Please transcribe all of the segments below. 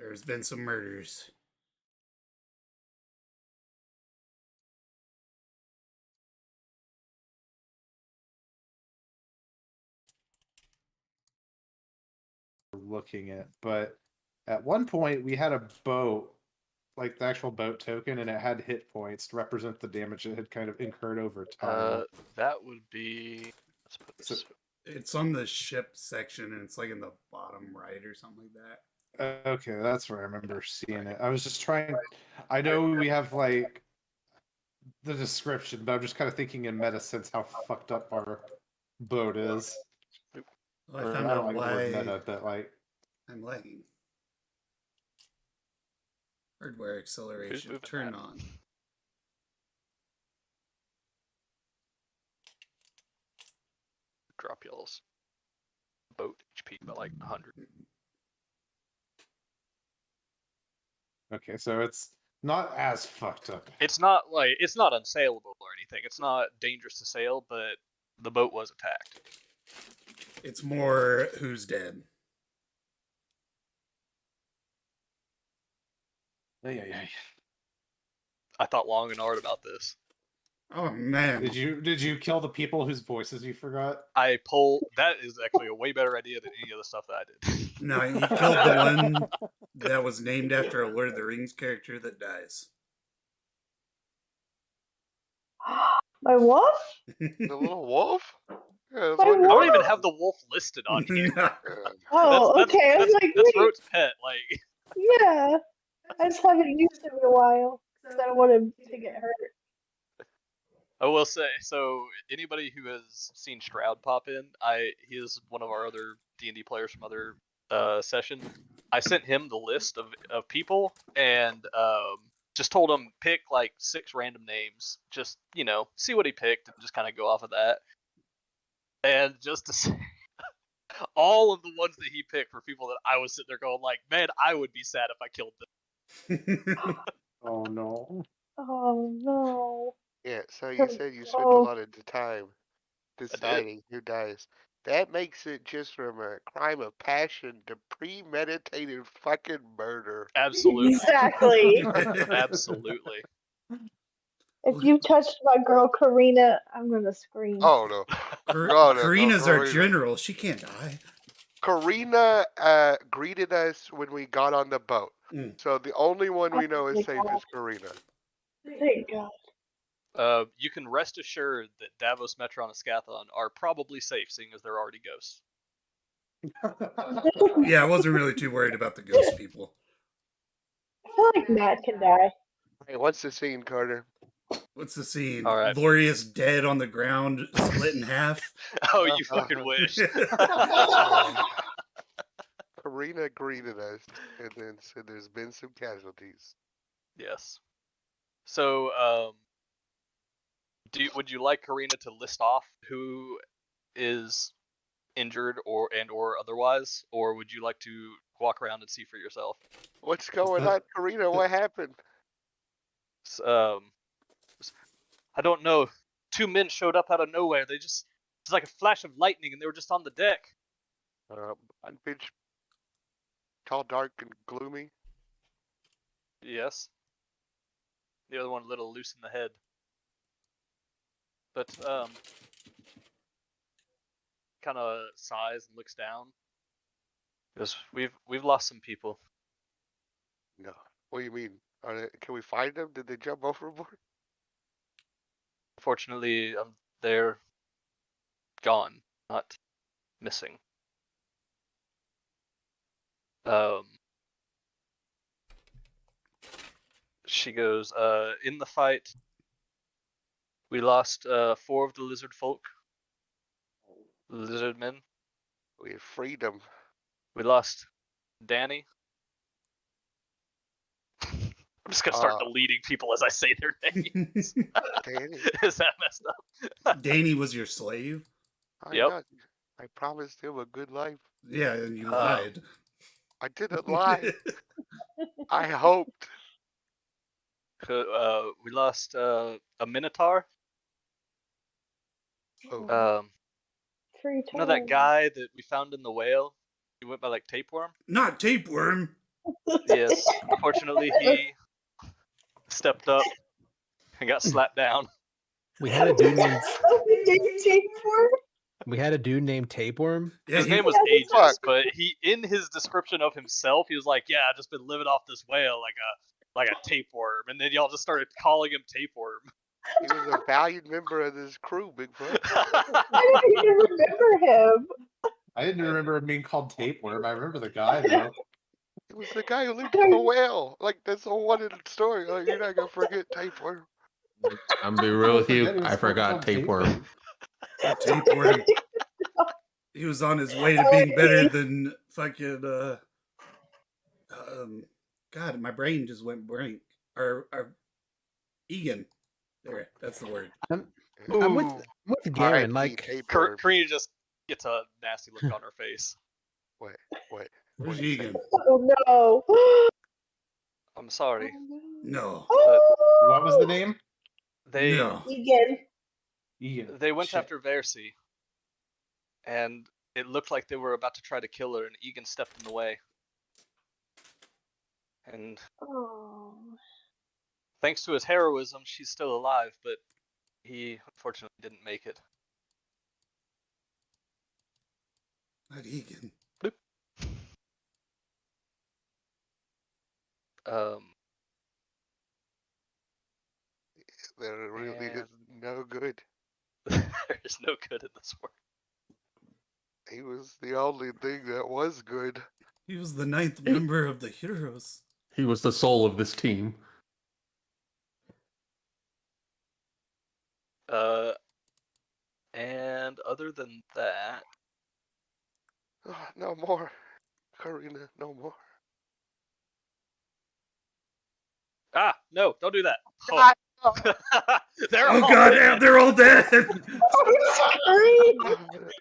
There's been some murders. Looking at, but at one point we had a boat, like the actual boat token, and it had hit points to represent the damage it had kind of incurred over time. That would be. Let's put this. So, It's on the ship section, and it's like in the bottom right or something like that. okay, that's where I remember seeing it. I was just trying. I know we have like the description, but I'm just kind of thinking in meta sense how fucked up our boat is. Well, I Or, found I don't out like the why word meta, but like I'm lagging. Hardware acceleration turn on. Drop y'all's boat HP by like 100. okay, so it's not as fucked up. It's not unsaleable or anything. It's not dangerous to sail, but the boat was attacked. It's more who's dead. Yeah. I thought long and hard about this. Oh man! Did you kill the people whose voices you forgot? That is actually a way better idea than any of the stuff that I did. No, you killed the one that was named after a Lord of the Rings character that dies. My wolf? The little wolf? Yeah, My I don't wolf? even have the wolf listed on here. Oh, okay. I was like, that's wait. Rote's pet. Like, Yeah. I just haven't used it in a while because I don't want him to get hurt. I will say, so anybody who has seen Shroud pop in, he is one of our other D&D players from other sessions. I sent him the list of people and just told him pick like 6 random names, just see what he picked and just kind of go off of that. And just to say, all of the ones that he picked were people that I was sitting there going like, man, I would be sad if I killed them. Oh no. Oh, no. Yeah, so you said you spent a lot of the time deciding who dies. That makes it just from a crime of passion to premeditated fucking murder. Absolutely. Exactly. Absolutely. If you touched my girl Karina, I'm gonna scream. Oh no. Karina's our general. She can't die. Karina greeted us when we got on the boat. So the only one we know is safe is Karina. Thank God. You can rest assured that Davos, Metron, and Scathon are probably safe, seeing as they're already ghosts. Yeah, I wasn't really too worried about the ghost people. I feel like Matt can die. Hey, what's the scene, Carter? What's the scene? All right. Lorius dead on the ground, split in half. Oh, you fucking wish. Karina greeted us and then said there's been some casualties. Yes. So, would you like Karina to list off who is injured or otherwise, or would you like to walk around and see for yourself? What's going on, Karina? What happened? I don't know. 2 men showed up out of nowhere. It's like a flash of lightning, and they were just on the deck. One pitch, tall, dark, and gloomy. Yes. The other one a little loose in the head. But kind of sighs and looks down. Because we've lost some people. No. What do you mean? Can we find them? Did they jump overboard? Fortunately, they're gone, not missing. She goes, in the fight, we lost 4 of the lizard folk. Lizard men. We freed them. We lost Danny. I'm just gonna start deleting people as I say their names. Danny? Is that messed up? Danny was your slave? Yep. I promised him a good life. Yeah, and you lied. I didn't lie. I hoped. We lost a Minotaur. Oh. You know that guy that we found in the whale? He went by like Tapeworm? Not Tapeworm. Yes, unfortunately, he stepped up and got slapped down. We had a dude named Tapeworm. Yeah, His name was Yeah, Aegis, fuck. but he, in his description of himself, he was like, "Yeah, I just been living off this whale like a tapeworm," and then y'all just started calling him Tapeworm. He was a valued member of this crew, Bigfoot. I didn't even remember him. I didn't remember him being called Tapeworm. I remember the guy though. It was the guy who lived in a whale. Like, that's the one in the story. Like, you're not gonna forget Tapeworm. I'm gonna be real with you. Forget it was I forgot called tapeworm. Tapeworm. He was on his way to being better than fucking God, my brain just went blank. Or Egan. There, that's the word. I'm with Garen. Like, Tapeworm. Karina just gets a nasty look on her face. What? Where's What'd you say? Egan? Oh no. I'm sorry. No. What was the name? They No. Egan. Ian. they went Shit. after Versi, and it looked like they were about to try to kill her, and Egan stepped in the way. And Oh. thanks to his heroism, she's still alive, but he unfortunately didn't make it. Not Egan. There really is no good. There's no good in this world. He was the only thing that was good. He was the 9th member of the Heroes. He was the soul of this team. And other than that, Oh, no more. Karina, no more. no, don't do that. God, Oh. They're Oh all god, dead. damn, they're all dead.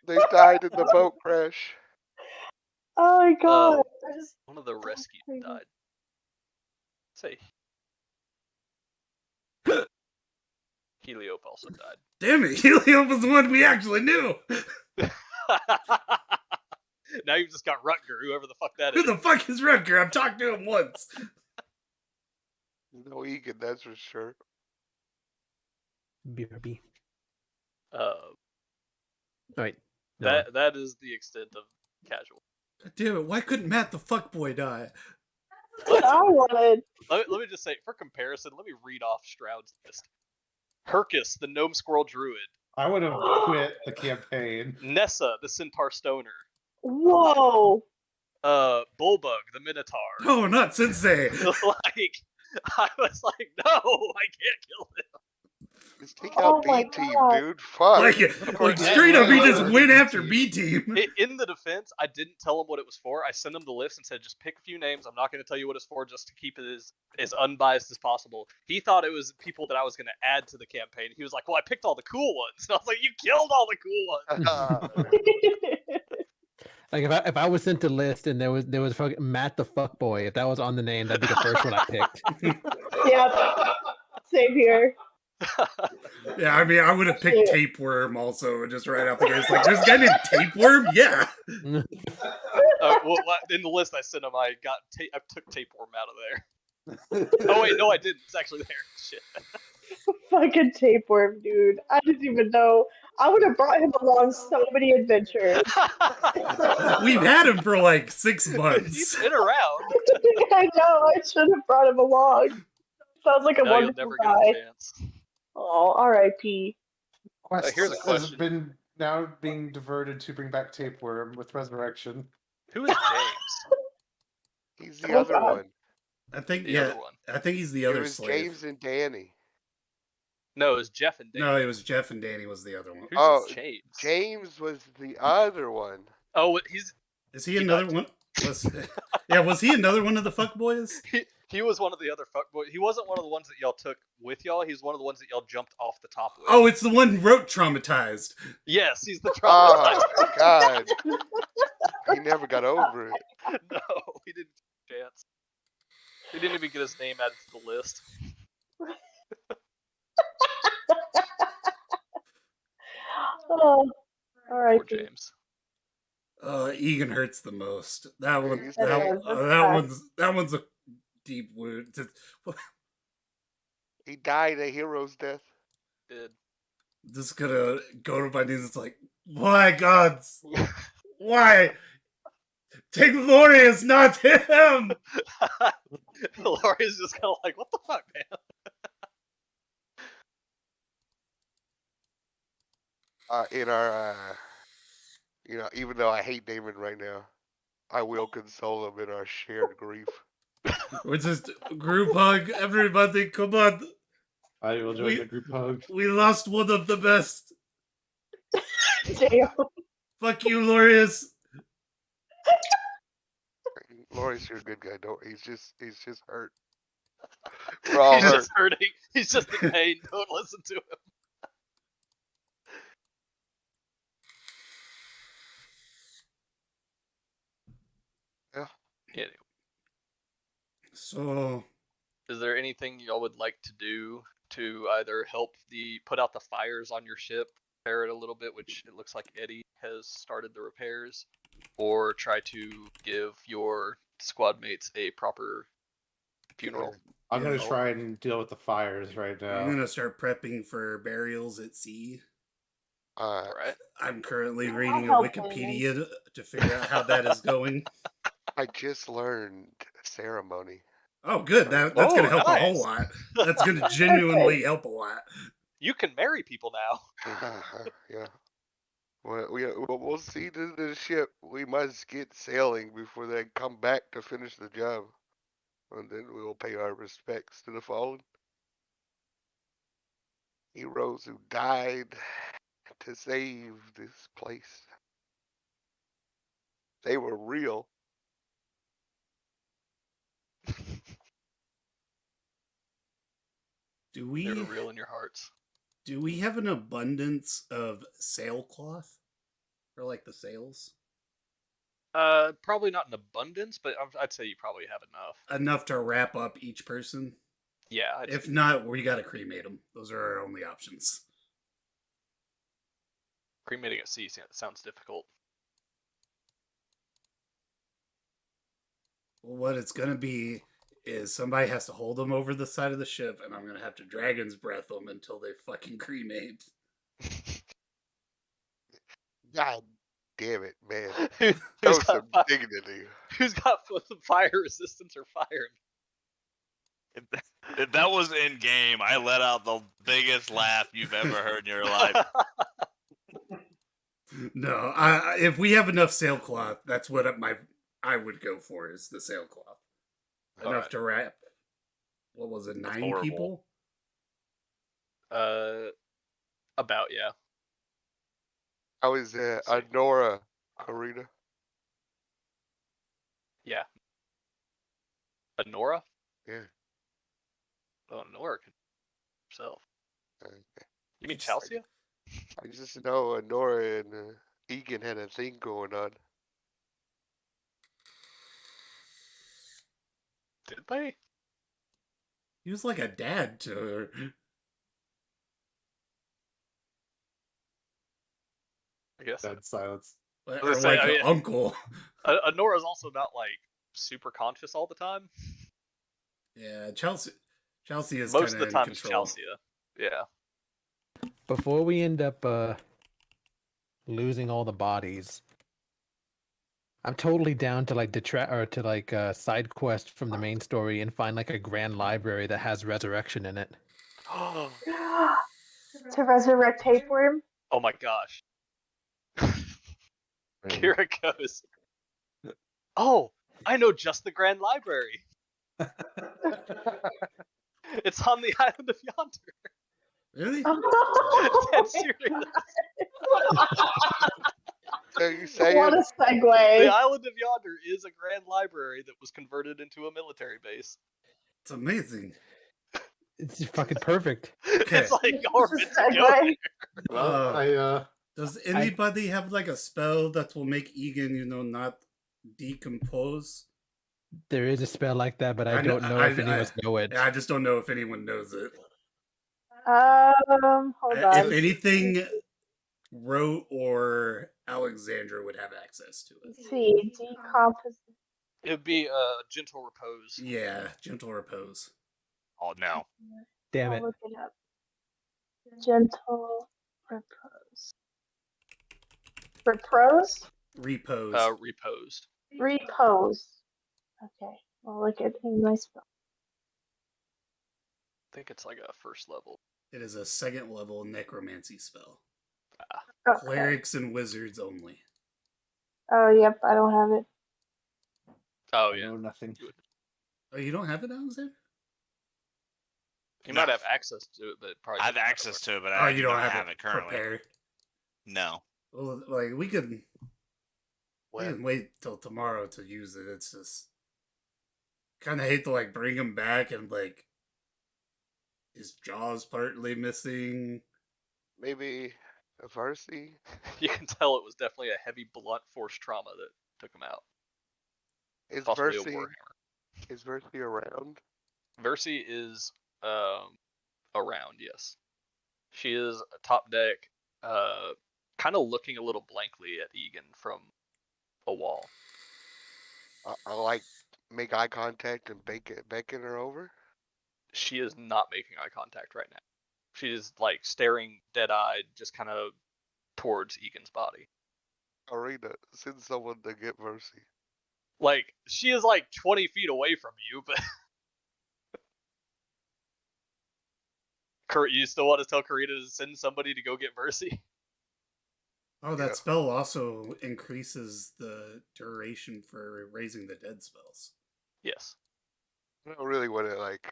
They died in the boat crash. Oh my god. I just One of the rescued crazy. died. Say, Heliope also died. Damn it, Helium was the one we actually knew. Now you've just got Rutger, whoever the fuck that Who is. the fuck is Rutger? I've talked to him once. No Egan, that's for sure. BRB. Wait. No. That is the extent of casual. God damn it, why couldn't Matt the fuckboy die? That's what I wanted. Let me just say, for comparison, let me read off Stroud's list. Hercus, the gnome squirrel druid. I would have quit the campaign. Nessa, the centaur stoner. Whoa. Bullbug, the minotaur. No, not Sensei. Like, I was like, no, I can't kill him. Just take Oh out my B-Team, God. dude. Fuck. Like straight up, he just went after B Team. In the defense, I didn't tell him what it was for. I sent him the list and said, just pick a few names. I'm not going to tell you what it's for, just to keep it as unbiased as possible. He thought it was people that I was going to add to the campaign. He was like, well, I picked all the cool ones. And I was like, you killed all the cool ones. Like if I was sent the list and there was fucking Matt the fuckboy, if that was on the name, that'd be the first one I picked. Yeah. Same here. Yeah, I mean, I would have picked Tapeworm also, just right out the gate. It's like, there's a guy named Tapeworm? Yeah. Well, in the list I sent him, I took Tapeworm out of there. Oh wait, no, I didn't. It's actually there. Shit. Fucking tapeworm, dude. I didn't even know. I would have brought him along so many adventures. We've had him for like 6 He's months. been around. I know. I should have brought him along. Sounds like a No, you'll wonderful never get guy. a chance. Oh, R.I.P. Quest here's a has question. been now being diverted to bring back Tapeworm with Resurrection. Who is James? He's the Oh, other God. one. I think, The yeah, other one. I think he's the It other was slave. James and Danny. No, it was Jeff and Dave. No, it was Jeff and Danny was the other one. Who's Oh, James? James was the other one. Oh, he's Is he another one? Was he another one of the fuckboys? he was one of the other fuckboys. He wasn't one of the ones that y'all took with y'all. He's one of the ones that y'all jumped off the top with. Oh, it's the one who wrote Traumatized. Yes, he's the Oh, traumatized. God. He never got over it. No, he didn't get a chance. He didn't even get his name added to the list. Oh, Poor R.I.P. James. Egan hurts the most. That one. He's That one's a deep wound. He died a hero's death. Did. Just gonna go to my knees. It's like, why, gods? Why? Take Glorious, not him. Laurie's just kind of like, what the fuck, man? In our, even though I hate Damon right now, I will console him in our shared grief. We're just group hug, everybody. Come on. I will join the group hug. We lost one of the best. Damn. Fuck you, Glorious. Lawrence, you're a good guy. Don't. He's just hurt. We're all He's hurt. just hurting. He's just in pain. Don't listen to him. Yeah. Anyway, So, is there anything y'all would like to do to either help put out the fires on your ship, repair it a little bit, which it looks like Eddie has started the repairs, or try to give your squad mates a proper funeral? I'm gonna try and deal with the fires right now. I'm gonna start prepping for burials at sea. All right. I'm currently I'll reading a help Wikipedia to figure out how that is going. I just learned ceremony. Oh, good. That's gonna help a nice. whole lot. That's gonna genuinely help a lot. You can marry people now. Yeah. Well, we'll see to the ship. We must get sailing before they come back to finish the job, and then we will pay our respects to the fallen heroes who died to save this place. They were real. Do we They're real in your hearts. do we have an abundance of sailcloth for like the sails? Probably not in abundance, but I'd say you probably have enough. Enough to wrap up each person. Yeah. If not, we gotta cremate them. Those are our only options. Cremating at sea sounds difficult. What it's gonna be is somebody has to hold them over the side of the ship, and I'm gonna have to dragon's breath them until they fucking cremate. God damn it, man. Who's Show got some fi- dignity. Who's got fire resistance or fire? If that was in game, I let out the biggest laugh you've ever heard in your life. No, if we have enough sailcloth, that's what I would go for is the sailcloth. Enough Alright. to wrap. What was it? 9 horrible. people? About, yeah. How is Nora, Karina? Yeah. Nora? Yeah. Oh, Nora can herself. Okay. You mean Chelsea? I just know Nora and Egan had a thing going on. Did they? He was like a dad to her. I guess. Dead silence. Or gonna say, like I an mean- uncle. Nora's also not like super conscious all the time. Yeah, Chelsea is Most of kinda the time in it's control. Chelsea. Yeah. Before we end up losing all the bodies, I'm totally down to like side quest from the main story and find like a grand library that has resurrection in it. To resurrect Tapeworm? Oh my gosh. Kira goes, oh, I know just the Grand Library. It's on the island of Yonder. Really? Dead serious. So you say What a The segue. island of Yonder is a grand library that was converted into a military base. It's amazing. It's just fucking perfect. Okay. It's like This you're is meant a to go segue. there. Does anybody have like a spell that will make Egan, not decompose? There is a spell like that, but I know- don't know if anyone's know it. I just don't know if anyone knows it. Hold If on. anything, Ro or Alexandra would have access to it. Let's see, decomposition. It would be gentle repose. Yeah, gentle repose. Oh no. Damn I'll it. look it up. Gentle repose. Repose? Repose. Repose. Repose. Okay. I'll look at my spell. I think it's like a first level. It is a second level necromancy spell. Okay. Clerics and wizards only. Oh, yep, I don't have it. Oh I yeah. know nothing. Oh, you don't have it, Alexander? You No. might have access to it, but probably I have doesn't know how to access work. to it, but Oh, I you don't have it it currently. prepared. No. Well, like we can Well, wait till tomorrow to use it. It's just kind of hate to like bring him back and like his jaw's partly missing. maybe a Varsity? You can tell it was definitely a heavy blunt force trauma that took him out. Is Possibly a Varsity, warhammer. is Varsity around? Versi is around, yes. She is top deck, kind of looking a little blankly at Egan from a wall. I like make eye contact and beckon her over. She is not making eye contact right now. She is like staring dead-eyed, just kind of towards Egan's body. Arena, send someone to get Mercy. Like she is like 20 feet away from you, but you still want to tell Karina to send somebody to go get Mercy? Oh, that Yeah. spell also increases the duration for raising the dead spells. Yes. I don't really want to like.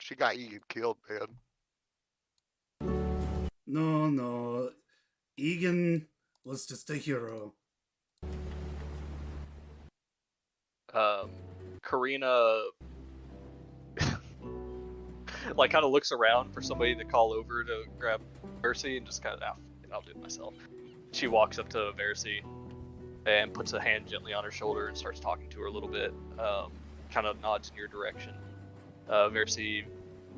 She got Egan killed, man. No. Egan was just a hero. Karina like kind of looks around for somebody to call over to grab Mercy and just kind of, I'll do it myself. She walks up to Versi and puts a hand gently on her shoulder and starts talking to her a little bit. Kind of nods in your direction. Versi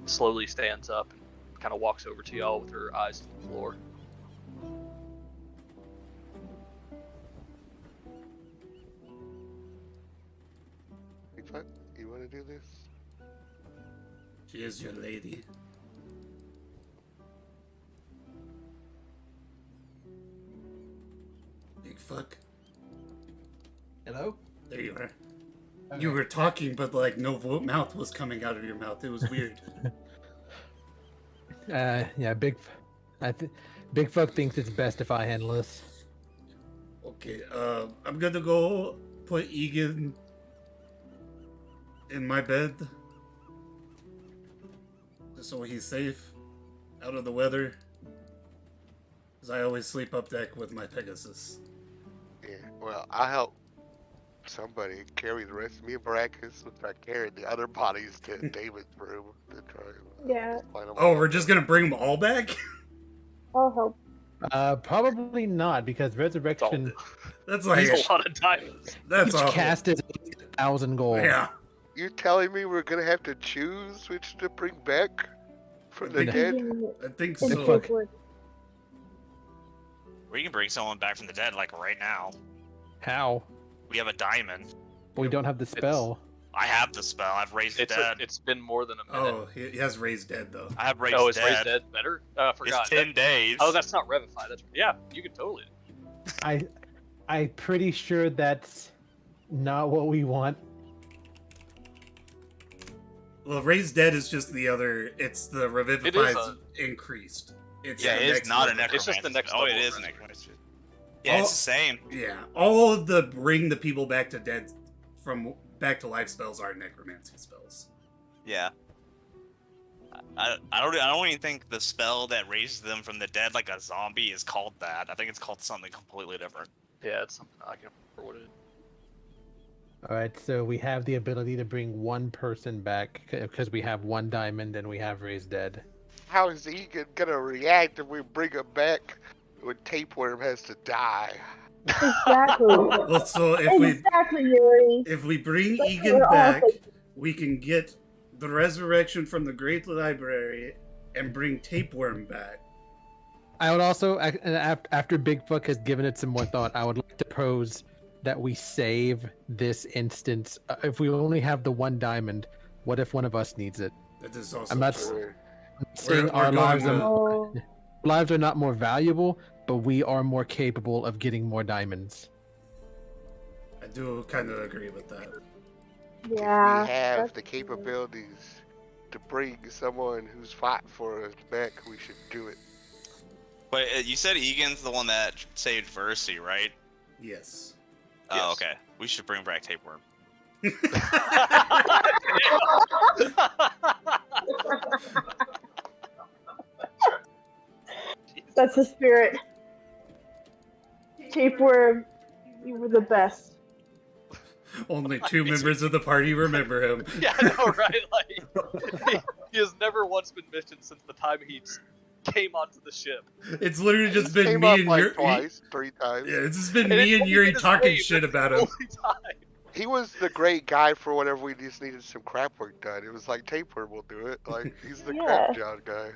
slowly stands up and kind of walks over to y'all with her eyes to the floor. Bigfoot, you want to do this? She is your lady. Big fuck. Hello? There you are. You were talking, but like no mouth was coming out of your mouth. It was weird. Yeah, Big Fuck thinks it's best if I handle this. Okay, I'm gonna go put Egan in my bed. Just so he's safe, out of the weather. Because I always sleep up deck with my Pegasus. Yeah. Well, I'll help somebody carry the rest. Me and Baracus will start carrying the other bodies to David's room to try and Yeah, find them. Oh, we're just gonna bring them all back? I'll help. Probably not, because Resurrection, That's like That's a lot of diamonds. that's each awful. cast is 1,000 gold. Yeah. You telling me we're gonna have to choose which to bring back from the Yeah. dead? I think Big so. fuck. We can bring someone back from the dead like right now. How? We have a diamond. We don't have the spell. I have the spell. I've raised dead. It's been more than a minute. Oh, he has raised dead though. I have raised Oh, is dead. Raised Dead better? I forgot. It's 10 days. Oh, that's not Revify. That's yeah. You can totally. I'm pretty sure that's not what we want. Well, raised dead is just the other. It's the revivifies a- increased. It's Yeah, the it is next not a level. necromancer. It's just the next Oh, it level is a of necromancer. Yeah, it's Oh. the same. Yeah, all of the bring the people back to dead from back to life spells are necromancy spells. Yeah. I don't even think the spell that raises them from the dead like a zombie is called that. I think it's called something completely different. Yeah, it's something I can remember what it is. Alright, so we have the ability to bring one person back because we have one diamond and we have Raised Dead. How is Egan gonna react if we bring him back when Tapeworm has to die? Exactly. Well, so Exactly, Yuri. if we bring That's Egan what we're all back, thinking. we can get the resurrection from the Great Library and bring Tapeworm back. I would also, after Bigfoot has given it some more thought, I would like to propose that we save this instance. If we only have the one diamond, what if one of us needs it? That is also I'm not true. saying We're our going lives are not more valuable, but we are more capable of getting more diamonds. I do kind of agree with that. Yeah. If we have that's the true. capabilities to bring someone who's fought for us back, we should do it. But you said Egan's the one that saved Versi, right? Yes. Oh, Yes. okay. We should bring back Tapeworm. That's the spirit. Tapeworm, you were the best. Only 2 members of the party remember him. Yeah, I know, right? Like, he has never once been mentioned since the time he came onto the ship. It's literally just He been came me up and like Yuri. twice, 3 times. Yeah, it's just been And me it's and only Yuri been his talking wave, shit that's about the him. only time. He was the great guy for whenever we just needed some crap work done. It was like Tapeworm will do it. Like he's the Yeah. crap job guy.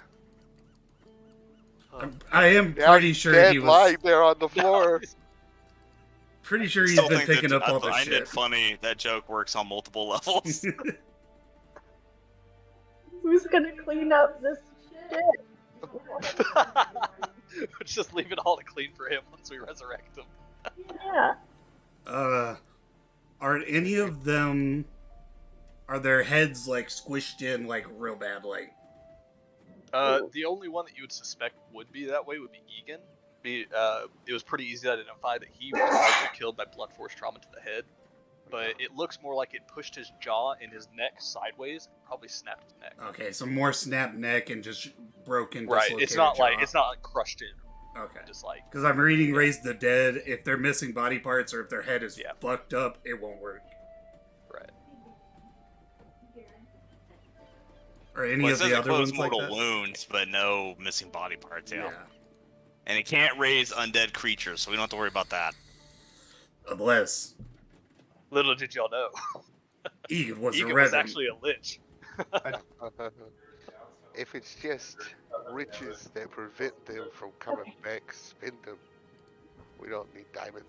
I am Now pretty he's sure dead he was. lying there on the floor. Pretty sure he's Still been think picking that up all the I find shit. it funny that joke works on multiple levels. Who's gonna clean up this shit? Let's just leave it all to clean for him once we resurrect him. Yeah. Are any of them? Are their heads like squished in like real bad? Like The only one that you would suspect would be that way would be Egan. It was pretty easy to identify that he was probably killed by blunt force trauma to the head, but it looks more like it pushed his jaw and his neck sideways and probably snapped his neck. okay, so more snap neck and just broken. Right, it's not dislocated like it's not like crushed in, jaw. Okay. just like Because I'm reading Raise the Dead. If they're missing body parts or if their head is Yeah. fucked up, it won't work. right. Or any Well, it of says the it other ones closed like mortal that. wounds, but no missing body parts. Yeah. And it can't raise undead creatures, so we don't have to worry about that. Unless Little did y'all know, Egan was a Egan was revenant. actually a lich. If it's just riches that prevent them from coming back, spend them. We don't need diamonds.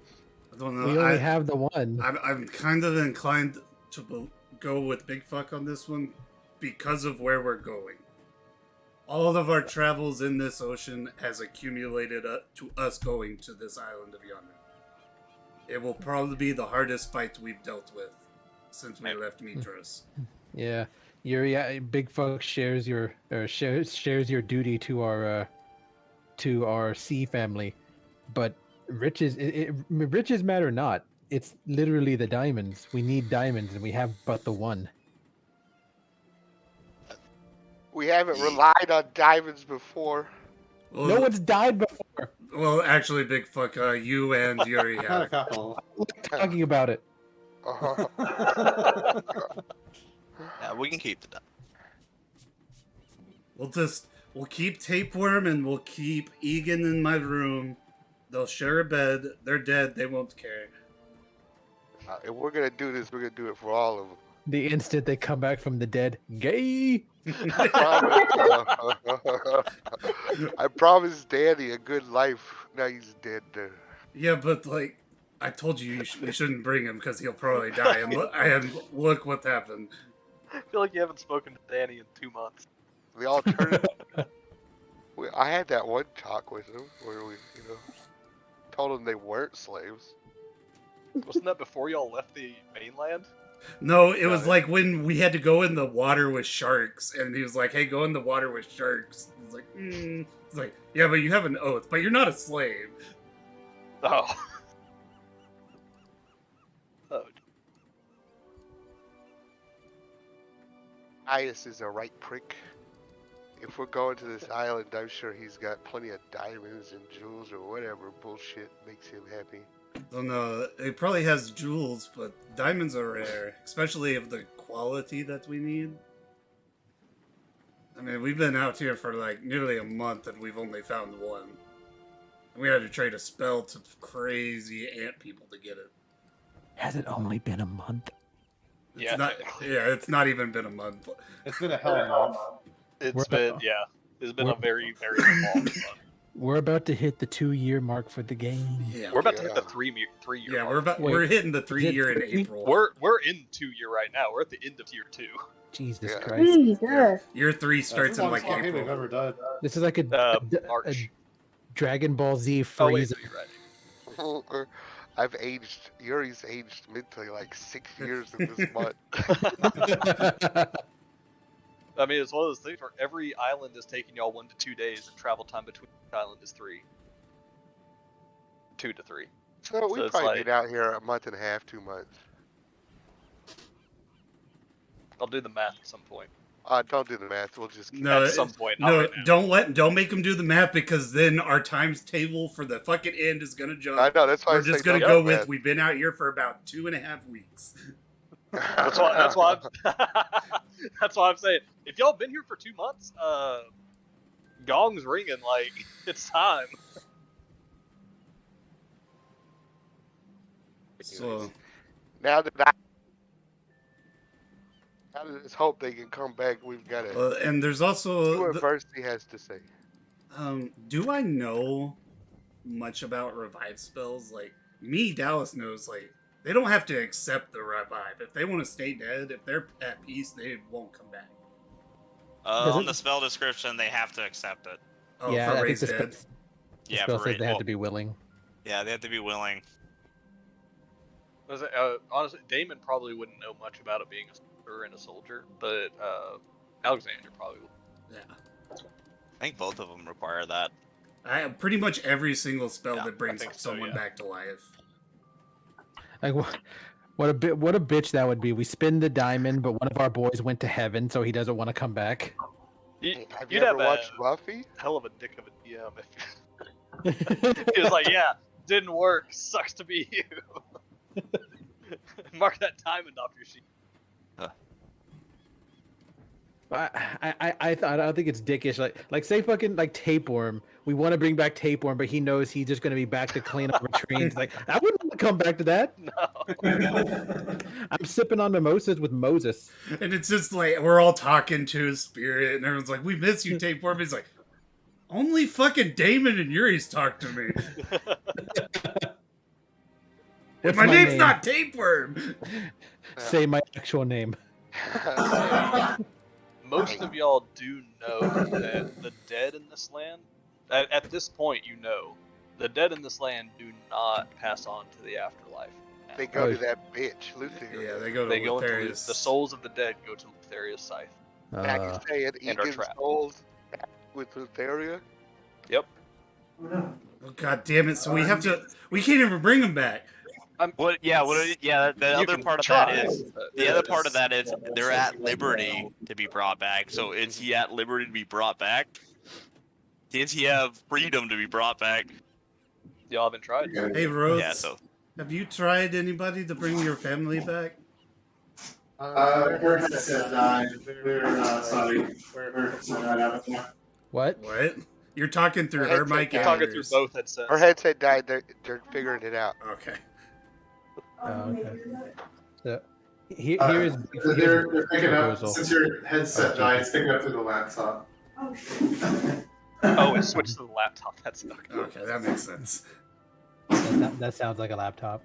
I don't know. We only have the one. I'm kind of inclined to go with Big Fuck on this one because of where we're going. All of our travels in this ocean has accumulated to us going to this island of Yonder. It will probably be the hardest fight we've dealt with since we left Mitros. Yeah, Yuri, Big Fuck shares your duty to our sea family, but riches riches matter not. It's literally the diamonds. We need diamonds, and we have but the one. We haven't relied on diamonds before. Well, No one's died before. well, actually, Big Fuck, you and Yuri Had a have. couple. We're talking about it. Yeah, we can keep the done. We'll keep Tapeworm and we'll keep Egan in my room. They'll share a bed. They're dead. They won't care. If we're gonna do this, we're gonna do it for all of them. The instant they come back from the dead, gay. I promised Danny a good life. Now he's dead. Yeah, but like I told you, we shouldn't bring him because he'll probably die. And look what happened. I feel like you haven't spoken to Danny in 2 months. The alternative. I had that one talk with him where we, told him they weren't slaves. Wasn't that before y'all left the mainland? No, it was like when we had to go in the water with sharks, and he was like, "Hey, go in the water with sharks." It's like, It's like, yeah, but you have an oath, but you're not a slave. Oh. Oh. Ias is a right prick. If we're going to this island, I'm sure he's got plenty of diamonds and jewels or whatever bullshit makes him happy. Don't know. It probably has jewels, but diamonds are rare, especially of the quality that we need. I mean, we've been out here for like nearly a month, and we've only found one. And we had to trade a spell to crazy ant people to get it. Has it only been a month? It's not. Yeah, it's not even been a month. It's been a hell of a month. It's been a very, very long month. We're about to hit the 2-year mark for the game. Yeah, We're about to hit the Yeah. 3-year. yeah, mark. we're hitting the 3-year in three? April. We're in 2-year right now. We're at the end of tier 2. Jesus Yeah. Christ. Jesus. Yeah, year 3 That's starts the in longest like game we've April. ever done. This is like a March. Dragon Ball Z Oh wait, freeze. no, you're right. I've aged. Yuri's aged mentally like 6 years in this month. I mean, it's one of those things where every island is taking y'all 1 to 2 days, and travel time between each island is 3. 2 to 3. So we So it's probably like- been out here a month and a half, 2 months. I'll do the math at some point. Don't do the math. We'll just No, At some point, not No, right now. don't make them do the math because then our times table for the fucking end is gonna jump. I know that's why We're I just say gonna don't go do with math. we've been out here for about 2.5 weeks. That's why that's why I'm saying if y'all been here for 2 months, gong's ringing like it's time. So Now that let's hope they can come back. We've got to and there's see also what Varsity has to say. do I know much about revive spells? Like me, Dallas knows like they don't have to accept the revive. If they want to stay dead, if they're at peace, they won't come back. Does On it- the spell description, they have to accept it. Oh, yeah, for I think raised the dead. Yeah, spell for says ra- they have well, to be willing. Yeah, they have to be willing. Was it, honestly, Damon probably wouldn't know much about it being a soldier and a soldier, but Alexander probably would. Yeah. I think both of them require that. I pretty much every single spell Yeah, that brings I think so, someone yeah. back to life. Like what a bitch that would be. We spin the diamond, but one of our boys went to heaven, so he doesn't want to come back. Hey, have You'd you ever have watched a Buffy? hell of a dick of a DM if he was like, yeah, didn't work, sucks to be you. Mark that diamond off your sheet. I don't think it's dickish. Like say fucking like tapeworm. We want to bring back tapeworm, but he knows he's just gonna be back to clean up trains. Like I wouldn't want to come back to that. No. I'm sipping on mimosas with Moses. And it's just like we're all talking to his spirit, and everyone's like, "We miss you, Tapeworm." He's like, "Only fucking Damon and Yuri's talk to me. And What's my my name's name? not Tapeworm." Say my actual name. Most of y'all do know that the dead in this land, at this point, you know, the dead in this land do not pass on to the afterlife. They go Oh. to that bitch, Luther. Yeah, they go to They go into Lotharius. the souls of the dead go to Lotharius' scythe. Back and say it, and are Egan's trapped. souls with Lutharia. Yep. Oh god damn it! So we can't even bring him back. What? Yeah. What? Yeah. The You other can part of try, that is but the other part of it's- that is they're at liberty to be brought back. So is he at liberty to be brought back? Does he have freedom to be brought back? Y'all haven't tried. Hey Rose, Yeah. So have you tried anybody to bring your family back? Her headset died. We're sorry. We're not out of What? What? You're talking through Her her headset mic You're and talking through yours. both headsets. Her headset died. They're figuring it out. Okay. Oh, okay. So here is They're picking up, proposal. since your headset Oh, died, it's picking up through the laptop. Oh, it switched to the laptop. That's not good. Okay, that makes sense. That sounds like a laptop.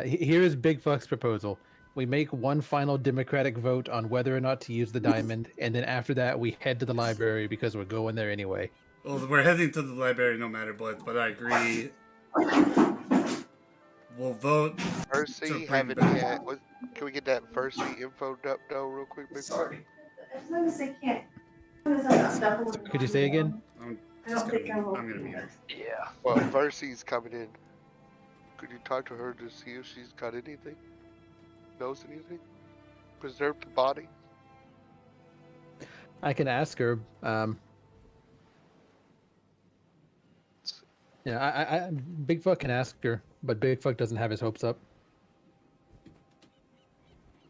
Here is Big Fuck's proposal. We make one final democratic vote on whether or not to use the diamond, and then after that, we head to the library because we're going there anyway. Well, we're heading to the library no matter what, but I agree. We'll vote. Mercy, bring haven't back- yet. Can we get that Mercy info up though, real quick? Big Sorry. As long as they can't. As long as I'm not Could you say again? I'm I just don't gonna, think I will. I'm gonna mute her. Yeah. Well, Mercy's coming in. Could you talk to her to see if she's got anything? Knows anything? Preserve the body? I can ask her. Yeah, I Big Fuck can ask her, but Big Fuck doesn't have his hopes up.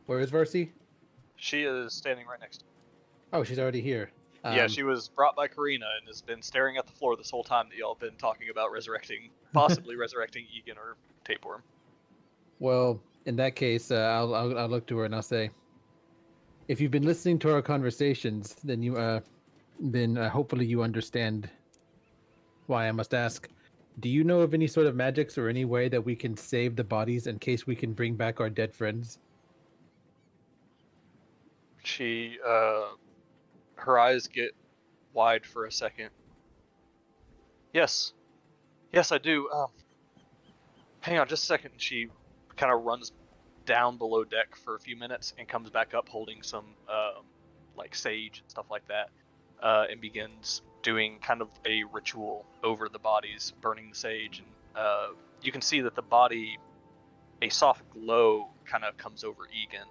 Where is Versi? She is standing right next to Oh, she's already here. yeah, she was brought by Karina and has been staring at the floor this whole time that y'all have been talking about resurrecting, possibly resurrecting Egan or Tapeworm. Well, in that case, I'll look to her and I'll say, if you've been listening to our conversations, then hopefully you understand why I must ask. Do you know of any sort of magics or any way that we can save the bodies in case we can bring back our dead friends? She, her eyes get wide for a second. Yes, yes, I do. Hang on just a second. She kind of runs down below deck for a few minutes and comes back up holding some, like sage and stuff like that, and begins doing kind of a ritual over the bodies, burning the sage, and you can see that the body, a soft glow kind of comes over Egan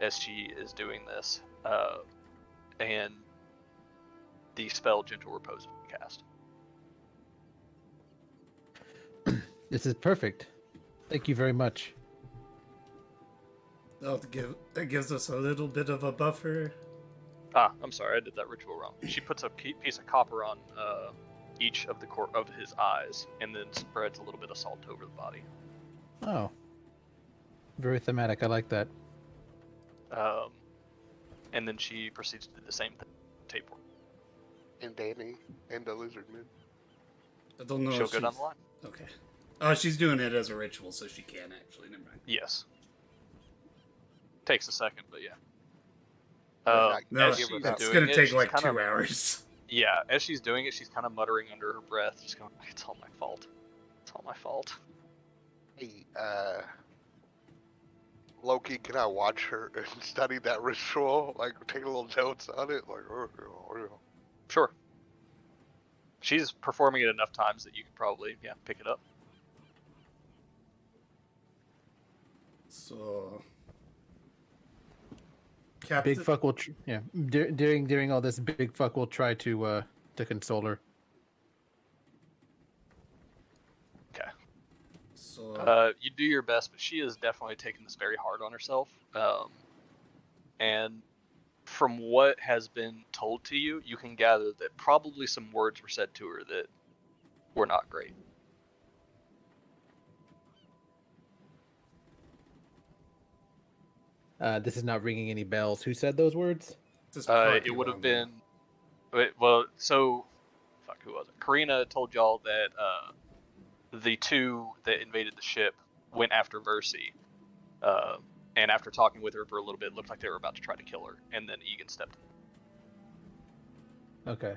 as she is doing this, and the spell Gentle Repose is cast. This is perfect. Thank you very much. That gives us a little bit of a buffer. Ah, I'm sorry, I did that ritual wrong. She puts a piece of copper on each of of his eyes, and then spreads a little bit of salt over the body. Oh. Very thematic. I like that. And then she proceeds to do the same thing. Tapeworm. And Danny and the lizard man. I don't know. She'll if go down she's- the line. Okay. Oh, she's doing it as a ritual, so she can actually. Never mind. Yes. Takes a second, but yeah. No, as she's it's doing gonna it, take she's like kinda, 2 hours. Yeah, as she's doing it, she's kind of muttering under her breath, just going, "It's all my fault. It's all my fault." Hey, Loki, can I watch her and study that ritual? Like, take a little notes on it? Like, Sure. She's performing it enough times that you could probably, pick it up. So, Captain, Big fuck will, during all this, Big fuck will try to console her. Okay. So, You do your best, but she is definitely taking this very hard on herself. And from what has been told to you, you can gather that probably some words were said to her that were not great. This is not ringing any bells. Who said those words? It would have been, well, so, fuck, who was it? Karina told y'all that the two that invaded the ship went after Versi, and after talking with her for a little bit, it looked like they were about to try to kill her, and then Egan stepped in. Okay.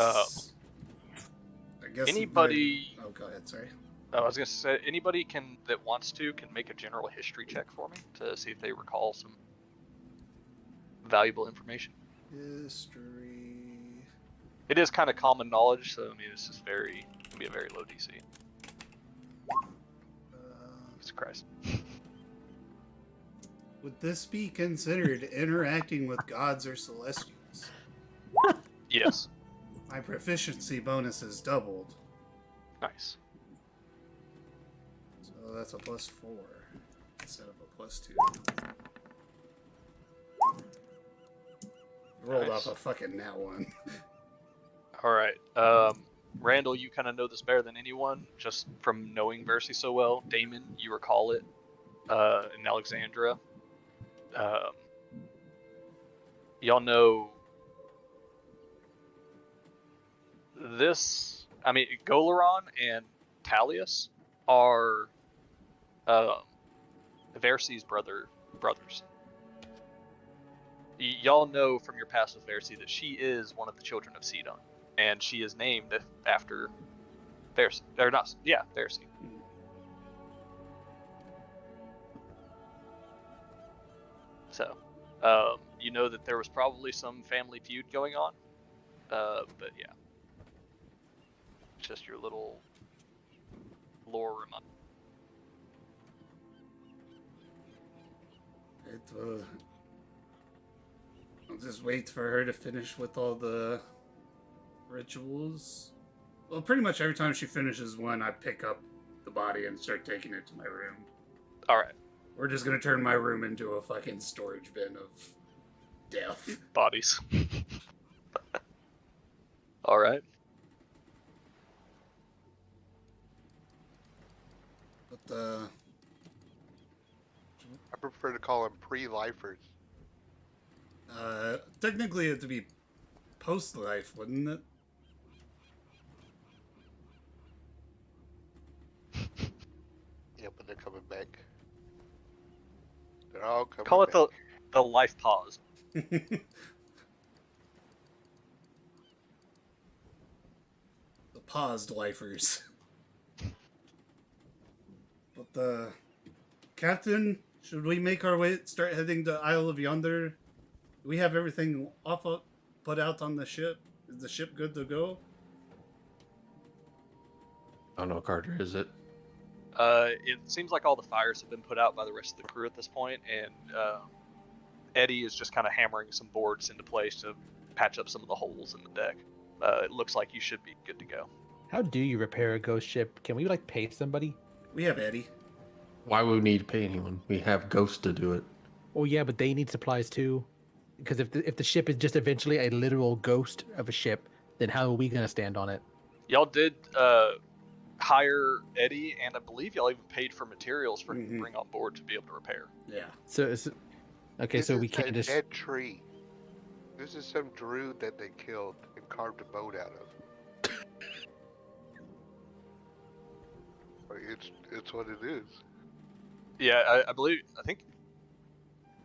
Ah. I guess Anybody? Oh, go ahead. Sorry. I was gonna say anybody that wants to can make a general history check for me to see if they recall some valuable information. History. It is kind of common knowledge, so I mean it's just gonna be a very low DC. Jesus Christ. Would this be considered interacting with gods or celestials? Yes. My proficiency bonus is doubled. Nice. So that's a +4 instead of a +2. Rolled Nice. off a fucking nat 1. All right. Randall, you kind of know this better than anyone, just from knowing Versi so well. Damon, you recall it. In Alexandra. Y'all know this. I mean, Golaron and Talius are Versi's brothers. Y'all know from your past with Versi that she is one of the children of Sidon, and she is named after Versi. Or not, yeah, Versi. So, you know that there was probably some family feud going on, but yeah. It's just your little lore reminder. I'll just wait for her to finish with all the rituals. Well, pretty much every time she finishes one, I pick up the body and start taking it to my room. Alright. We're just gonna turn my room into a fucking storage bin of death. Bodies. Alright. But prefer to call them pre-lifers. Technically it'd be post-life, wouldn't it? Yeah, but they're coming back. They're all coming Call it back. the life pause. The paused lifers. But the Captain, should we make our way, start heading to Isle of Yonder? Do we have everything put out on the ship? Is the ship good to go? I don't know, Carter, is it? It seems like all the fires have been put out by the rest of the crew at this point, and Eddie is just kind of hammering some boards into place to patch up some of the holes in the deck. It looks like you should be good to go. How do you repair a ghost ship? Can we like pay somebody? We have Eddie. Why would we need to pay anyone? We have Ghost to do it. Oh yeah, but they need supplies too. Because if the ship is just eventually a literal ghost of a ship, then how are we gonna stand on it? Y'all did hire Eddie, and I believe y'all even paid for materials for him to bring on board to be able to repair. Yeah. So okay, This so we is can't a just. dead tree. This is some druid that they killed and carved a boat out of. Like, it's what it is. Yeah, I think,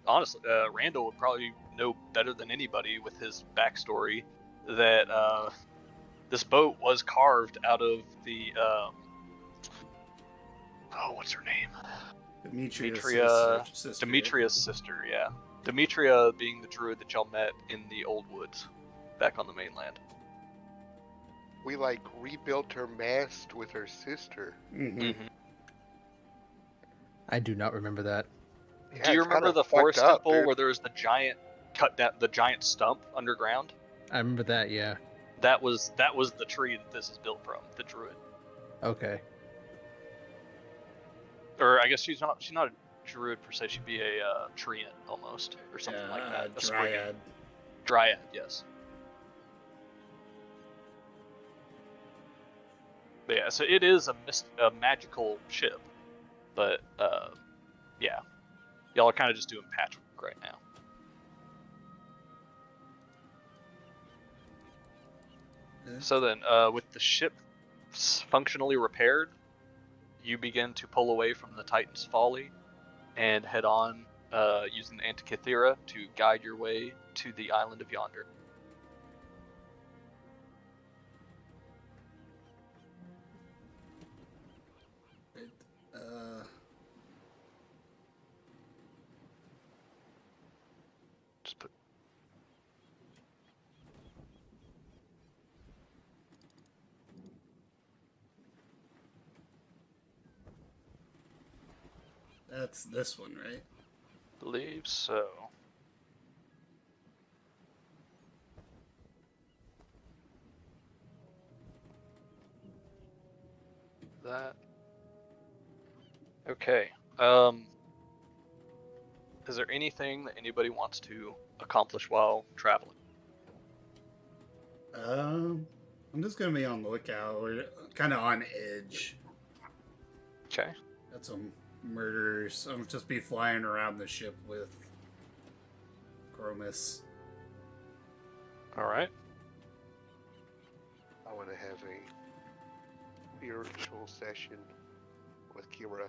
honestly, Randall would probably know better than anybody with his backstory that this boat was carved out of the, what's her name? Demetria's sister, yeah. Demetria being the druid that y'all met in the Old Woods, back on the mainland. We like rebuilt her mast with her sister. I do not remember that. Yeah, Do you it's remember kinda the forest fucked up, temple dude. where there was the giant the giant stump underground? I remember that. Yeah. That was the tree that this is built from, the druid. Okay. Or I guess she's not a druid per se. She'd be a treant almost, or something like that. A spring- Dryad. Dryad, yes. But yeah, so it is a magical ship, but yeah, y'all are kind of just doing patchwork right now. So then, with the ship functionally repaired, you begin to pull away from the Titan's Folly and head on using the Antikythera to guide your way to the island of Yonder. Just put. That's this one, right? Believe so. That. Okay. Is there anything that anybody wants to accomplish while traveling? I'm just gonna be on the lookout. We're kind of on edge. Okay. Got some murderers. I'm just be flying around the ship with Chromis. All right. I want to have a spiritual session with Kira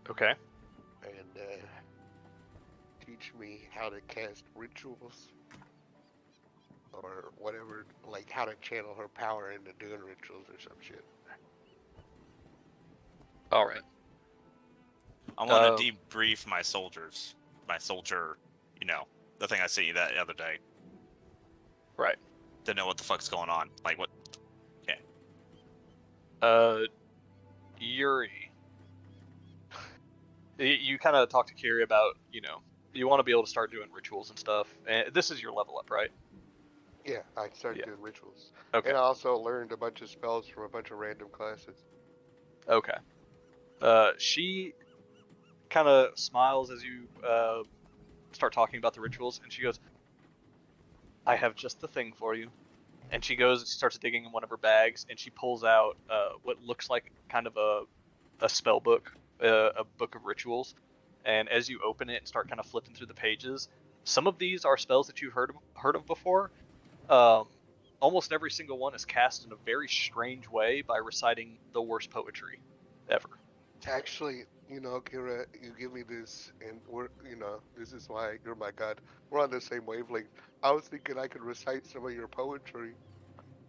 Okay. and teach me how to cast rituals or whatever, like how to channel her power into doing rituals or some shit. All right. I want to debrief my soldiers. My soldier, the thing I sent you that other day. Right. To know what the fuck's going on. Like what? Yuri. You kind of talk to Kiri about, you want to be able to start doing rituals and stuff. And this is your level up, right? Yeah, I started doing rituals. Okay. And I also learned a bunch of spells from a bunch of random classes. Okay. She kind of smiles as you start talking about the rituals, and she goes, I have just the thing for you. And she goes and she starts digging in one of her bags, and she pulls out what looks like kind of a spell book, a book of rituals. and as you open it and start kind of flipping through the pages, some of these are spells that you've heard of before. Almost every single one is cast in a very strange way by reciting the worst poetry ever. Actually, Kira, you give me this, and this is why you're my god. We're on the same wavelength. I was thinking I could recite some of your poetry,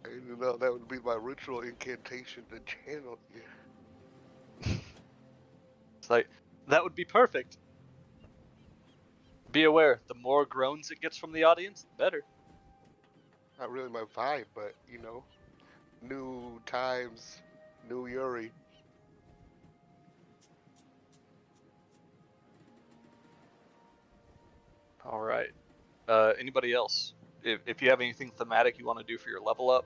and that would be my ritual incantation to channel you. It's like, that would be perfect. Be aware, the more groans it gets from the audience, the better. Not really my vibe, but new times, new Yuri. All right. Anybody else? If you have anything thematic you want to do for your level up,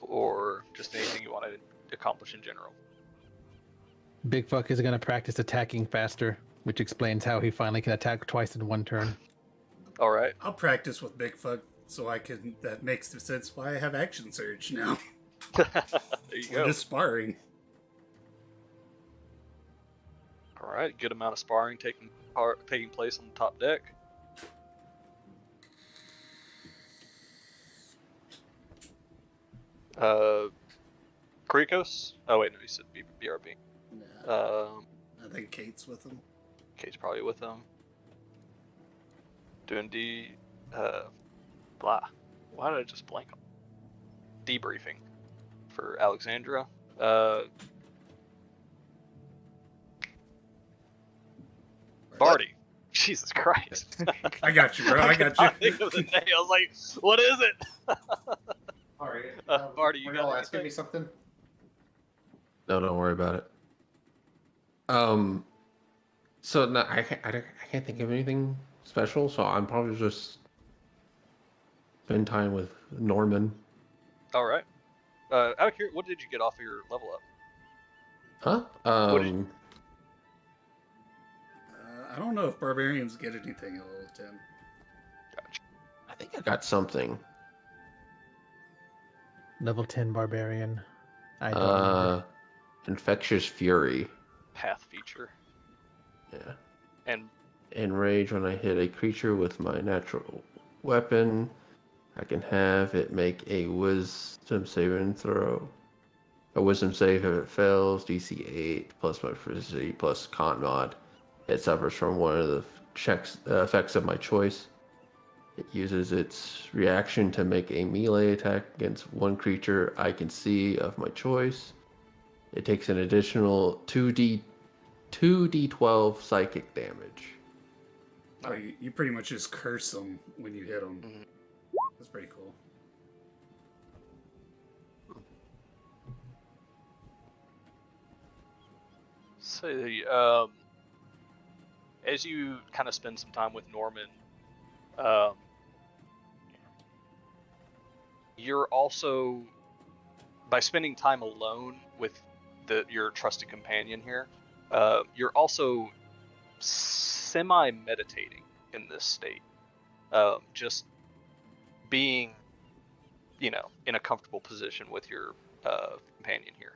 or just anything you want to accomplish in general. Big Fuck is gonna practice attacking faster, which explains how he finally can attack twice in one turn. All right. I'll practice with Big Fuck so I can. That makes sense why I have Action Surge now. There you We're go. just sparring. All right. Good amount of sparring taking place on the top deck. Krikos? Oh wait, no, he said BRB. Nah, I think Kate's with him. Kate's probably with him. Doing blah. Why did I just blank on? Debriefing for Alexandra. Barty. Jesus Christ. I got you, bro. I got you. I think of the name. I was like, what is it? All right. Barty, you were got y'all asking anything? me something? No, don't worry about it. So no, I can't think of anything special. So I'm probably just spend time with Norman. All right. Out of here, what did you get off of your level up? Huh? What did you- I don't know if barbarians get anything at level 10. Gotcha. I think I got something. Level 10 barbarian. I don't remember. Infectious Fury. Path feature. Yeah. And Enrage when I hit a creature with my natural weapon. I can have it make a wisdom saving throw. A wisdom save if it fails. DC 8 plus my proficiency plus con mod. It suffers from one of the effects of my choice. It uses its reaction to make a melee attack against one creature I can see of my choice. It takes an additional 2d12 psychic damage. Oh, you pretty much just curse them when you hit them. Mhm. That's pretty cool. so, as you kind of spend some time with Norman, you're also, by spending time alone with your trusted companion here, you're also semi-meditating in this state. Just being, in a comfortable position with your companion here.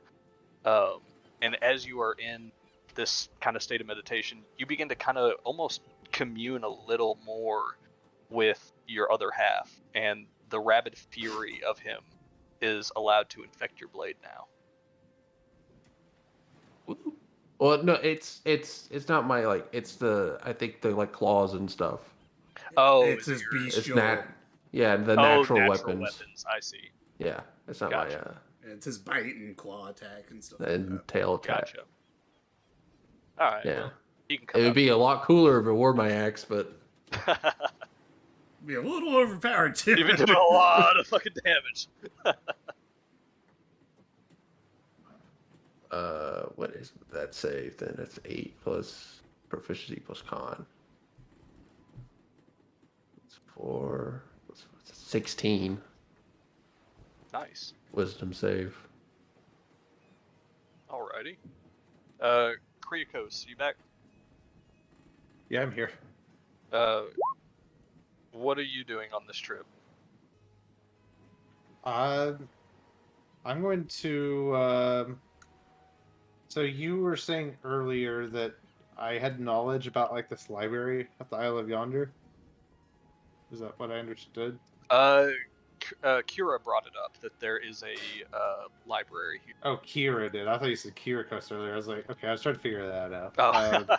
And as you are in this kind of state of meditation, you begin to kind of almost commune a little more with your other half, and the rabid fury of him is allowed to infect your blade now. Well, no, it's not my it's I think the claws and stuff. Oh, It's is his your- It's bestial. yeah, the Oh, natural weapons. I see. Yeah, it's not Gotcha. It's his bite and claw attack and stuff. my like and that. tail attack. Gotcha. All right. Yeah, Well, you can come it would be a lot cooler if it were my axe, but Be a little overpowered too. You've been doing a lot of fucking damage. what is that save? Then it's 8 plus proficiency plus con. It's 4. It's 16 Nice. wisdom save. Alrighty. Kriakos, you back? Yeah, I'm here. What are you doing on this trip? I'm going to. So you were saying earlier that I had knowledge about like this library at the Isle of Yonder. Is that what I understood? Kira brought it up that there is a library here. Oh, Kira did. I thought you said Kirikos earlier. I was like, okay, I was trying to figure that out. Oh.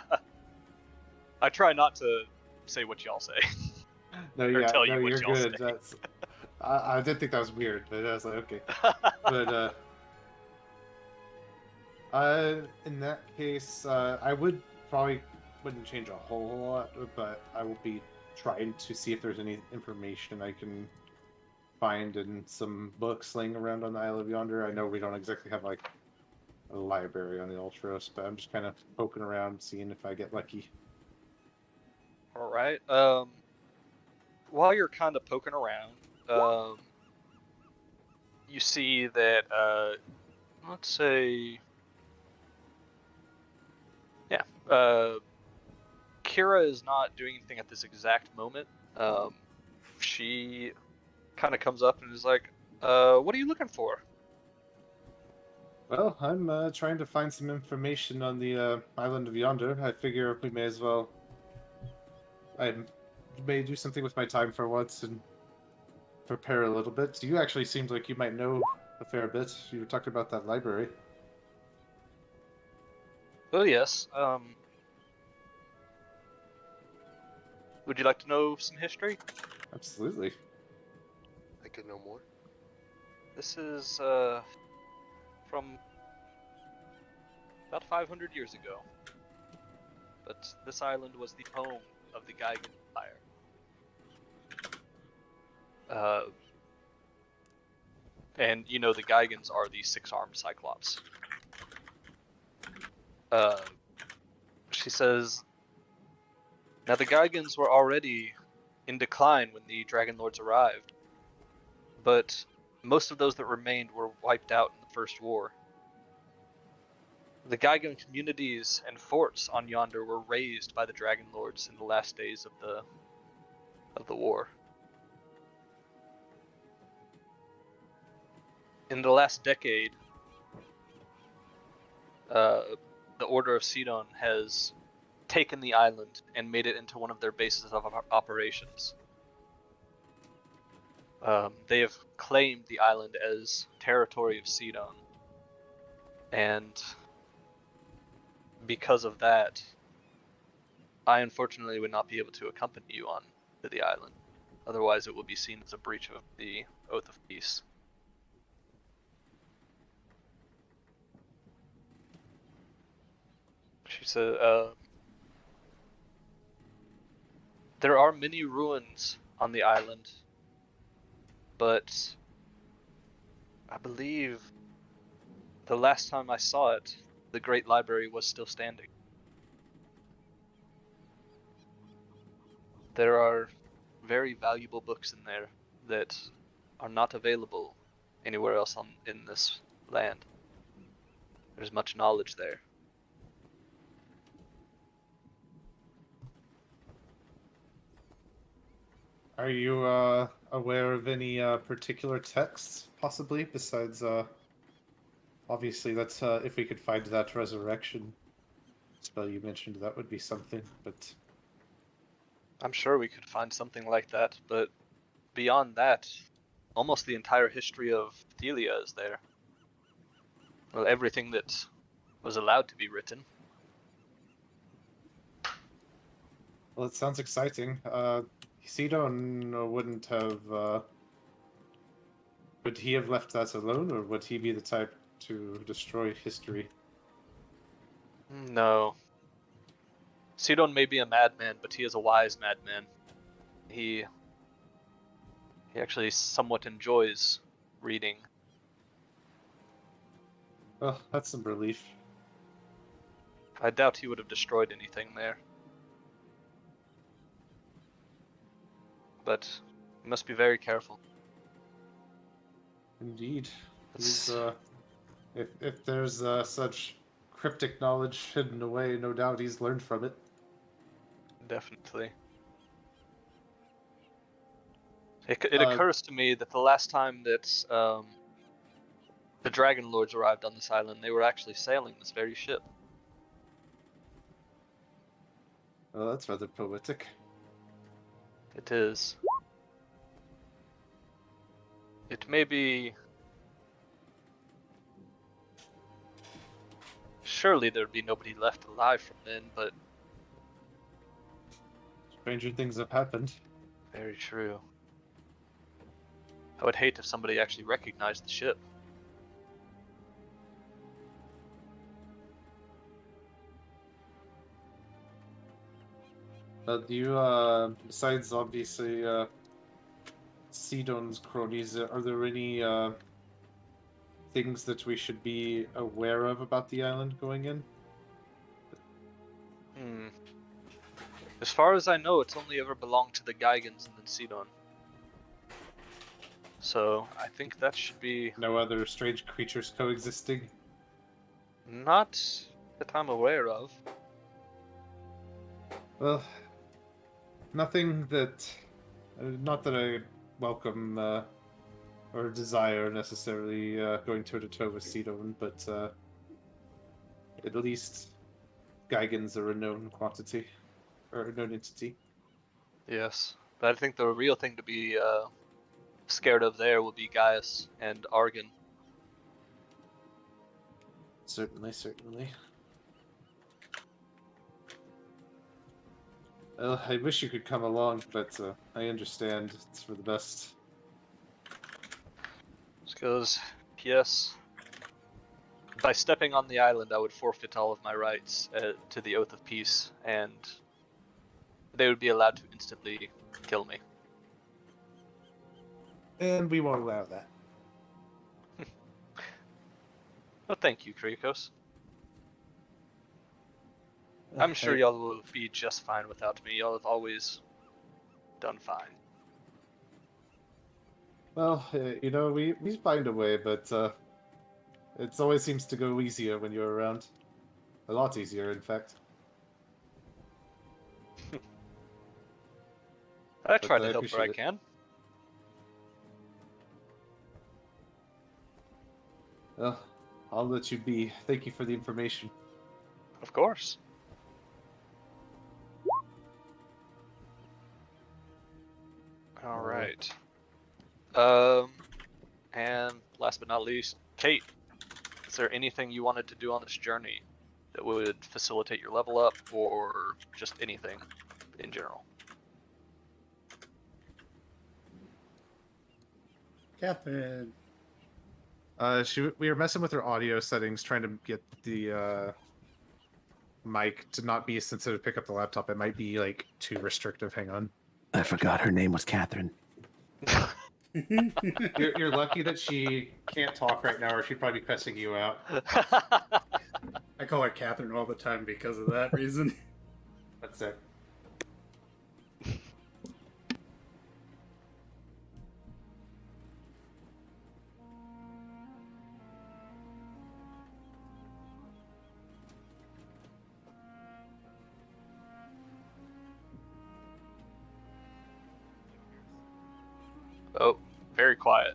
I try not to say what y'all say. No, or yeah, tell no, you what you're y'all good. say. That's. I did think that was weird, but I was like, okay. But in that case, I would probably wouldn't change a whole lot, but I will be trying to see if there's any information I can find in some books laying around on the Isle of Yonder. I know we don't exactly have like a library on the Ultros, but I'm just kind of poking around, seeing if I get lucky. All right. While you're kind of poking around, you see that let's say, yeah, Kira is not doing anything at this exact moment. She kind of comes up and is like, "What are you looking for?" Well, I'm trying to find some information on the island of Yonder. I figure we may as well. I may do something with my time for once and prepare a little bit. You actually seemed like you might know a fair bit. You were talking about that library. Well, yes. Would you like to know some history? Absolutely. I can know more. This is from about 500 years ago. But this island was the home of the Geigen Empire. And you know the Geigens are the six-armed Cyclops. She says, now the Geigens were already in decline when the Dragonlords arrived, but most of those that remained were wiped out in the First War. The Geigen communities and forts on Yonder were razed by the Dragonlords in the last days of the war. In the last decade, the Order of Sidon has taken the island and made it into one of their bases of operations. They have claimed the island as territory of Sidon, and because of that, I unfortunately would not be able to accompany you on to the island. Otherwise, it will be seen as a breach of the Oath of Peace. She said, there are many ruins on the island, but I believe the last time I saw it, the Great Library was still standing. There are very valuable books in there that are not available anywhere else in this land. There's much knowledge there. Are you aware of any particular texts, possibly, besides, obviously, that's, if we could find that resurrection spell you mentioned, that would be something, but... I'm sure we could find something like that, but beyond that, almost the entire history of Thelia is there. Well, everything that was allowed to be written. Well, it sounds exciting. Sidon wouldn't have, would he have left that alone, or would he be the type to destroy history? No. Sidon may be a madman, but he is a wise madman. He actually somewhat enjoys reading. Well, that's some relief. I doubt he would have destroyed anything there. But you must be very careful. Indeed. He's, if there's such cryptic knowledge hidden away, no doubt he's learned from it. Definitely. It occurs to me that the last time that the Dragonlords arrived on this island, they were actually sailing this very ship. Well, that's rather poetic. It is. It may be. Surely there'd be nobody left alive from then, but. Stranger things have happened. Very true. I would hate if somebody actually recognized the ship. Do you, besides obviously, Sidon's cronies, are there any, things that we should be aware of about the island going in? As far as I know, it's only ever belonged to the Geigans and then Sidon. So, I think that should be... No other strange creatures coexisting? Not that I'm aware of. Well, nothing that... not that I welcome, or desire necessarily, going toe-to-toe with Sidon, but, at least Geigans are a known quantity, or a known entity. Yes, but I think the real thing to be scared of there will be Gaius and Argon. Certainly, certainly. Well, I wish you could come along, but I understand it's for the best. Because, yes, by stepping on the island, I would forfeit all of my rights to the Oath of Peace, and they would be allowed to instantly kill me. And we won't allow that. Well, thank you, Krikos. I'm sure y'all will be just fine without me. Y'all have always done fine. Well, you know, we find a way, but it always seems to go easier when you're around. A lot easier, in fact. I try to I help where I appreciate it. can. Well, I'll let you be. Thank you for the information. Of course. All right. And last but not least, Kate, is there anything you wanted to do on this journey that would facilitate your level up, or just anything in general? Catherine. We were messing with her audio settings, trying to get the mic to not be sensitive to pick up the laptop. It might be like too restrictive. Hang on. I forgot her name was Catherine. You're lucky that she can't talk right now, or she'd probably be cussing you out. I call her Catherine all the time because of that reason. That's it. Oh, very quiet.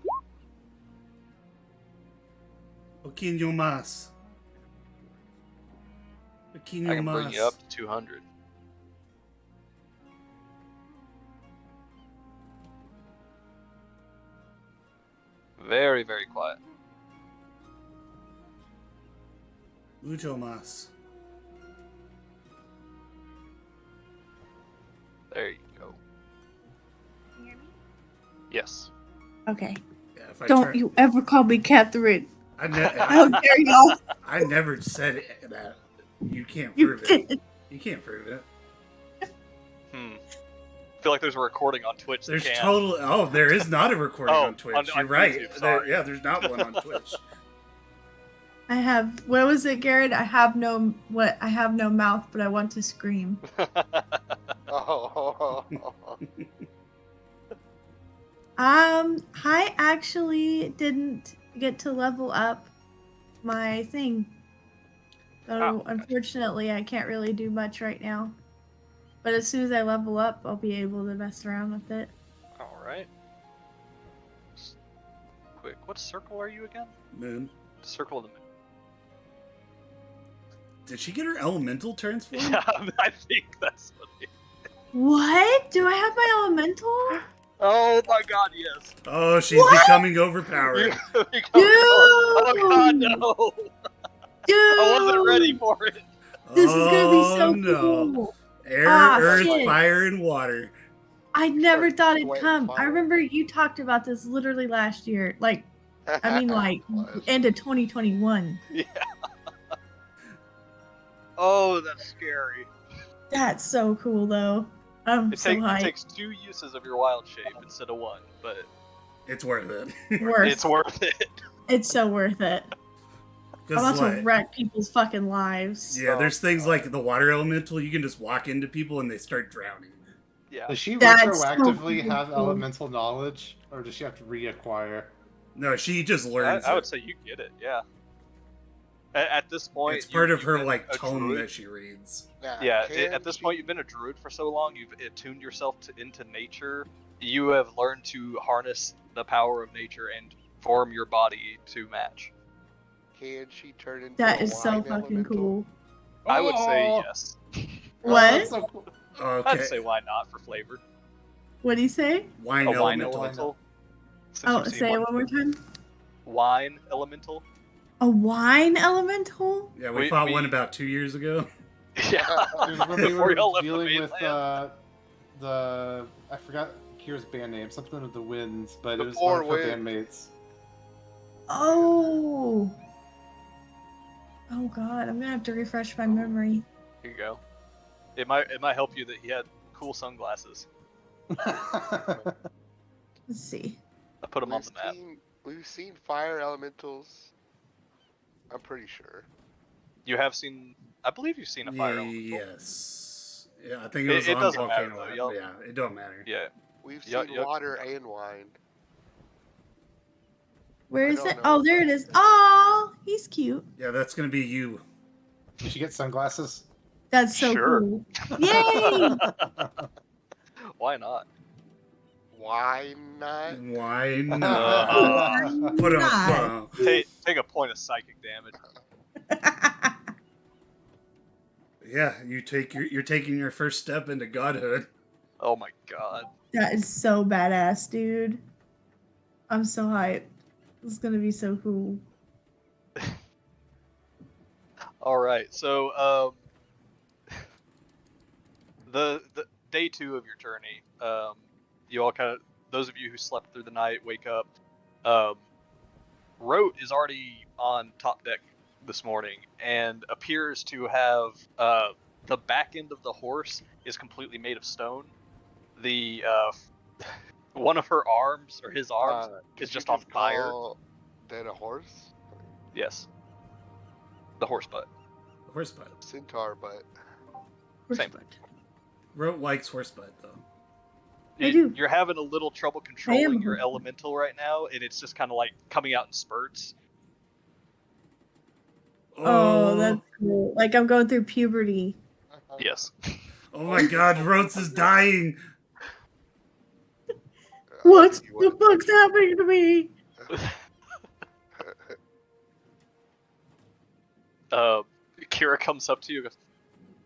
Poquinho más. I Poquinho can bring más. you up to 200. Very, very quiet. Mucho más. There you go. Can you hear me? Yes. Okay. Yeah, if I Don't try- you ever call me Catherine. How I dare y'all? never said that. You can't You prove it. did. You can't prove it. I feel like there's a recording on Twitch. There's that can. totally. Oh, there is not a recording Oh, on Twitch. on You're right. YouTube, sorry. Yeah, there's not one on Twitch. I have. What was it, Garrett? I have no mouth, but I want to scream. Oh, I actually didn't get to level up my thing. So unfortunately, I can't really do much right now. But as soon as I level up, I'll be able to mess around with it. Alright. Quick, what circle are you again? Moon. Circle of the moon. Did she get her elemental transformed? Yeah, I think that's what it is. What? Do I have my elemental? Oh my god, yes. Oh, she's What? becoming overpowered. Oh god, no. Dude! I wasn't ready for it. This is gonna be so no. cool. Air, Ah, earth, shit. fire, and water. I never Start thought it'd sweating come. I fire. remember you talked about this literally last year. Like, I mean, like, end of 2021. Yeah. Oh, that's scary. That's so cool, though. I'm It, so it hyped. takes 2 uses of your wild shape instead of 1, but It's worth it. it's worth it. It's so worth it. I'm 'Cause, about to like, wreck people's fucking lives. yeah, there's things like the water elemental. You can just walk into people and they start drowning. Yeah. Does she That's retroactively so have cool. elemental knowledge, or does she have to reacquire? No, she just learns I it. would say you get it, yeah. At this point, It's part of you've her been like a tone druid. that she reads. Yeah, can at this she- point, you've been a druid for so long, you've attuned yourself into nature. You have learned to harness the power of nature and form your body to match. Can she turn into That a is so wine fucking elemental? cool. I would say Oh. yes. What? that's so cool. Okay. I'd say why not for flavor. What do you say? Wine A wine elemental. elemental. Since Oh, you've seen say it one more time. Wine elemental. A wine elemental? Yeah, we fought one about 2 years ago. Yeah. It was when we Before were y'all left the dealing with mainland. I forgot Kira's band name, something with the winds, but The it was Four one of her Winds. bandmates. Oh. Oh god, I'm gonna have to refresh my memory. Here you go. It might help you that he had cool sunglasses. Let's see. I put him on We've the map. we've seen fire elementals. I'm pretty sure. You have seen. I believe you've seen a fire elemental. Yes. Yeah, I think it was It on doesn't matter, Volcano though. Island. Y'all- Yeah, it don't matter. Yeah. We've Yup, seen yup. water and wine. Where I is don't it? know. Oh, there it is. Oh, he's cute. Yeah, that's gonna be you. Did she get sunglasses? That's so Sure. cool. Yay! Why not? Why not? Why not? Put him Not. Take a point of psychic damage. Yeah, you're taking your first step into godhood. Oh my god. That is so badass, dude. I'm so hyped. This is gonna be so cool. All right. So the day 2 of your journey, you all kind of, those of you who slept through the night wake up. Rote is already on top deck this morning and appears to have the back end of the horse is completely made of stone. The one of her arms or his arms Did is you just on fire. call that a horse? Yes. The horse butt. Horse butt. Centaur, but Same. Rote likes horse butt though. I do. You're having a little trouble I am controlling your horse butt. elemental right now, and it's just kind of like coming out in spurts. Oh, that's cool. Like I'm going through puberty. Yes. Oh my god, Rotes is dying. What you the wanna- fuck's happening to me? Kira comes up to you and goes,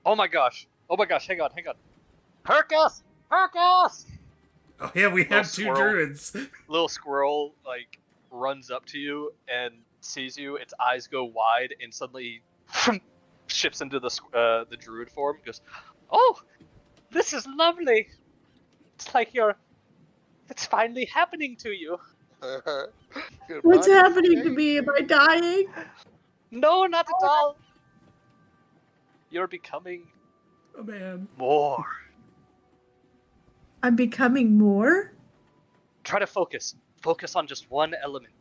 oh my gosh, hang on. Hercus! Hercus! Oh yeah, we have two squirrel. druids. Little squirrel, like, runs up to you and sees you, its eyes go wide, and suddenly shifts into the druid form and goes, oh, this is lovely. It's like it's finally happening to you. Your What's body's happening to changed. me? Am I dying? No, not at all. You're becoming Oh man. more. I'm becoming more? Try to focus. Focus on just one element.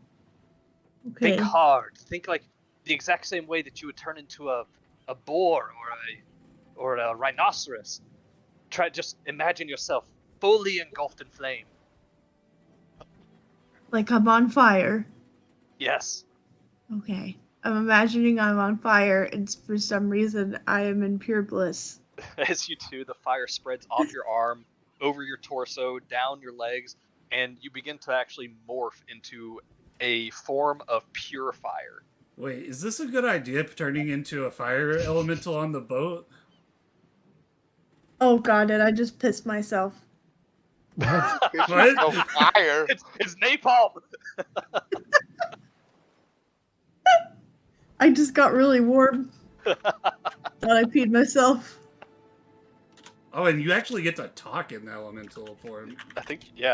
Okay. Think hard. Think like the exact same way that you would turn into a boar or a rhinoceros. Try just imagine yourself fully engulfed in flame. Like I'm on fire. Yes. Okay. I'm imagining I'm on fire, and for some reason I am in pure bliss. As you do, the fire spreads off your arm, over your torso, down your legs, and you begin to actually morph into a form of pure fire. Wait, is this a good idea, turning into a fire elemental on the boat? Oh god, did I just piss myself? What? It's What? no fire. It's napalm. I just got really warm. Thought I peed myself. Oh, and you actually get to talk in the elemental form. I think you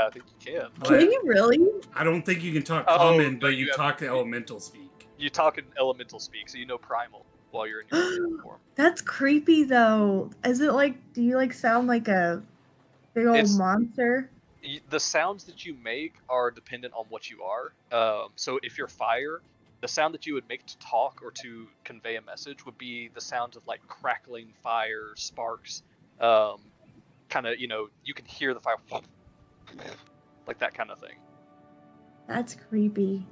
can. But Can you really? I don't think you can talk Oh, common, no, but you you have- talk elemental speak. You talk in elemental speak, so you know primal while you're in your form. That's creepy though. Is it like, do you like sound like a big old It's- monster? The sounds that you make are dependent on what you are. So if you're fire, the sound that you would make to talk or to convey a message would be the sounds of like crackling fire, sparks, kind of, you can hear the fire, like that kind of thing. That's creepy.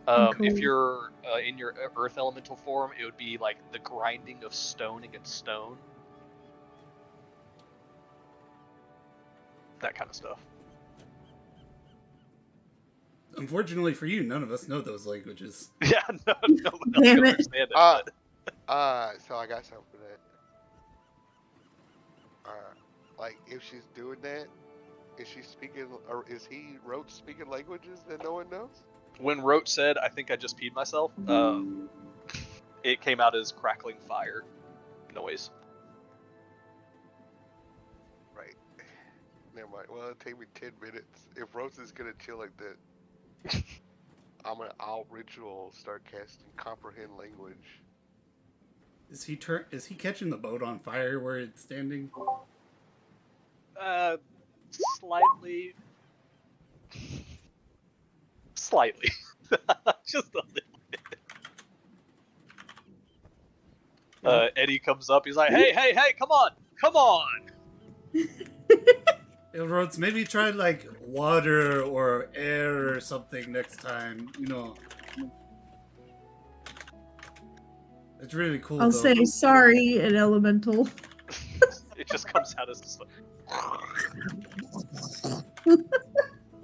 If Cool. you're in your earth elemental form, it would be like the grinding of stone against stone. That kind of stuff. Unfortunately for you, none of us know those languages. Yeah, no one else Damn can it. understand it. Uh, but- So I got something for that. Like if she's doing that, is she speaking, or is he Roach speaking languages that no one knows? When Roach said, "I think I just peed myself," it came out as crackling fire noise. Right. Never mind. Well, it'll take me 10 minutes. If Roach is gonna chill like that, I'll ritual start casting comprehend language. Is he catching the boat on fire where it's standing? Slightly. Slightly. Just a little bit. Eddie comes up, he's like, hey, come on! Rhodes, maybe try like water or air or something next time. It's really cool. I'll though. say sorry in elemental. It just comes out as just like...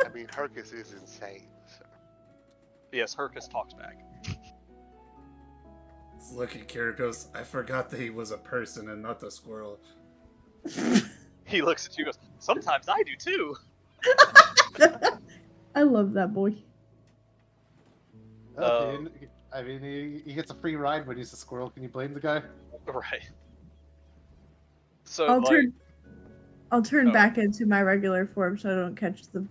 I mean, Hercus is insane. So. Yes, Hercus talks back. Let's look at Kyrikos. I forgot that he was a person and not the squirrel. He looks at you and goes, sometimes I do too. I love that boy. I mean, he gets a free ride when he's a squirrel. Can you blame the guy? Right. So, I'll turn Oh. back into my regular form so I don't catch the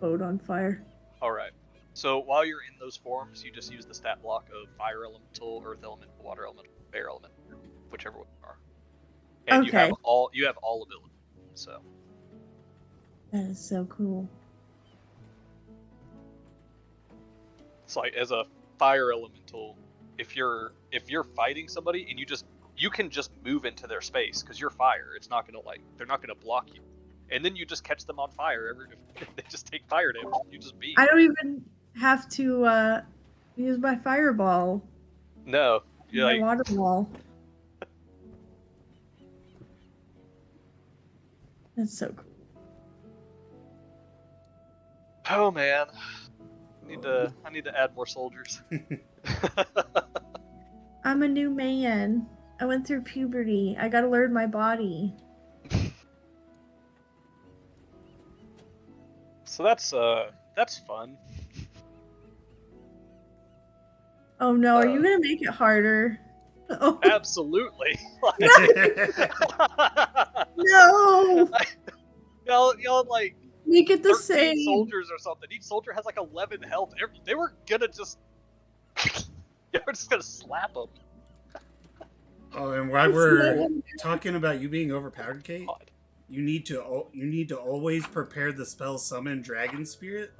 boat on fire. Alright. So while you're in those forms, you just use the stat block of fire elemental, earth elemental, water elemental, air elemental, whichever one you are. And Okay. you have all ability. So That is so cool. it's like as a fire elemental, if you're fighting somebody and you can just move into their space because you're fire. It's not gonna they're not gonna block you, and then you just catch them on fire. They just take fire damage. You just beat. I don't even have to use my fireball. No, you're My like water wall. That's so cool. oh man, I need to add more soldiers. I'm a new man. I went through puberty. I gotta learn my body. So that's fun. Oh no, are you gonna make it harder? Oh Absolutely. no! Y'all like Make it the 13 same. soldiers or something. Each soldier has like 11 health. They were gonna just they were just gonna slap them. Oh, and while we're talking about you being overpowered, Kate, you need to always prepare the spell Summon Dragon Spirit.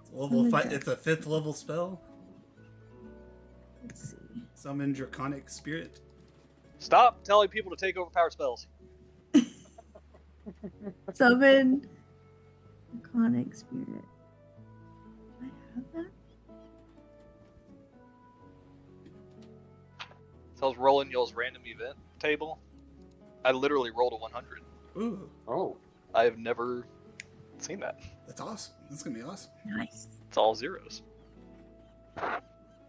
It's level 5. It's a 5th level spell. Let's see. Summon Draconic Spirit. Stop telling people to take overpowered spells. Summon Draconic Spirit. Do I have that? So I was rolling y'all's random event table. I literally rolled a 100. Ooh, Oh. I have never seen that. that's awesome. That's gonna be awesome. Nice. It's all zeros.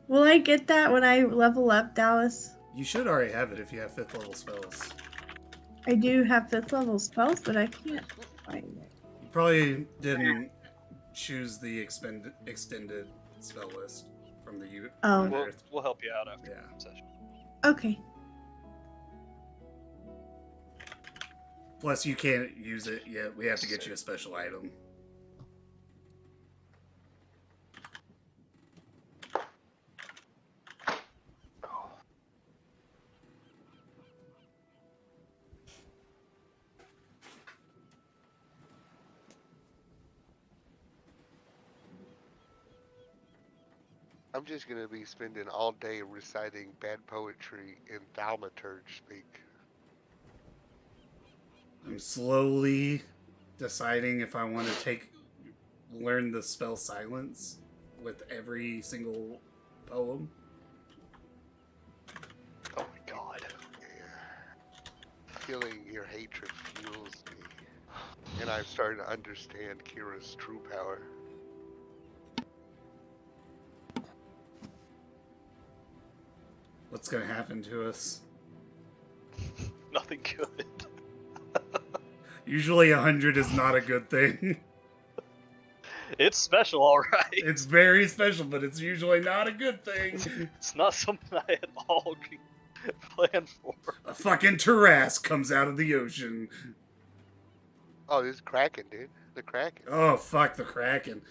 Will I get that when I level up, Dallas? You should already have it if you have 5th level spells. I do have 5th level spells, but I can't find it. You probably didn't choose the extended spell list from the Oh. We'll help you out after Yeah. the session. Okay. Plus, you can't use it yet. We have to get you a special item. I'm just gonna be spending all day reciting bad poetry in thaumaturge speak. I'm slowly deciding if I want to learn the spell silence with every single poem. Oh my god. Yeah. Feeling your hatred fuels me. And I'm starting to understand Kira's true power. What's gonna happen to us? Nothing good. Usually 100 is not a good thing. It's special, alright. It's very special, but it's usually not a good thing. It's not something I had all planned for. A fucking Tarrasque comes out of the ocean. Oh, this is Kraken, dude. The Kraken. Oh, fuck the Kraken.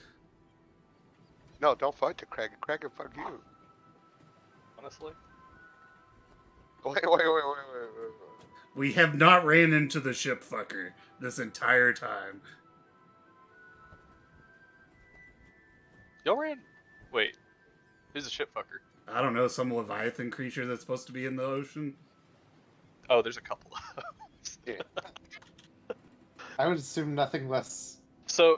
No, don't fuck the Kraken. Kraken, fuck you. Honestly. Wait. We have not ran into the ship fucker this entire time. Y'all ran? Wait. Who's the ship fucker? I don't know, some Leviathan creature that's supposed to be in the ocean? Oh, there's a couple. Yeah. I would assume nothing less. So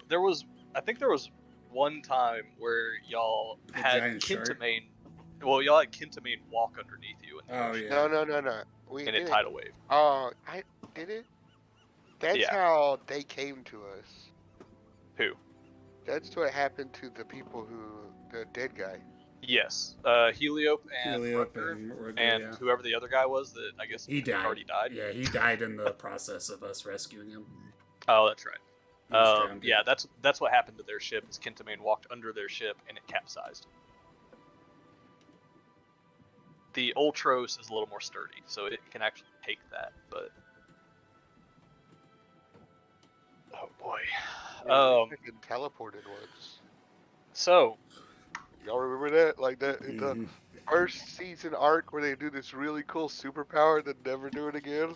I think there was one time where y'all The had giant shark? Kintamane. Well, y'all had Kintamane walk underneath you in the Oh, ocean, yeah. No. We in a did. tidal wave. Oh, I did it? That's Yeah. how they came to us. Who? That's what happened to the people the dead guy. Yes. Heliope and Heliope Rutger, and Rutger, and yeah. whoever the other guy was that I guess He died. already died. Yeah, he died in the process of us rescuing him. Oh, that's right. He was drowned. Yeah, that's what happened to their ship. Is Kintamane walked under their ship and it capsized. The Ultros is a little more sturdy, so it can actually take that. But oh boy. Freaking teleported once. So Y'all remember that? Like that in the Mhm. first season arc where they do this really cool superpower then never do it again?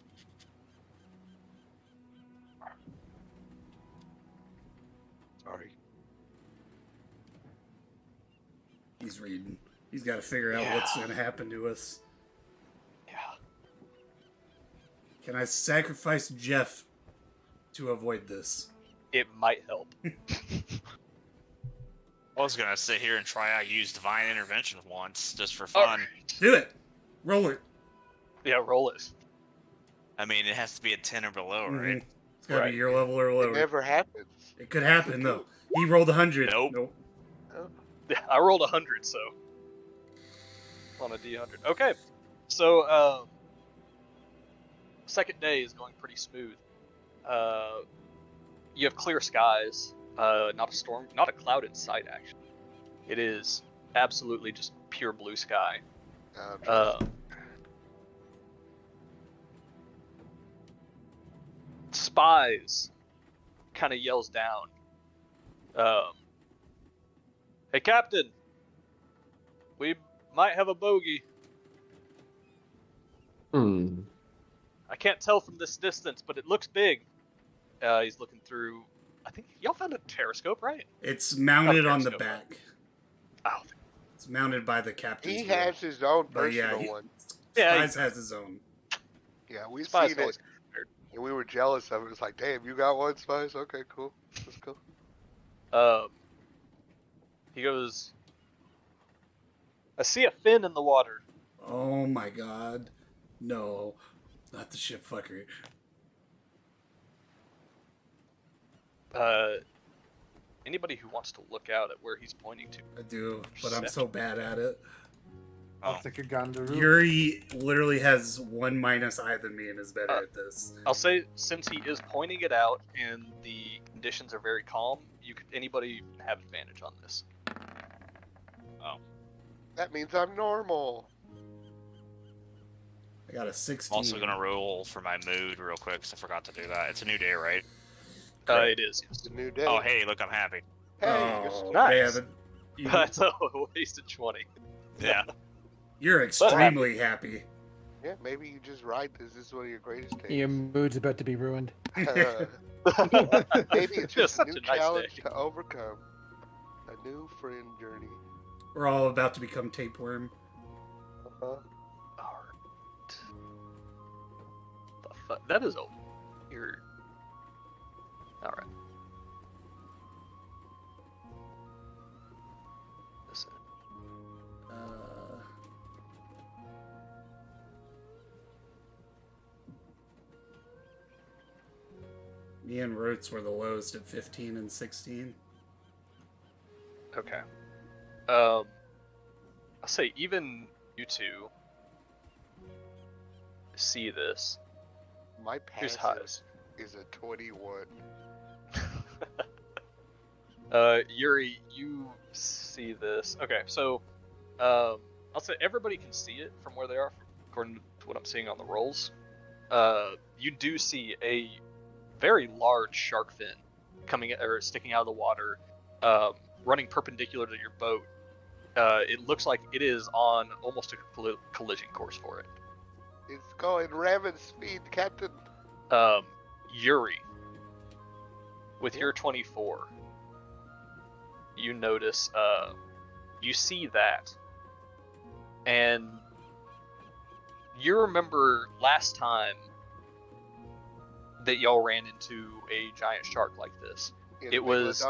Sorry. He's reading. He's got to figure out what's going to happen to us. yeah. Can I sacrifice Jeff to avoid this? It might help. I was gonna sit here and try out use divine intervention once, just for All fun. right. Do it. Roll it. Yeah, roll it. I mean, it has to be a 10 or below, Mhm. right? It's got to Right. be your level or It lower. never happens. It could happen, though. He rolled 100. Nope. Yeah, I rolled 100, so on a D100. Okay, so second day is going pretty smooth. You have clear skies, not a storm, not a cloud in sight. Actually, it is absolutely just pure blue sky. Spies kind of yells down. Hey, Captain, we might have a bogey. I can't tell from this distance, but it looks big. He's looking through. I think y'all found a periscope, right? It's mounted on the Periscope. back. Oh, It's mounted by the captain's He wheel. has his own But yeah, personal one. Yeah, Spies has his own. Yeah, we Spies seen it, always and we were jealous of it. It's like, damn, you got one, Spies? Okay, cool. Let's go. He goes. I see a fin in the water. Oh my god. No. Not the ship fucker. anybody who wants to look out at where he's pointing to. I do, but I'm so bad at it. I'll take a Gandaru. Yuri literally has 1 minus I than me and is better at this. I'll say, since he is pointing it out and the conditions are very calm, anybody can have advantage on this. Oh. That means I'm normal. I got a 16. I'm also gonna roll for my mood real quick because I forgot to do that. It's a new day, right? It is. It's a new day. Oh, hey, look, I'm happy. Hey, Oh, nice. man, That's a wasted 20. Yeah. you're extremely happy. yeah, maybe you just ride this. This is one of your greatest days. Your mood's about to be ruined. Maybe it's just a Such new a nice challenge day. to overcome. A new friend journey. We're all about to become tapeworm. Uh-huh. Alright. The fuck? That is a weird. Alright. Listen. Me and Roots were the lowest at 15 and 16. Okay. I'll say even you two see this. My Here's passive is a 21. Yuri, you see this. Okay, so I'll say everybody can see it from where they are, according to what I'm seeing on the rolls. You do see a very large shark fin sticking out of the water, running perpendicular to your boat. It looks like it is on almost a collision course for it. It's going ramming speed, Captain. Yuri, with your 24, you notice, you see that, and you remember last time that y'all ran into a giant shark like this. It was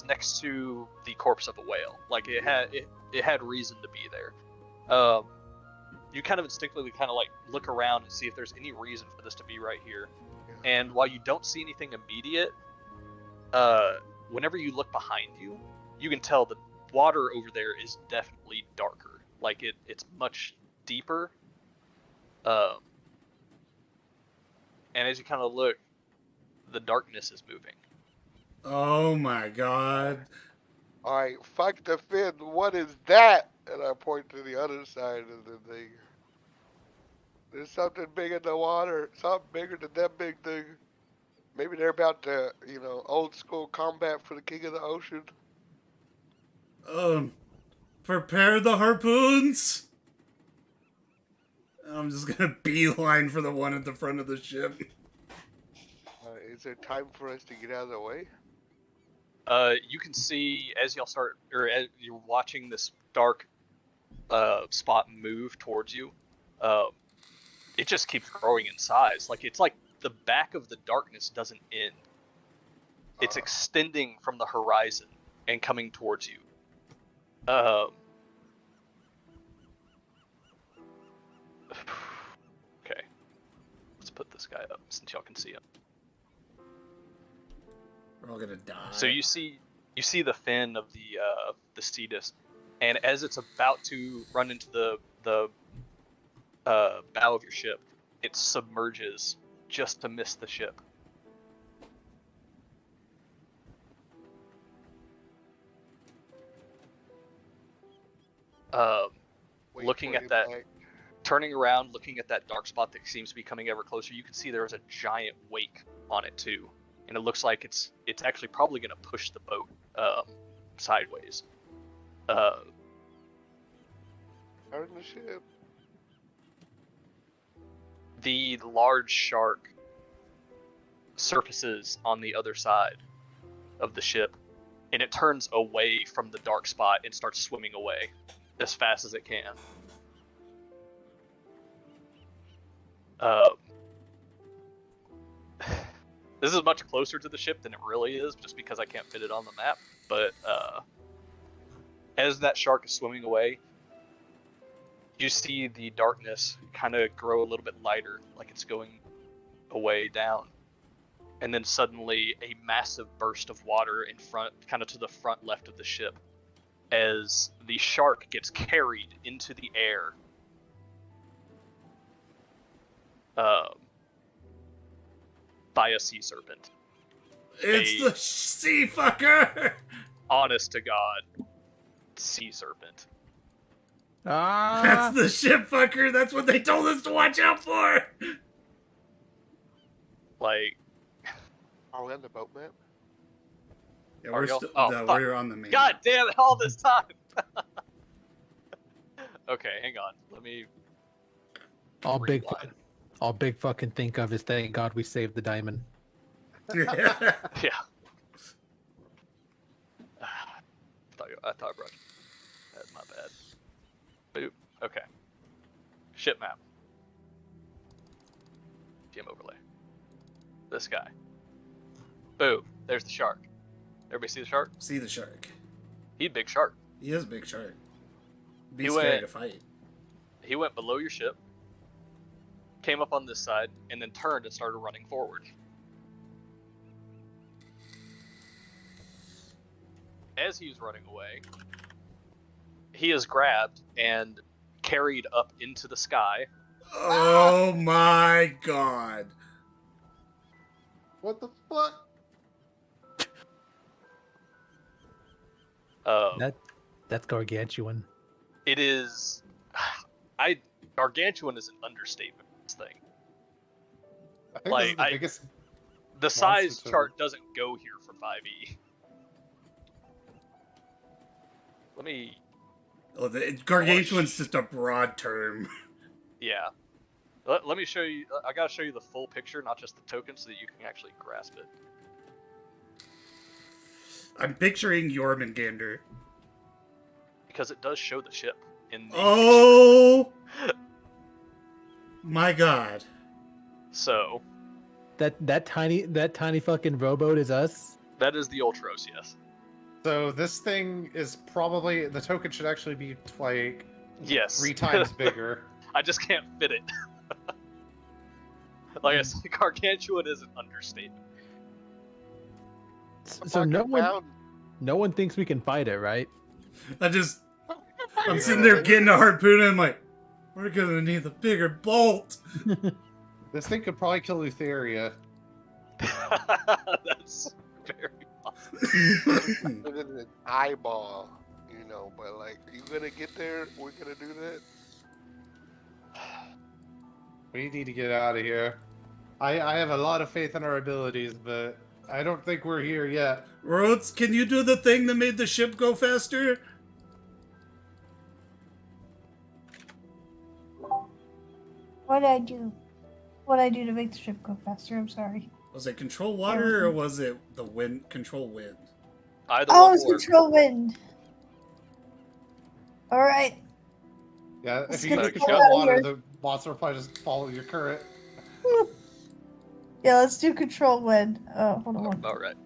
next to the corpse of a whale. Like it had reason to be there. You kind of instinctively like look around and see if there's any reason for this to be right here. And while you don't see anything immediate, whenever you look behind you, you can tell the water over there is definitely darker. Like it's much deeper. And as you kind of look, the darkness is moving. Oh my god. Alright, fuck the fin. What is that? And I point to the other side of the thing. There's something big in the water. Something bigger than that big thing. Maybe they're about to, old school combat for the king of the ocean. Prepare the harpoons. I'm just gonna beeline for the one at the front of the ship. Is there time for us to get out of the way? You can see as y'all start, or as you're watching this dark spot move towards you, it just keeps growing in size. Like it's like the back of the darkness doesn't end. It's extending from the horizon and coming towards you. Okay, let's put this guy up since y'all can see him. We're all gonna die. So you see the fin of the Cetus, and as it's about to run into the bow of your ship, it submerges just to miss the ship. Looking at that, turning around, looking at that dark spot that seems to be coming ever closer, you can see there is a giant wake on it too, and it looks like it's actually probably going to push the boat sideways. Turn the ship. The large shark surfaces on the other side of the ship, and it turns away from the dark spot and starts swimming away as fast as it can. This is much closer to the ship than it really is, just because I can't fit it on the map. But as that shark is swimming away, you see the darkness kind of grow a little bit lighter, like it's going away down. and then suddenly a massive burst of water in front, kind of to the front left of the ship, as the shark gets carried into the air. By a sea serpent. It's the sea fucker! Honest to God, sea serpent. That's the ship fucker! That's what they told us to watch out for! Like... Are we on the boat map? Yeah, Are we're, y'all- still, oh, no, fuck. we're on the main. God damn it, all this time! Okay, hang on. Let me... All big, rewind. all big fucking think of is thank God we saved the diamond. Yeah. I thought I brought you. That's my bad. Boop. Okay. Ship map. GM overlay. This guy. Boom. There's the shark. Everybody see the shark? See the shark. He's a big shark. He is a big shark. Be He scary went- to fight. He went below your ship, came up on this side, and then turned and started running forward. As he was running away, he is grabbed and carried up into the sky. Oh my god. What the fuck? That's gargantuan. It is... Gargantuan is an understatement of this thing. I think Like, this is the biggest. The size Monster chart doesn't go here for 5e. Let me... Oh, gargantuan's just a broad term. Yeah. Let me show you... I gotta show you the full picture, not just the token, so that you can actually grasp it. I'm picturing Jormungandr. Because it does show the ship in the Oh my god. So, That tiny fucking rowboat is us. that is the Ultros, yes. So this thing is probably the token should actually be like Yes. 3 times bigger. I just can't fit it. Like I said, Gargantuan is an understatement. So no one thinks we can fight it, right? I'm sitting there getting a harpoon and I'm like, we're gonna need the bigger bolt. This thing could probably kill Lutheria. That's very possible. Put it in an eyeball, you know, but like, you gonna get there? We're gonna do that? We need to get out of here. I have a lot of faith in our abilities, but I don't think we're here yet. Rhodes, can you do the thing that made the ship go faster? What did I do? What did I do to make the ship go faster? I'm sorry. Was it control water or was it the wind? Control wind. Either Oh, one it's will work. control wind. All right. Yeah, Let's if you get can the control hell out of water, here. the monster will probably just follow your current. Yeah, let's do control wind. Oh, hold on. All right.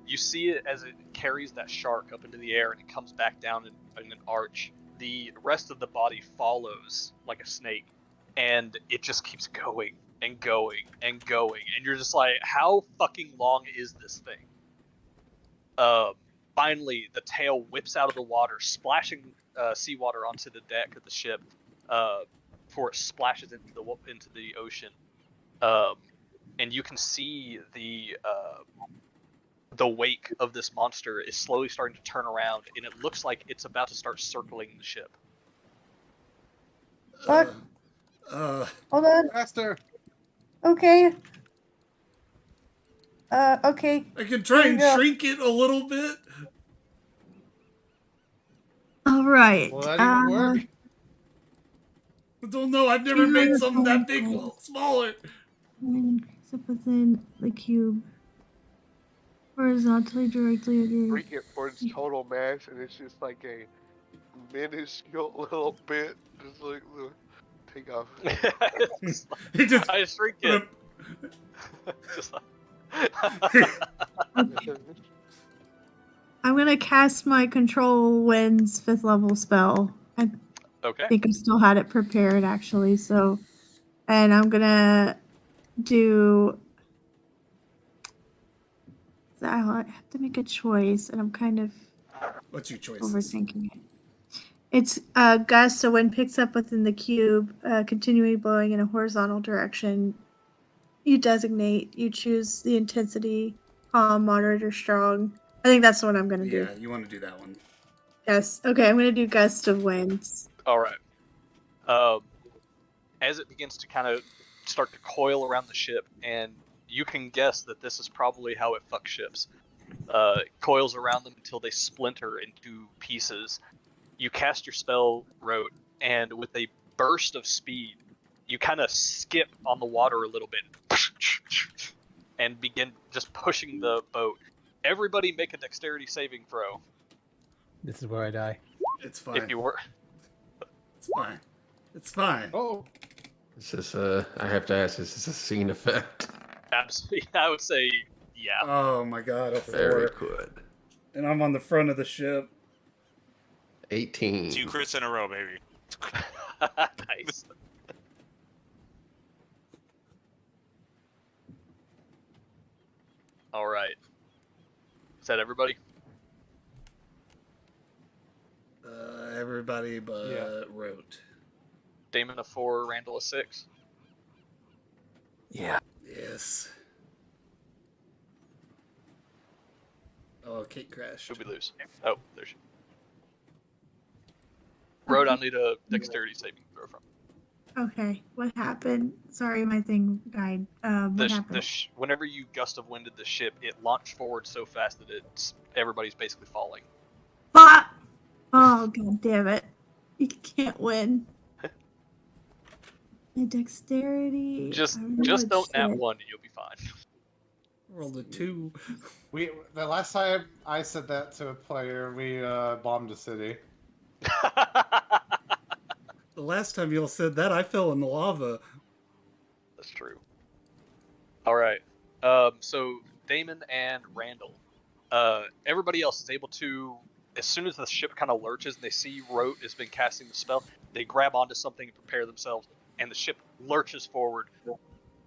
You see it as it carries that shark up into the air and it comes back down in an arch. The rest of the body follows like a snake, and it just keeps going and going and going, and you're just like, how fucking long is this thing? Finally, the tail whips out of the water, splashing seawater onto the deck of the ship before it splashes into the ocean. And you can see the wake of this monster is slowly starting to turn around, and it looks like it's about to start circling the ship. What? Hold on. Faster. Okay. Okay. I can try and Here we go. shrink it a little bit. All right. Will that even work? I don't know. I've never made something that big smaller. Except within the cube. Horizontally, directly under. Freak it for its total mass, and it's just like a minuscule little bit. Just like, take off. It just, I shrink it. Just like... I'm gonna cast my control winds 5th level spell. I Okay. think I still had it prepared actually. So, and I'm gonna do I have to make a choice, and I'm kind of What's your choice? overthinking it. It's gust, so wind picks up within the cube, continuing blowing in a horizontal direction. You designate, you choose the intensity, calm, moderate, or strong. I think that's the one I'm going to do. Yeah, you want to do that one. Yes. Okay, I'm going to do gust of winds. All right. As it begins to kind of start to coil around the ship, and you can guess that this is probably how it fucks ships. It coils around them until they splinter into pieces. You cast your spell, Rote, and with a burst of speed, you kind of skip on the water a little bit and begin just pushing the boat. Everybody make a dexterity saving throw. This is where I die. It's fine. If you were. It's fine. It's fine. Oh. This is, I have to ask, is this a scene effect? Absolutely. I would say, yeah. Oh my god, a 4. Very good. And I'm on the front of the ship. 18. 2 crits in a row, baby. Nice. All right. Is that everybody? Everybody but Rote. Damon a 4, Randall a 6. Yeah. Yes. Oh, Kate crashed. Who'd we lose? Oh, there she. Road, I'll need a dexterity saving throw from. Okay, what happened? Sorry, my thing died. What happened? Whenever you gust of winded the ship, it launched forward so fast that everybody's basically falling. Ah! Oh, god damn it. You can't win. My dexterity. Just rolled don't nat shit. 1 and you'll be fine. Rolled a 2. The last time I said that to a player, we bombed a city. The last time y'all said that, I fell in the lava. That's true. All right. So Damon and Randall. Everybody else is able to, as soon as the ship kind of lurches and they see Rote has been casting the spell, they grab onto something and prepare themselves, and the ship lurches forward.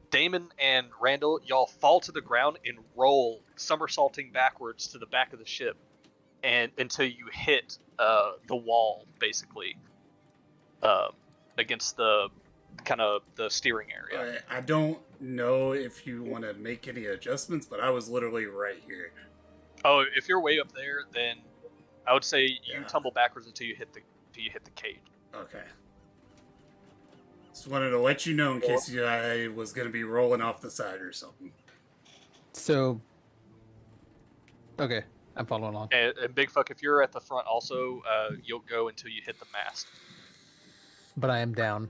Damon and Randall, y'all fall to the ground and roll, somersaulting backwards to the back of the ship, and until you hit the wall, basically, against the kind of the steering area. I don't know if you want to make any adjustments, but I was literally right here. Oh, if you're way up there, then I would say you tumble backwards until you hit the cage. Okay. Just wanted to let you know in case I was going to be rolling off the side or something. So, okay, I'm following along. And Big Fuck, if you're at the front also, you'll go until you hit the mast. But I am down.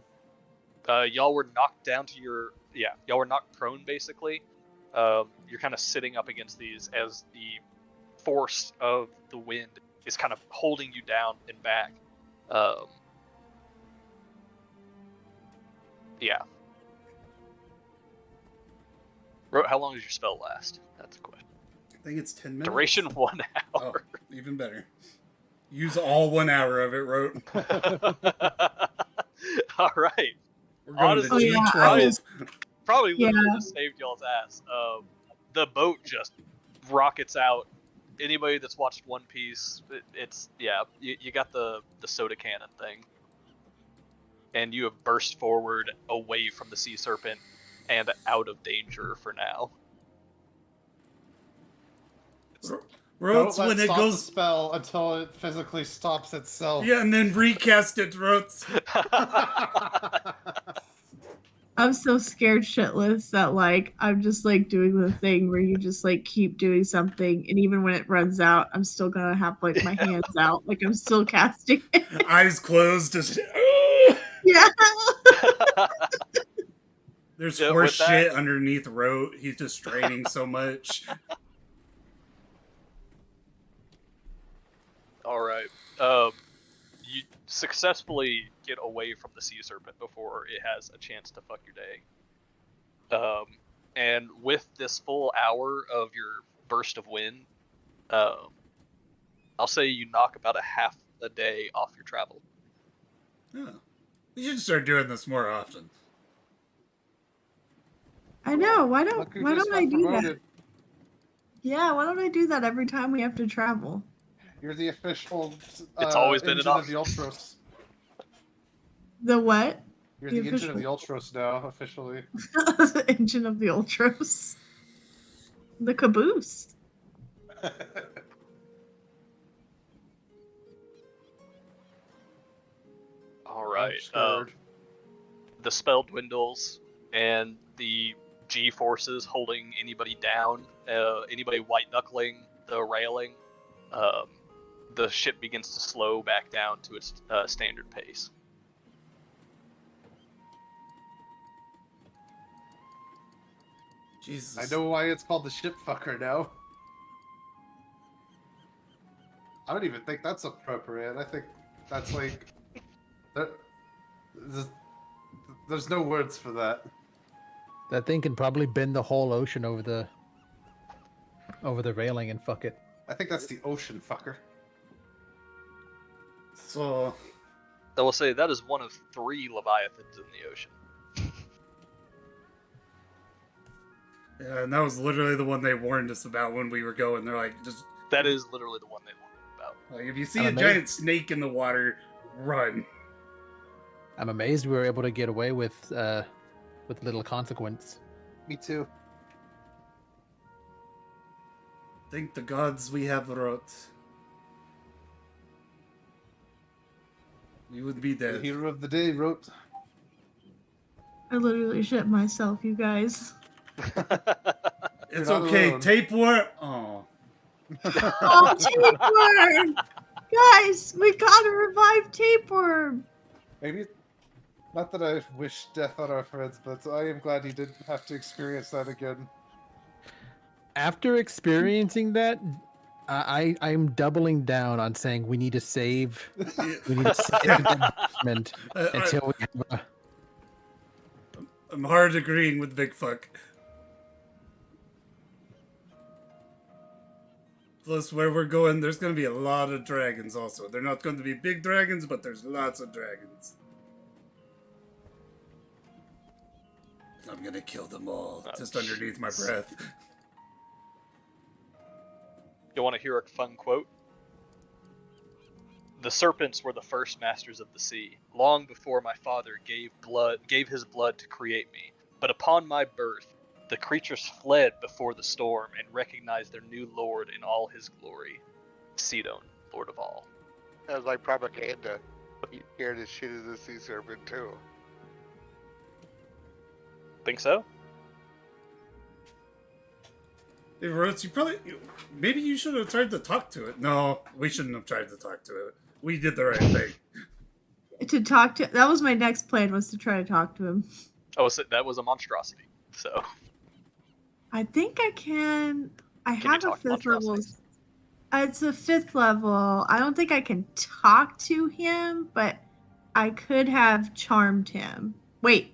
Y'all were knocked down to y'all were knocked prone basically. You're kind of sitting up against these as the force of the wind is kind of holding you down and back. Yeah. How long does your spell last? That's a question. I think it's 10 minutes. Duration 1 hour. Oh, even better. Use all 1 hour of it, Rote. All right. We're going Honestly, to G12. Probably literally just saved y'all's ass. The boat just rockets out. Anybody that's watched One Piece, you got the soda cannon thing. And you have burst forward away from the sea serpent and out of danger for now. Rotes, when it goes the spell until it physically stops itself. Yeah, and then recast it, Rotes. I'm so scared shitless that I'm just doing the thing where you just keep doing something, and even when it runs out, I'm still gonna have my hands out, I'm still casting it. Eyes closed, just yeah. There's horse shit underneath Rote. He's just straining so much. All right. You successfully get away from the sea serpent before it has a chance to fuck your day. And with this full hour of your burst of wind, I'll say you knock about a half a day off your travel. Oh. We should start doing this more often. I know. Why don't I do that? Yeah, why don't I do that every time we have to travel? You're the official It's always been an engine of option. the Ultros. The what? You're The the engine of the official- Ultros now, officially. The engine of the Ultros. The caboose. All right. Absurd. The spell dwindles, and the G forces holding anybody down, anybody white knuckling the railing, the ship begins to slow back down to its standard pace. Jesus. I know why it's called the ship fucker now. I don't even think that's appropriate. I think that's like... There's no words for that. That thing can probably bend the whole ocean over the railing and fuck it. I think that's the ocean fucker. So, I will say that is one of 3 leviathans in the ocean. yeah, and that was literally the one they warned us about when we were going. They're like, just That is literally the one they warned about. like, if you see I'm a amazed. giant snake in the water, run. I'm amazed we were able to get away with little consequence. Me too. Thank the gods we have wrote. We would be The dead. hero of the day wrote... I literally shit myself, you guys. It's You're not okay. alone. Tapeworm. Oh, Oh, tapeworm! Guys, we gotta revive tapeworm. Maybe... Not that I wish death on our friends, but I am glad he didn't have to experience that again. After experiencing that, I'm doubling down on saying we need to save. We need to save the investment until we have I'm hard agreeing with Big Fuck. Plus, where we're going, there's going to be a lot of dragons also. They're not going to be big dragons, but there's lots of dragons. I'm going to kill them all, Oh, just underneath my jeez. breath. You want to hear a fun quote? The serpents were the first masters of the sea, long before my father gave his blood to create me. But upon my birth, the creatures fled before the storm and recognized their new lord in all his glory, Sidon, Lord of all. Sounds like propaganda. He scared as shit as a sea serpent too. Think so? Hey, Rhodes, maybe you should have tried to talk to it. No, we shouldn't have tried to talk to it. We did the right thing. To talk to that was my next plan, was to try to talk to him. Oh, so that was a monstrosity. So I think I can. I Can you have a talk to 5th level. monstrosities? It's a 5th level. I don't think I can talk to him, but I could have charmed him. Wait.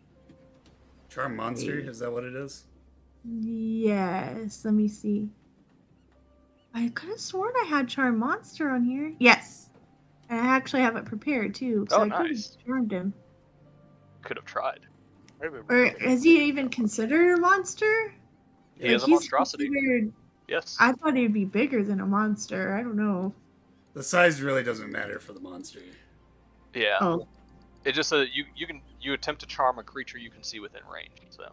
Charm monster, is that what it is? Yes. Let me see. I could have sworn I had charm monster on here. Yes. And I actually have it prepared too. So Oh, I could nice. have charmed him. could have tried. I remember. Or is he even considered a monster? He Like, is a he's monstrosity. considered- Yes. I thought he'd be bigger than a monster. I don't know. The size really doesn't matter for the monster. Yeah. Oh, It just you attempt to charm a creature you can see within range. So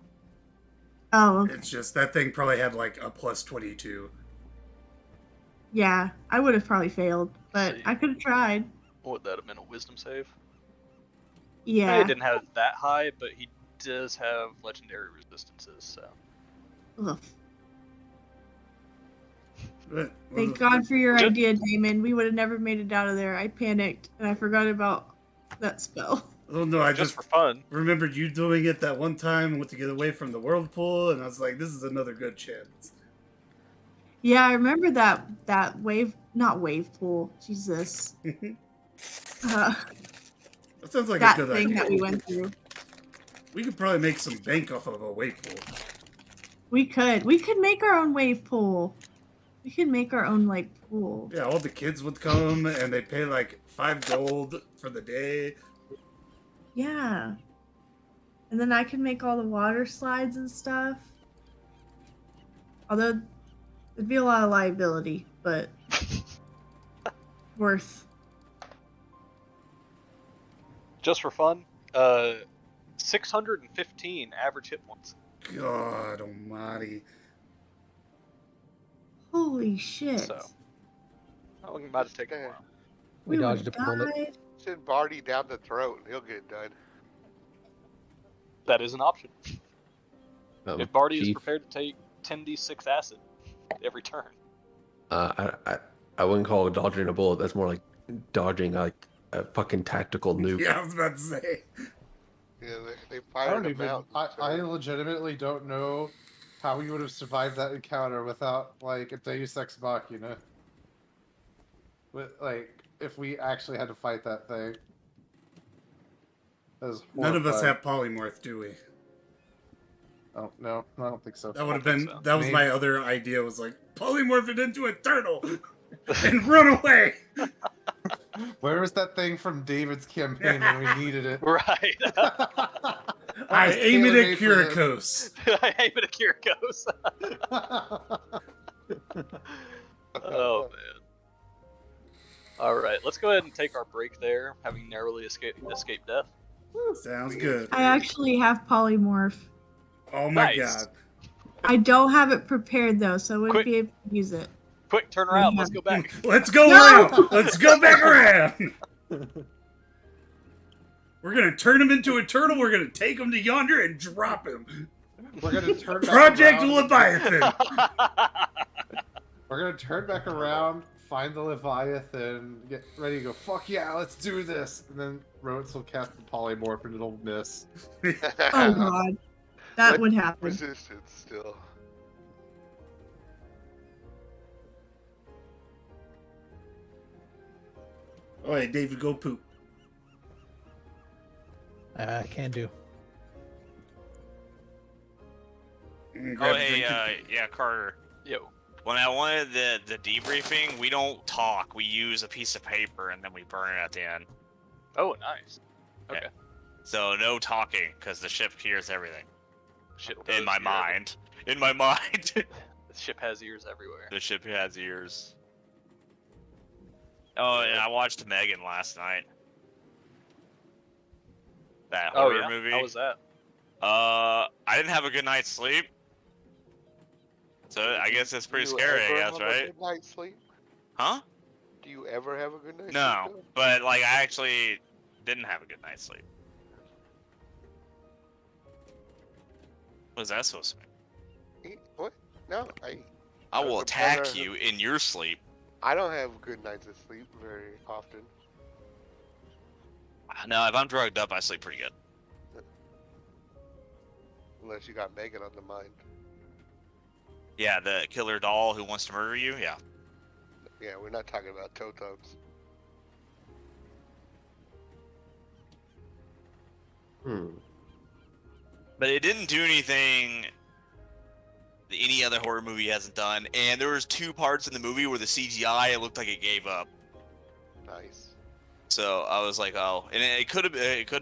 okay. It's just that thing probably had like a plus 22. Yeah, I would have probably failed, but See. I could have tried. what would that have been, a wisdom save? Yeah. It didn't have that high, but he does have legendary resistances. So Ugh. But- Thank God for your Just- idea, Damon. We would have never made it out of there. I panicked and I forgot about that spell. Oh no, I just just for fun. remembered you doing it that one time, went to get away from the whirlpool, and I was like, this is another good chance. Yeah, I remember that wave, not wave pool. Jesus. That sounds like That a good thing idea. that we went through. We could probably make some bank off of a wave pool. We could make our own wave pool. We could make our own like pool. Yeah, all the kids would come and they pay like 5 gold for the day. Yeah. And then I could make all the water slides and stuff. Although It'd be a lot of liability, but worth. Just for fun, 615 average hit points. God almighty. Holy shit. So, I'm about to take a while. We dodged a would've bullet. died. Send Barty down the throat and he'll get done. That is an option. If Barty is Chief, prepared to take 10d6 acid every turn. I wouldn't call it dodging a bullet. That's more like dodging like a fucking tactical nuke. Yeah, I was about to say. Yeah, they I fired don't him even. out. I legitimately don't know how we would have survived that encounter without like a Deus Ex Machina. With like, if we actually had to fight that thing. That was None of us horrifying. have polymorph, do we? Oh no, I don't think so. That would have been. That was Maybe. my other idea. Was like polymorph it into a turtle and run away. Where was that thing from David's campaign when we needed it? Right. I aim it at tailor-made for him. Kyrikos. I aim it at Kyrikos. Oh, man. Alright, let's go ahead and take our break there, having narrowly escaped death. Sounds good. I actually have polymorph. Oh my Nice. god. I don't have it prepared though, so I wouldn't Quick. be able to use it. Quick, turn around, let's go back. Let's go No! around. Let's go back around. We're gonna turn him into a turtle. We're gonna take him to Yonder and drop him. We're gonna turn back Project around. Leviathan. We're gonna turn back around, find the Leviathan, get ready to go. Fuck yeah, let's do this! And then Roads will cast the polymorph and it'll miss. Oh god. That would happen. Resistance still. All right, David, go poop. Can do. Oh, hey, yeah, Carter. Yo. When I wanted the debriefing, we don't talk. We use a piece of paper and then we burn it at the end. Oh, nice. Okay. Yeah. So no talking, because the ship hears everything. Ship In does my hear mind. In my mind. The ship has ears everywhere. The ship has ears. Oh, and I watched Megan last night. That Oh, horror yeah? movie. How was that? I didn't have a good night's sleep. So I guess it's pretty Do you scary, I ever guess, have a right? good night's sleep? Huh? Do you ever have a good night's No, sleep? but like I actually didn't have a good night's sleep. What is that supposed to mean? What? No, I will the attack brother- you in your sleep. I don't have good nights of sleep very often. No, if I'm drugged up, I sleep pretty good. Unless you got Megan on the mind. Yeah, the killer doll who wants to murder you. Yeah. Yeah, we're not talking about Totems. But it didn't do anything that any other horror movie hasn't done. And there was 2 parts in the movie where the CGI it looked like it gave up. Nice. So I was like, oh, and it could have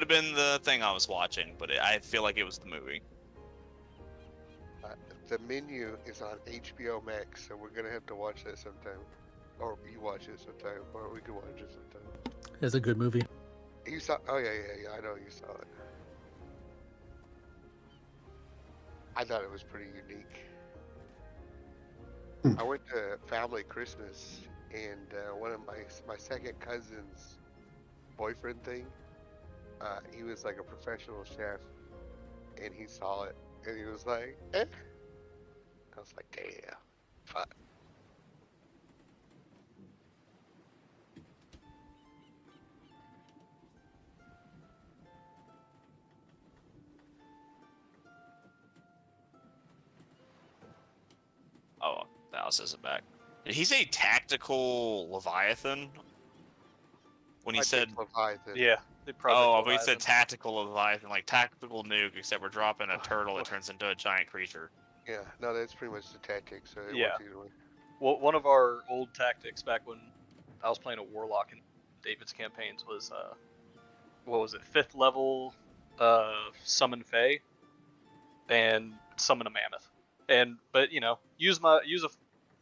been the thing I was watching, but I feel like it was the movie. The menu is on HBO Max, so we're gonna have to watch that sometime. Or you watch it sometime, or we can watch it sometime. It's a good movie. You saw? Oh yeah. I know you saw it. I thought it was pretty unique. I went to family Christmas, and one of my second cousin's boyfriend thing. He was like a professional chef, and he saw it, and he was like, "Eh." I was like, "Damn, fuck." Oh, the house isn't back. Did he say tactical Leviathan? When he I said, think Leviathan. Yeah. They probably oh, but he said tactical Leviathan, like tactical nuke, except we're dropping a turtle that turns into a giant creature. Yeah, no, that's pretty much the tactic. So it Yeah. works either way. Well, one of our old tactics back when I was playing a warlock in David's campaigns was, what was it, 5th level, summon Fae, and summon a mammoth. But you know, use a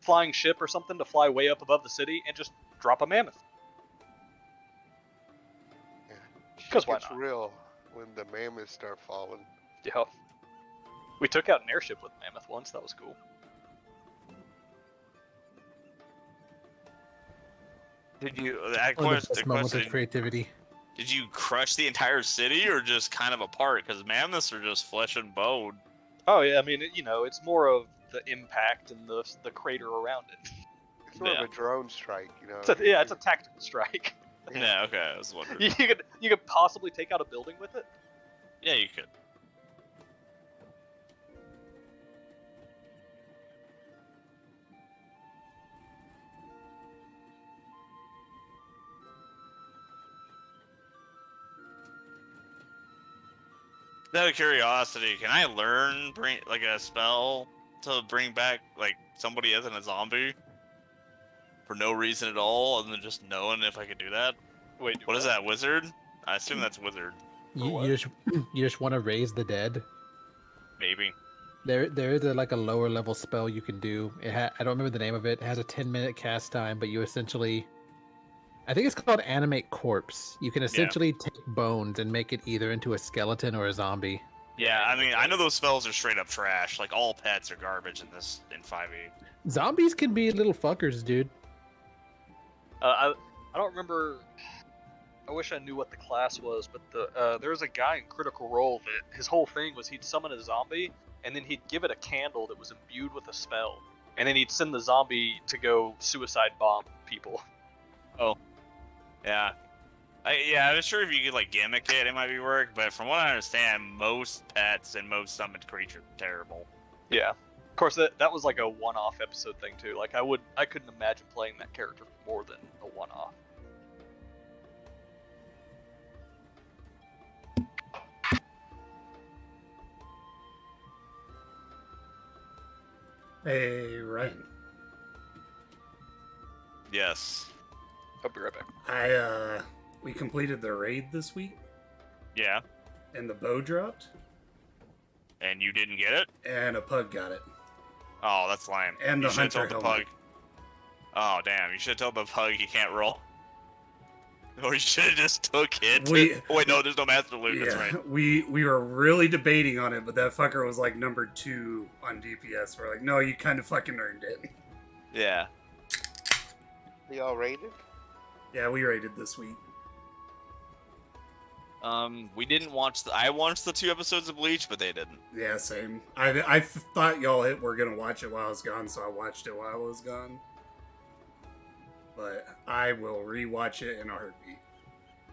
flying ship or something to fly way up above the city and just drop a mammoth. Because why It's not? real when the mammoths start falling. Yeah. We took out an airship with a mammoth once. That was cool. Did you? One of the best moments of creativity. Did you crush the entire city or just kind of a part? Because mammoths are just flesh and bone. Oh yeah, I mean, it's more of the impact and the crater around it. It's more of a drone strike, you know. It's a tactical strike. Yeah, okay, I was wondering. You could possibly take out a building with it. Yeah, you could. Out of curiosity, can I learn like a spell to bring back like somebody as a zombie for no reason at all, other than just knowing if I could do that? Wait, what is that, wizard? I assume that's wizard. You just want to raise the dead. Maybe. There is like a lower level spell you can do. I don't remember the name of it. It has a 10-minute cast time, but you essentially, I think it's called Animate Corpse. You can essentially take bones and make it either into a skeleton or a zombie. Yeah, I mean, I know those spells are straight up trash. Like, all pets are garbage in 5e. Zombies can be little fuckers, dude. I don't remember. I wish I knew what the class was, but there was a guy in Critical Role that his whole thing was he'd summon a zombie, and then he'd give it a candle that was imbued with a spell, and then he'd send the zombie to go suicide bomb people. Oh. Yeah. I'm sure if you could like gimmick it, it might be work. But from what I understand, most pets and most summoned creatures are terrible. Yeah. Of course, that was like a one-off episode thing too. Like I couldn't imagine playing that character for more than a one-off. Hey, Ryan. Yes. I'll be right back. We completed the raid this week. Yeah. And the bow dropped. And you didn't get it? And a pug got it. Oh, that's lame. And the you should have hunter told the helmet. pug. Oh, damn. You should have told the pug he can't roll. Or you should have just took it. Oh, wait, no, there's no master loot. That's right. We were really debating on it, but that fucker was like number 2 on DPS. We're like, no, you kind of fucking earned it. Yeah. They all rated? Yeah, we rated this week. We didn't watch I watched the 2 episodes of Bleach, but they didn't. Yeah, same. I thought y'all were gonna watch it while I was gone, so I watched it while I was gone. But I will rewatch it in a heartbeat.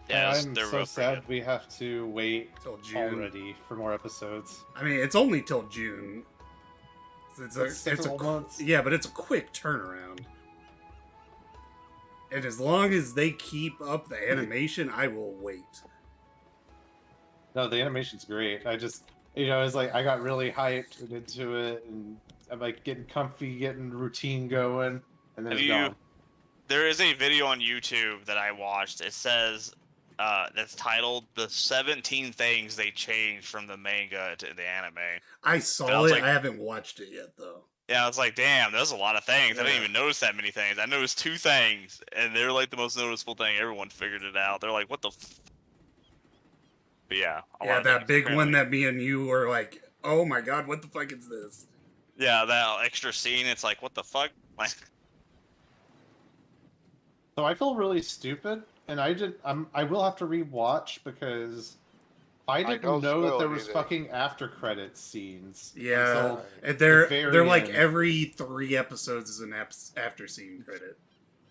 Yeah, I'm so sad we have to wait till June already for more episodes. I mean, it's only till June. It's a several months. Yeah, but it's a quick turnaround. And as long as they keep up the animation, I will wait. No, the animation's great. I just, it's like I got really hyped and into it, and I'm like getting comfy, getting routine going, and then it's gone. There is a video on YouTube that I watched. It says, that's titled "The 17 Things They Changed from the Manga to the Anime." I saw it. I haven't watched it yet, though. Yeah, I was like, damn, there's a lot of things. Yeah. I didn't even notice that many things. I noticed 2 things, and they're like the most noticeable thing. Everyone figured it out. They're like, what the But yeah. Yeah, that big one that me and you were like, oh my god, what the fuck is this? Yeah, that extra scene, it's like, what the fuck? Like... So I feel really stupid, and I will have to rewatch because I didn't know that there was fucking after credits scenes. Yeah, until they're the very like end. every 3 episodes is an after scene credit.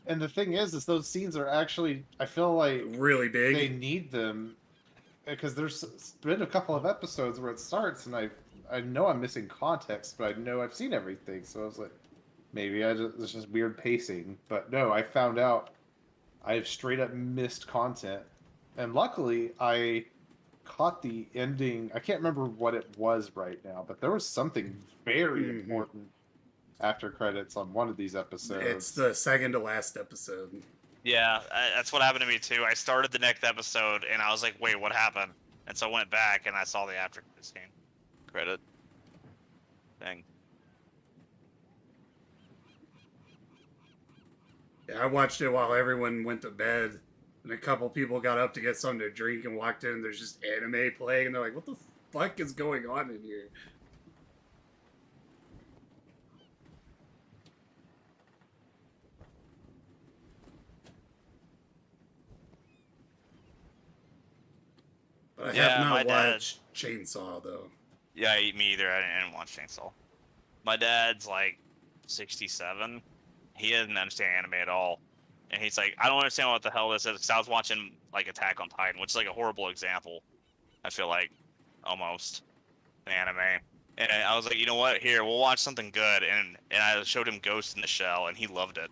And the thing is those scenes are actually, I feel like really big. They need them because there's been a couple of episodes where it starts, and I know I'm missing context, but I know I've seen everything. So I was like, maybe it's just weird pacing. But no, I found out I've straight up missed content, and luckily I caught the ending. I can't remember what it was right now, but there was something very important after credits on one of these episodes. It's the second to last episode. Yeah, that's what happened to me too. I started the next episode, and I was like, wait, what happened? And so I went back, and I saw the after scene credit thing. Yeah, I watched it while everyone went to bed, and a couple people got up to get something to drink and walked in, and there's just anime playing, and they're like, "What the fuck is going on in here?" But I Yeah, have my not dad- watched Chainsaw though. Yeah, me either. I didn't watch Chainsaw. My dad's like 67. He doesn't understand anime at all. And he's like, I don't understand what the hell this is. Because I was watching like Attack on Titan, which is like a horrible example. I feel like almost an anime. And I was like, you know what? Here, we'll watch something good. And I showed him Ghost in the Shell, and he loved it.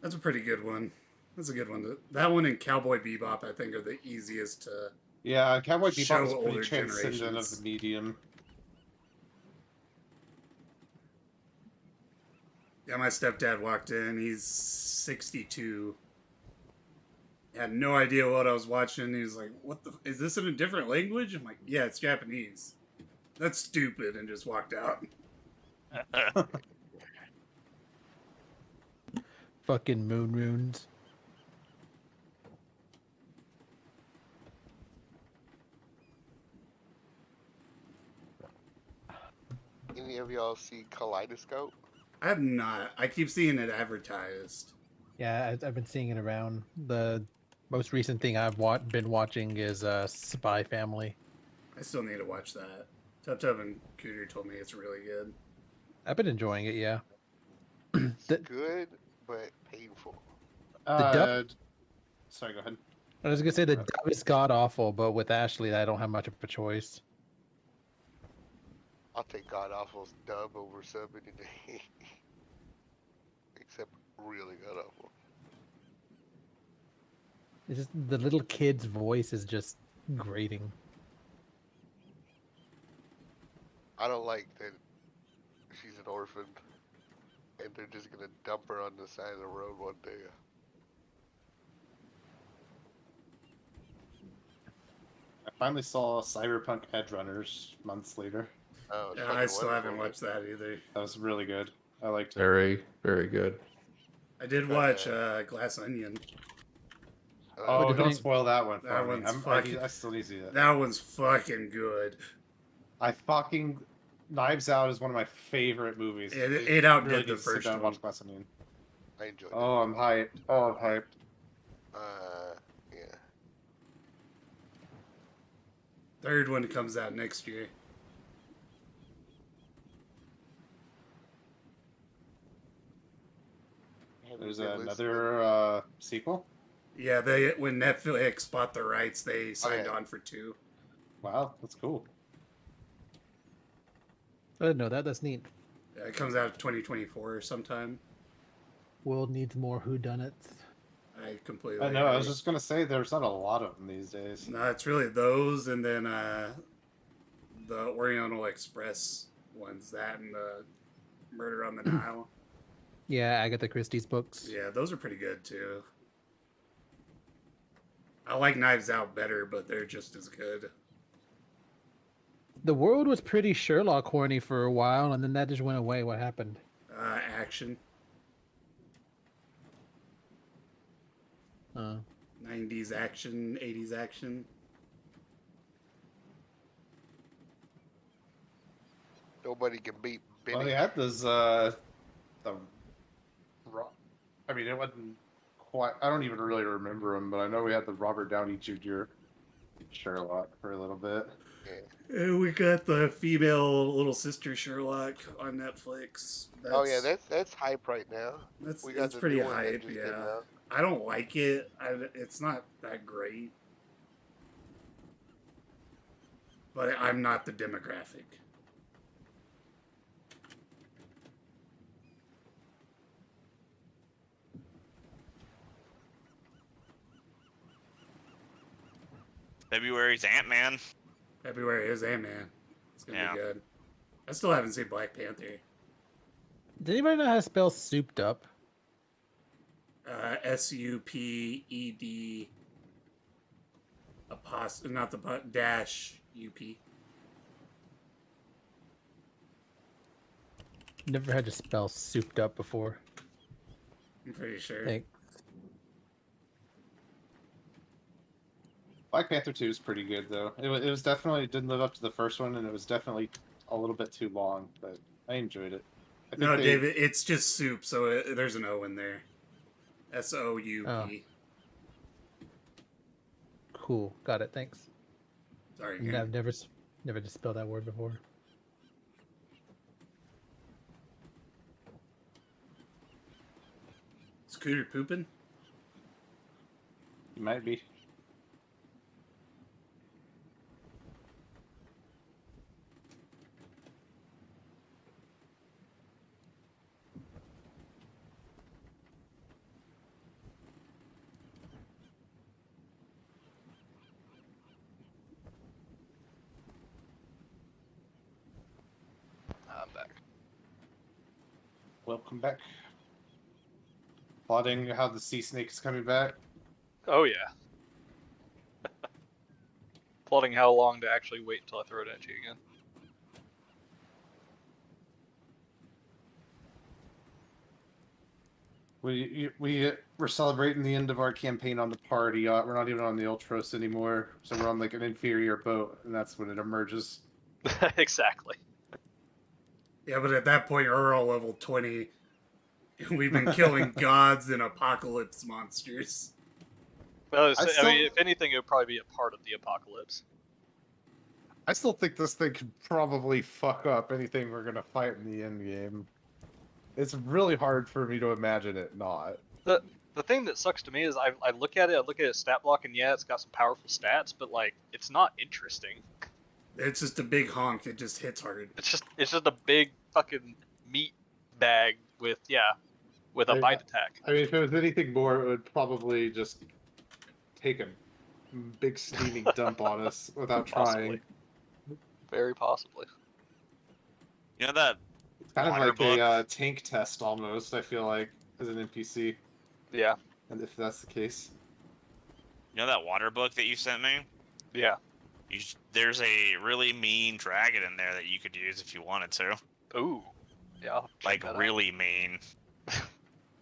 That's a pretty good one. That's a good one. That one and Cowboy Bebop, I think, are the easiest to. Yeah, Cowboy Show Bebop is older pretty transcendent of generations. the medium. Yeah, my stepdad walked in. He's 62. Had no idea what I was watching. He was like, "What the? Is this in a different language?" I'm like, "Yeah, it's Japanese." That's stupid, and just walked out. Fucking moon runes. Any of y'all see Kaleidoscope? I have not. I keep seeing it advertised. Yeah, I've been seeing it around. The most recent thing I've been watching is Spy Family. I still need to watch that. Tub Tub and Cooter told me it's really good. I've been enjoying it, yeah. It's The- good, but painful. dub- Sorry, go ahead. I was gonna say the dub is god awful, but with Ashley, I don't have much of a choice. I'll take God Awful's dub over sub any day. Except really God Awful. It's just the little kid's voice is just grating. I don't like that she's an orphan and they're just gonna dump her on the side of the road one day. I finally saw Cyberpunk Edge Runners months later. Oh, it's Yeah, fucking I still haven't wonderful. watched that either. That was really good. I liked it. Very, very good. I did watch Glass Onion. Oh, did don't they- spoil that one for That me. one's fucking- I still need to see that. That one's fucking good. I fucking Knives Out is one of my favorite movies. It outdid Really the need to sit first down and one. watch Glass Onion. I enjoyed Oh, I'm hyped. Oh, I'm hyped. it. Yeah. Third one comes out next year. Have There's you been another sequel. Yeah, when Netflix bought the rights, they signed yeah. on for 2. Wow, that's cool. I didn't know that. That's neat. Yeah, it comes out 2024 sometime. World needs more whodunits. I completely. I know. I was agree. just gonna say there's not a lot of them these days. No, it's really those, and then the Oriental Express ones, that and the Murder on the Nile. Yeah, Agatha Christie's books. Yeah, those are pretty good too. I like Knives Out better, but they're just as good. The world was pretty Sherlock horny for a while, and then that just went away. What happened? Action. 90s action, 80s action. Nobody can beat Benny. Well, they had those. I mean, it wasn't quite. I don't even really remember them, but I know we had the Robert Downey Jr. Sherlock for a little bit. And we got the female little sister Sherlock on Netflix. Oh yeah, that's hype right now. That's We got it's the pretty new one that hype. just came Yeah, out. I don't like it. It's not that great, but I'm not the demographic. February's Ant-Man. February is Ant-Man. It's gonna Yeah. be good. I still haven't seen Black Panther. Does anybody know how to spell souped up? SUPED not the dash UP. Never had to spell souped up before. I'm pretty sure. Thank. Black Panther 2 is pretty good though. It was definitely didn't live up to the first one, and it was definitely a little bit too long, but I enjoyed it. I think No, David, it's just soup, so there's an O in there. SOUP. Oh. Cool. Got it. Thanks. Sorry, I've never just spelled that word before. Scooter pooping? You might be. I'm back. Welcome back. Plotting how the sea snake is coming back. Oh yeah. Plotting how long to actually wait until I throw it at you again. We're celebrating the end of our campaign on the party yacht. We're not even on the Ultros anymore, so we're on like an inferior boat, and that's when it emerges. Exactly. Yeah, but at that point, we're all level 20. We've been killing gods and apocalypse monsters. Well, I mean, if anything, it would probably be a part of the apocalypse. I still think this thing could probably fuck up anything we're gonna fight in the end game. It's really hard for me to imagine it not. The thing that sucks to me is I look at its stat block, and yeah, it's got some powerful stats, but like it's not interesting. It's just a big honk. It just hits hard. It's just a big fucking meat bag with a bite attack. I mean, if it was anything more, it would probably just take a big steaming dump on us without trying. Very possibly. You know that It's kind of water like book? a tank test almost, I feel like, as an NPC. Yeah. And if that's the case. You know that water book that you sent me? Yeah. There's a really mean dragon in there that you could use if you wanted to. Ooh. Yeah. Like really mean.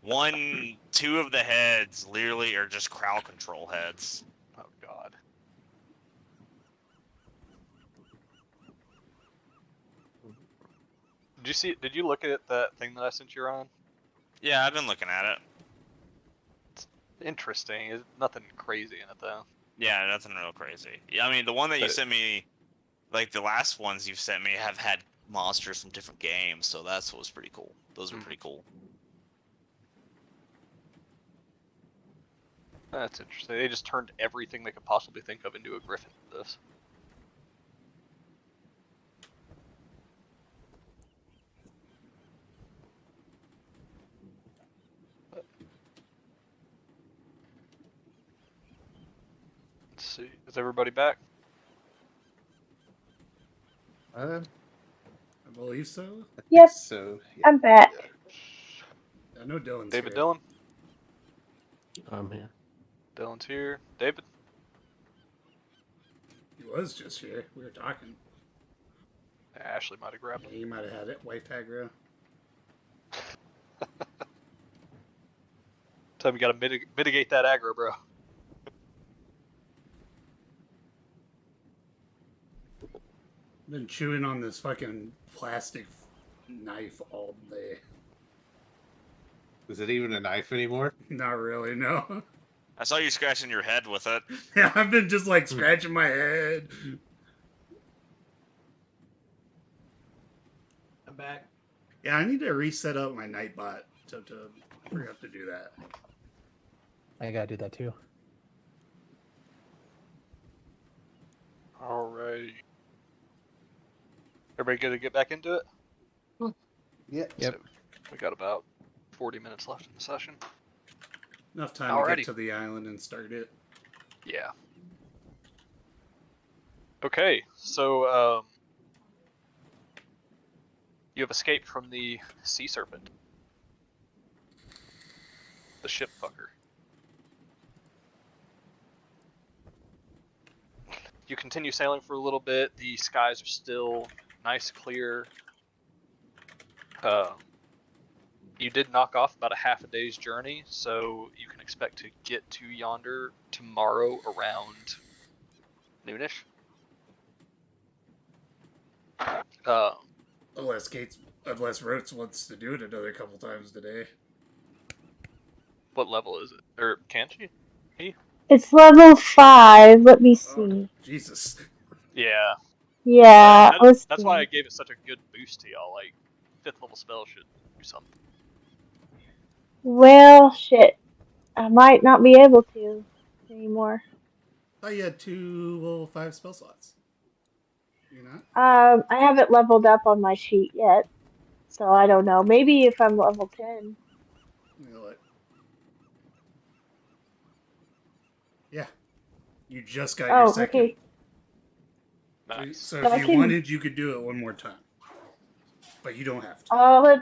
2 of the heads literally are just crowd control heads. Oh god. Did you look at that thing that I sent you, Ron? Yeah, I've been looking at it. It's interesting. It's nothing crazy in it though. Yeah, nothing real crazy. Yeah, I mean the one that you sent me, like the last ones you've sent me have had monsters from different games, so that's what was pretty cool. Those are pretty cool. That's interesting. They just turned everything they could possibly think of into a griffin for this. Let's see. Is everybody back? I believe so. Yep. So I'm back. I know Dylan's David here. Dillon? I'm here. Dylan's here. David? He was just here. We were talking. Ashley might have grabbed him. He might have had it. Wife aggro. Time you gotta mitigate that aggro, bro. Been chewing on this fucking plastic knife all day. Is it even a knife anymore? Not really, no. I saw you scratching your head with it. Yeah, I've been just like scratching my head. I'm back. Yeah, I need to reset up my Nightbot to forgot to do that. I gotta do that too. Alrighty. Everybody good to get back into it? Yep. Yep. So we got about 40 minutes left in the session. Enough time to Alrighty. get to the island and start it. Yeah. Okay, so you have escaped from the sea serpent. The ship fucker. You continue sailing for a little bit. The skies are still nice, clear. You did knock off about a half a day's journey, so you can expect to get to Yonder tomorrow around noonish. Unless Roots wants to do it another couple times today. What level is it? Or can she? It's level 5. Let me Oh, see. Jesus. Yeah. Yeah, let's That's see. why I gave it such a good boost to y'all. Like, 5th level spell should do something. Well, shit. I might not be able to anymore. I thought you had 2 level 5 spell slots. You not? I haven't leveled up on my sheet yet, so I don't know. Maybe if I'm level 10. You know what? Yeah. You just got your Oh, second. okay. Nice. So So I if you can- wanted, you could do it one more time. But you don't have to. Oh,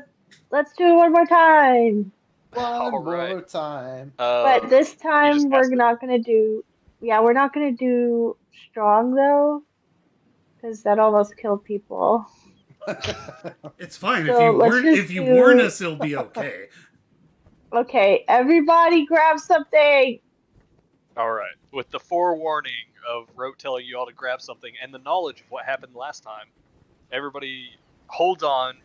let's do it one more time. One Alright. more time. But this You just time we're cast it? not gonna do. Yeah, we're not gonna do strong though, because that almost killed people. It's fine. So let's just If you warn do- us, it'll be okay. Okay, everybody grab something. Alright. With the forewarning of Rote telling you all to grab something and the knowledge of what happened last time, everybody holds on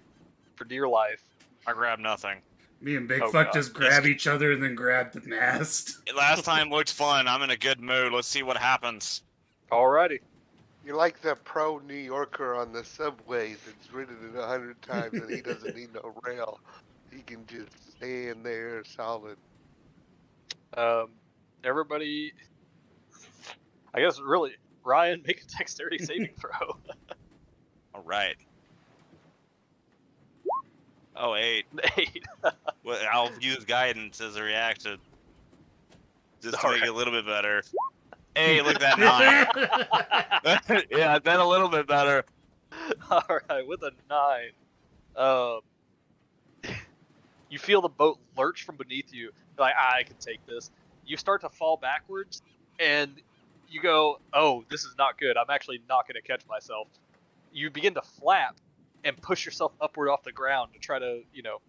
for dear life. I grabbed nothing. Me and Big Oh, Fuck God. just grab each other and then grab the mast. Last time looked fun. I'm in a good mood. Let's see what happens. Alrighty. You're like the pro New Yorker on the subways that's ridden it 100 times and he doesn't need no rail. He can just stand there solid. Everybody. I guess really, Ryan, make a dexterity saving throw. All right. Oh, 8. 8. Well, I'll use guidance as a reaction. Just to All make right. it a little bit better. Hey, look at that 9. Yeah, then a little bit better. Alright, with a 9. You feel the boat lurch from beneath you. You're like, I can take this. You start to fall backwards, and you go, oh, this is not good. I'm actually not going to catch myself. You begin to flap and push yourself upward off the ground to try to,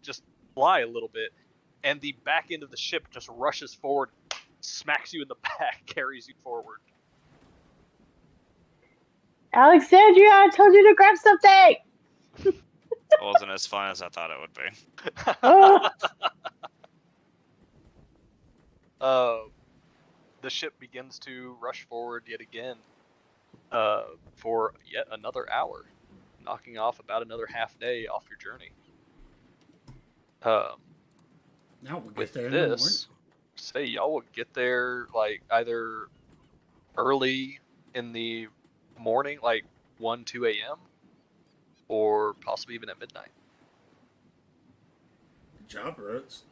just fly a little bit. And the back end of the ship just rushes forward, smacks you in the back, carries you forward. Alexandria, I told you to grab something. It wasn't as fun as I thought it would be. Oh. The ship begins to rush forward yet again for yet another hour, knocking off about another half day off your journey. Now we'll With get there in the morning. this, say y'all will get there like either early in the morning, like 1, 2 a.m., or possibly even at midnight. Good job, Roots.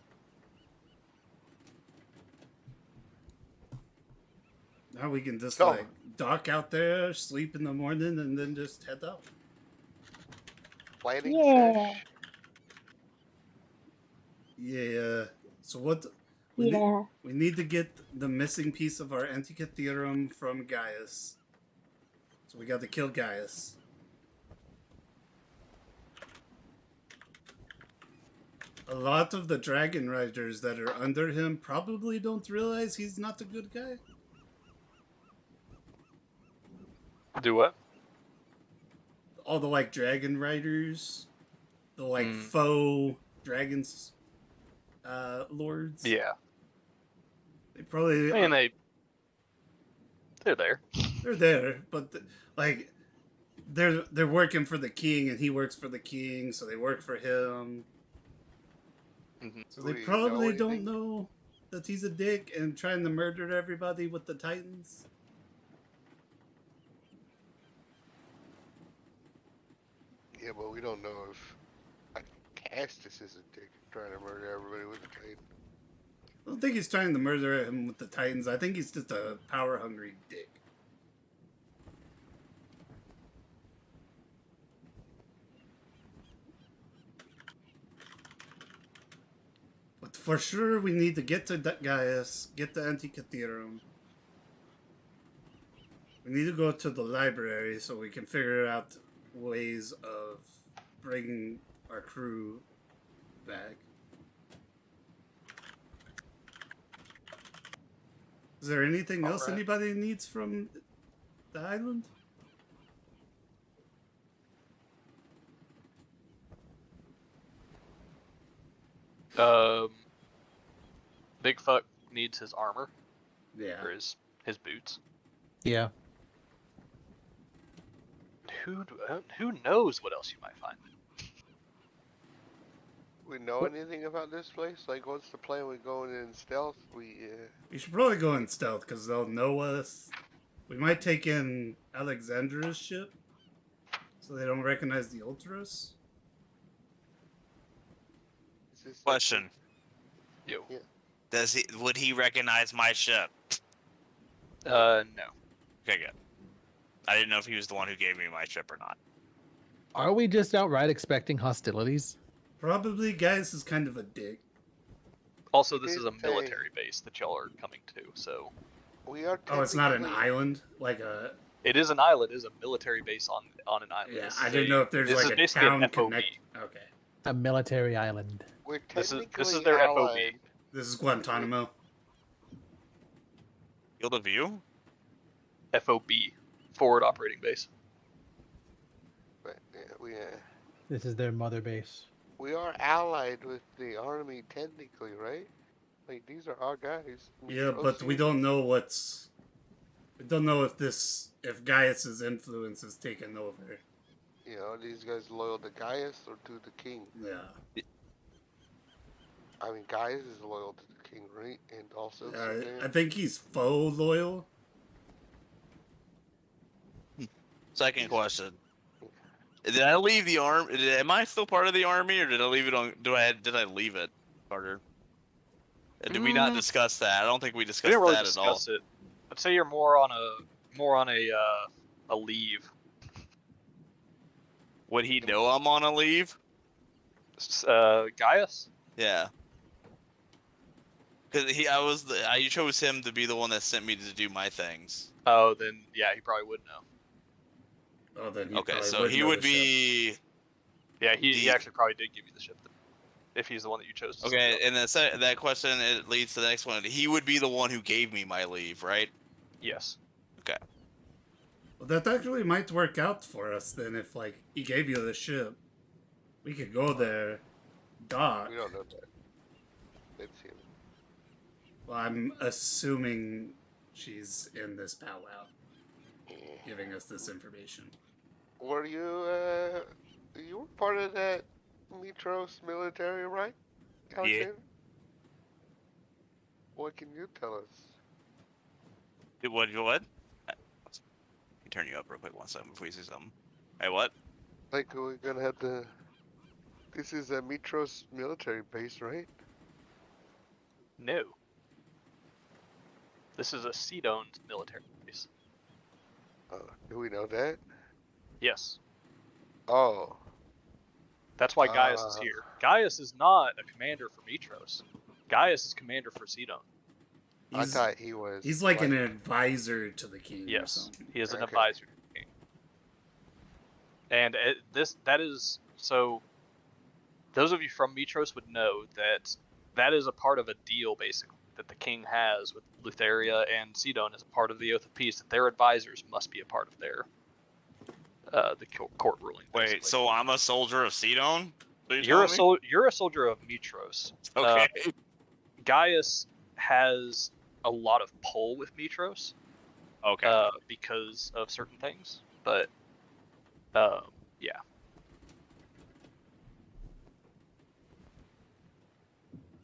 Now we can just Oh. dock out there, sleep in the morning, and then just head out. Planning Yeah. sesh. Yeah. So what? Yeah. We need to get the missing piece of our Antikythera from Gaius. So we got to kill Gaius. A lot of the dragon riders that are under him probably don't realize he's not a good guy. Do what? All the dragon riders, the faux dragons lords. Yeah. They probably I mean, they're there. they're there, but they're working for the king, and he works for the king, so they work for him. Mm-hmm. So they Do you probably know don't anything? know that he's a dick and trying to murder everybody with the Titans. Yeah, but we don't know if Castus is a dick trying to murder everybody with a Titan. I don't think he's trying to murder him with the Titans. I think he's just a power-hungry dick. But for sure, we need to get to Gaius, get the Antikythera. We need to go to the library so we can figure out ways of bringing our crew back. Is there anything else Alright. anybody needs from the island? Big Fuck needs his armor Yeah. or his boots. Yeah. Who knows what else you might find? We know anything about this place? Like, what's the plan? We going in stealth? We should probably go in stealth because they'll know us. We might take in Alexandra's ship so they don't recognize the Ultras. is this Question. You. Would he recognize my ship? No. Okay, good. I didn't know if he was the one who gave me my ship or not. Are we just outright expecting hostilities? Probably Gaius is kind of a dick. Also, this is a Hey. military base that y'all are coming to, so we are. Oh, it's not an technically- island? Like a... it is an island. It is a military base on an island. Yeah, This I is didn't know if there's this like is a basically an town FOB. connect... Okay. A military island. We're This is technically their allied. FOB. This is Guantanamo. Field of view? FOB, forward operating base. But yeah, This is their mother base. we are allied with the army technically, right? Like, these are our guys. Yeah, but we don't know what's... We don't know if Gaius's influence is taken over. You know, are these guys loyal to Gaius or to the king? Yeah. I mean, Gaius is loyal to the king, right? And also, I think he's faux loyal. Second question. Did I leave the army? Am I still part of the army, or did I leave it on? Did I leave it, Carter? Did we not discuss that? I don't think we We discussed didn't really that at all. discuss it. I'd say you're more on a leave. Would he know I'm on a leave? Gaius? Yeah. Because I chose him to be the one that sent me to do my things. Oh, then yeah, he probably would know. Oh, then he Okay, probably so he know would the ship. be. Yeah, he actually probably did give you the ship. If he's the one that you chose to Okay, send out. and that question it leads to the next one. He would be the one who gave me my leave, right? Yes. Okay. Well, that actually might work out for us then if, like, he gave you the ship. We could go there, dock. we don't know that. It's him. Well, I'm assuming she's in this powwow, giving us this information. Were you were part of that Mitros military, right? Alexander? What can you tell us? What? Let me turn you up real quick one second before you say something. Hey, what? Like, we're gonna have to. This is a Mitros military base, right? No. This is a seed-owned military base. Do we know that? Yes. Oh. That's why Gaius is here. Gaius is not a commander for Mitros. Gaius is commander for Sidon. I thought he was. He's like an advisor to the king. Or Yes, something. he is an Okay. advisor to the king. And that is so. Those of you from Mitros would know that that is a part of a deal, basically, that the king has with Lutheria and Sidon as a part of the Oath of Peace. That their advisors must be a part of their the court ruling. Wait, basically. so I'm a soldier of Sidon? You're a soldier of Mitros. Okay. Gaius has a lot of pull with Mitros. Okay. Because of certain things, but yeah.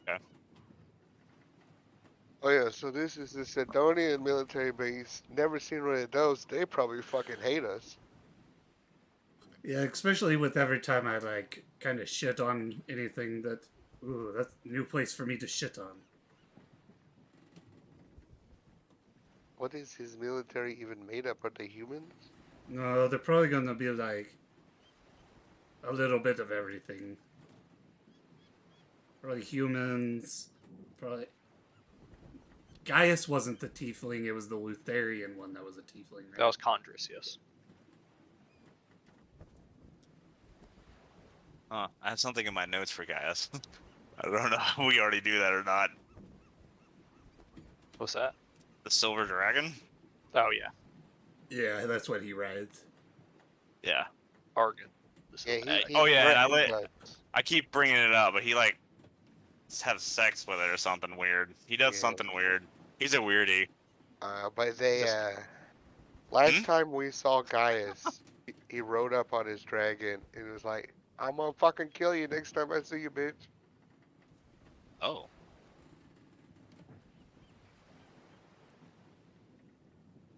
Okay. Oh yeah, so this is the Sidonian military base. Never seen one of those. They probably fucking hate us. Yeah, especially with every time I like kind of shit on anything that, ooh, that's a new place for me to shit on. What is his military even made up? Are they humans? No, they're probably gonna be like a little bit of everything. Probably humans. Probably. Gaius wasn't the tiefling; it was the Lutherian one that was a tiefling. Right? That was Chondrus, yes. Huh, I have something in my notes for Gaius. I don't know if we already do that or not. What's that? The Silver Dragon? Oh yeah, Yeah, that's what he rides. Yeah. Argon. Yeah, he Oh yeah, and threatens us. I keep bringing it up, but he like has sex with it or something weird. He does Yeah. something weird. He's a weirdie. But they last time we saw Gaius, he rode up on his dragon and was like, "I'm gonna fucking kill you next time I see you, bitch." Oh.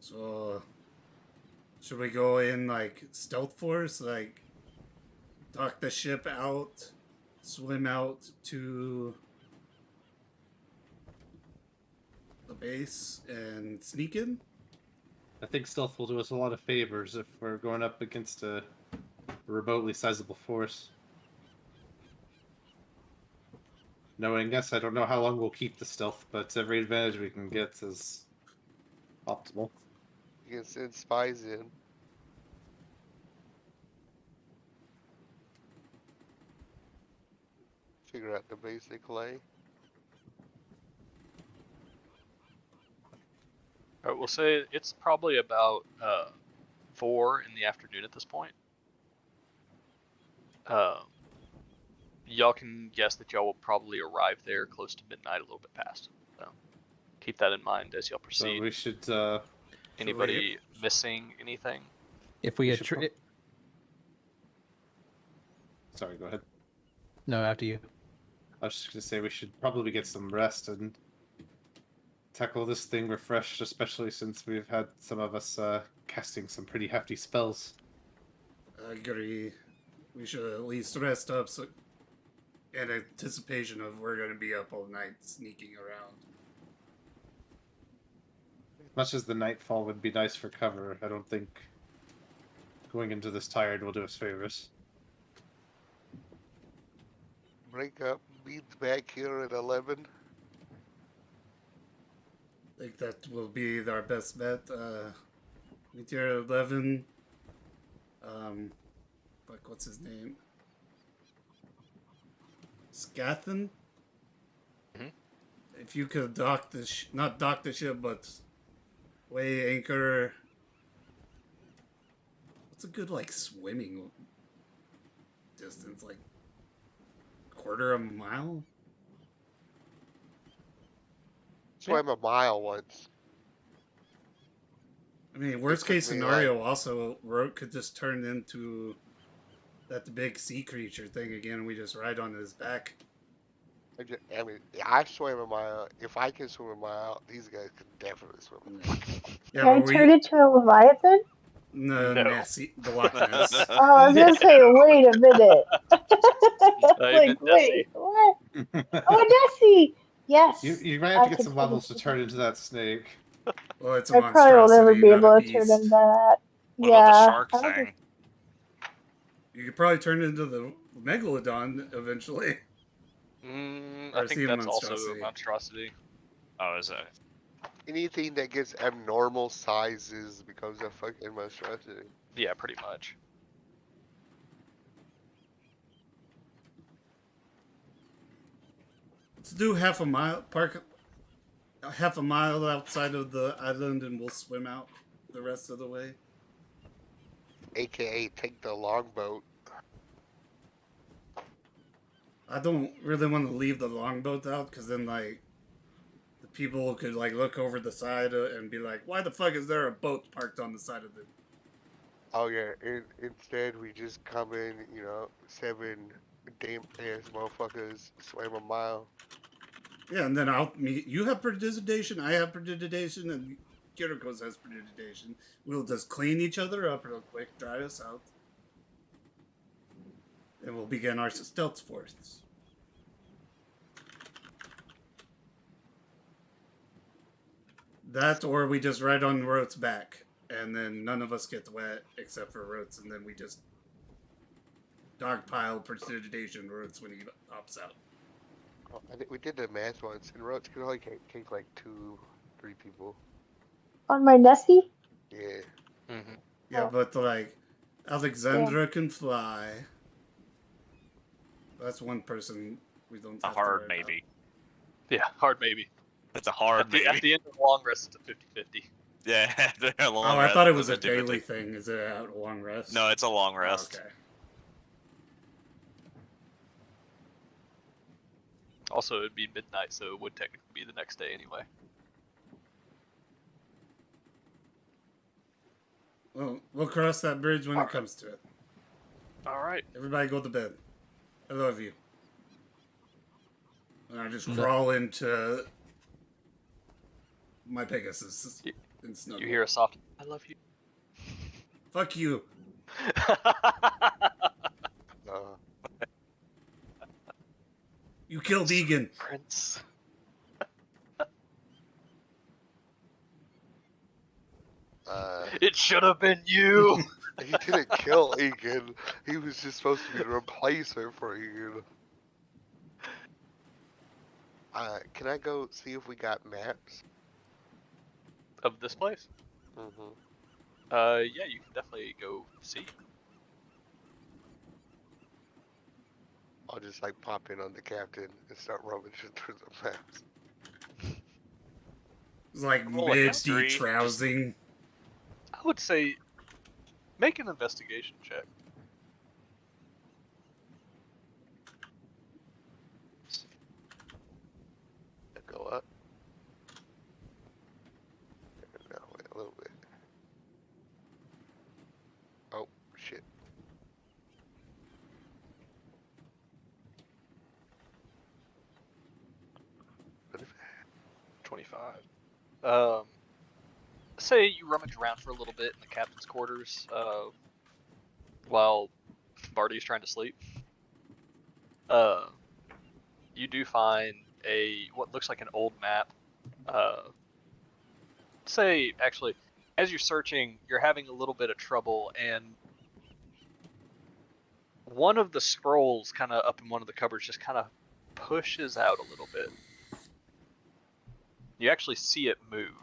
So, should we go in like stealth force, like dock the ship out, swim out to the base, and sneak in? I think stealth will do us a lot of favors if we're going up against a remotely sizable force. Knowing us, I don't know how long we'll keep the stealth, but every advantage we can get is optimal. You can send spies in. Figure out the basic lay. Alright, we'll say it's probably about 4 in the afternoon at this point. Y'all can guess that y'all will probably arrive there close to midnight, a little bit past. So keep that in mind as y'all proceed. So we should. Anybody missing anything? If we had. Sorry, go ahead. No, after you. I was just gonna say we should probably get some rest and tackle this thing refreshed, especially since we've had some of us casting some pretty hefty spells. I agree. We should at least rest up so, in anticipation of we're going to be up all night sneaking around. As much as the nightfall would be nice for cover, I don't think going into this tired will do us favors. Break up, meet back here at 11. I think that will be our best bet. Meet here at 11. Fuck, what's his name? Scathan? Mhm. If you could dock the not dock the ship, but weigh anchor. What's a good, like, swimming distance? Like, quarter of a mile? Swam a mile once. I mean, worst case scenario, also, Rote could just turn into that big sea creature thing again, and we just ride on his back. I mean, I swam a mile. If I can swim a mile, these guys can definitely swim a mile. Yeah, Can I but turn into a Leviathan? No, No. Nessie, the Loch Ness. Oh, I was gonna say, wait a minute. Like, meant Nessie. wait, what? Oh, Nessie! Yes. You might have to I get can some turn levels into to turn into that snake. Well, it's a I probably will never monstrosity, be not able a to turn beast. into that. What Yeah. about the shark I don't thing? You could probably turn into the Megalodon eventually. I Or think sea that's also a monstrosity. monstrosity. Oh, is it? Anything that gets abnormal sizes becomes a fucking monstrosity. Yeah, pretty much. Let's do half a mile, park half a mile outside of the island, and we'll swim out the rest of the way. AKA take the longboat. I don't really want to leave the longboat out, because then, like, the people could, like, look over the side and be like, why the fuck is there a boat parked on the side of the... Oh yeah, instead we just come in, 7 damn ass motherfuckers swam a mile. Yeah, and then you have prestidigitation, I have prestidigitation, and Kirikos has prestidigitation. We'll just clean each other up real quick, dry us out. And we'll begin our stealth force. That, or we just ride on Rote's back, and then none of us get wet except for Rote's, and then we just dogpile prestidigitation Rote's when he opts out. Oh, I think we did the math once, and Roach could only take like 2-3 people. On my Nessie? Yeah. Mm-hmm. Yeah, Oh. but like, Alexandra can fly. That's one person we don't A have hard to worry maybe. Yeah, hard maybe. That's a hard At the maybe. end of the long rest, it's a 50-50. Yeah, after a long Oh, I rest, thought it it's was a 50-50. daily thing. Is it a long rest? No, it's a long Oh, rest. okay. Also, it'd be midnight, so it would technically be the next day anyway. Well, we'll cross that bridge when it comes to it. All right. Everybody go to bed. I love you. And I just No. crawl into my Pegasus and snuggle. You hear a soft, I love you. Fuck you. You killed Egan. Prince. It should have been you. He didn't kill Egan. He was just supposed to be the replacer for Egan. Can I go see if we got maps? Of this place? Mm-hmm. Yeah, you can definitely go see. I'll just like pop in on the captain and start rummaging through the maps. It's like Roll like a mid three, detrousing. I would say, make an investigation check. Go up. No, wait a little bit. Oh, shit. What if 25. Say you rummage around for a little bit in the captain's quarters, while Barty's trying to sleep. You do find what looks like an old map. Say, actually, as you're searching, you're having a little bit of trouble, and one of the scrolls kind of up in one of the cupboards just kind of pushes out a little bit. You actually see it move.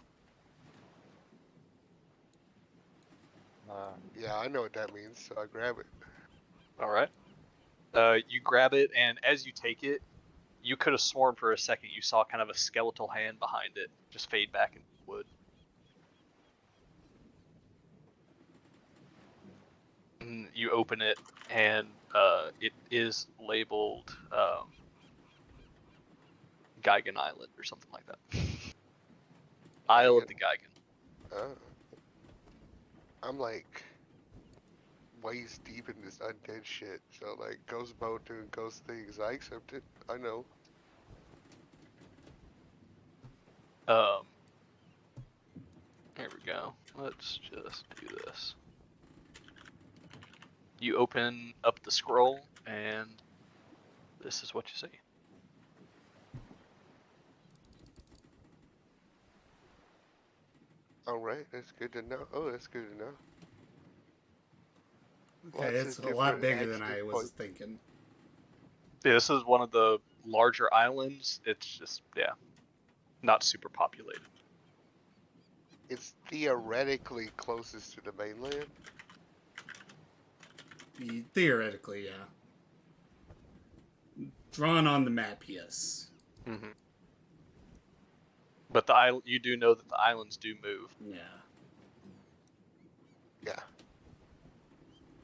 Yeah, I know what that means, so I grab it. Alright. You grab it, and as you take it, you could have sworn for a second you saw kind of a skeletal hand behind it just fade back into the wood. And you open it, and it is labeled Gigan Island or something like that. Isle of the Gigan. Oh. I'm like waist deep in this undead shit, so like ghost boat doing ghost things, I accept it. I know. Here we go. Let's just do this. You open up the scroll, and this is what you see. Alright, that's good to know. Oh, that's good to know. Okay, Lots it's of a lot different bigger than I access was points. thinking. Yeah, this is one of the larger islands. It's just, yeah, not super populated. It's theoretically closest to the mainland. Theoretically, yeah. Drawn on the map, yes. Mm-hmm. But you do know that the islands do move. Yeah. Yeah.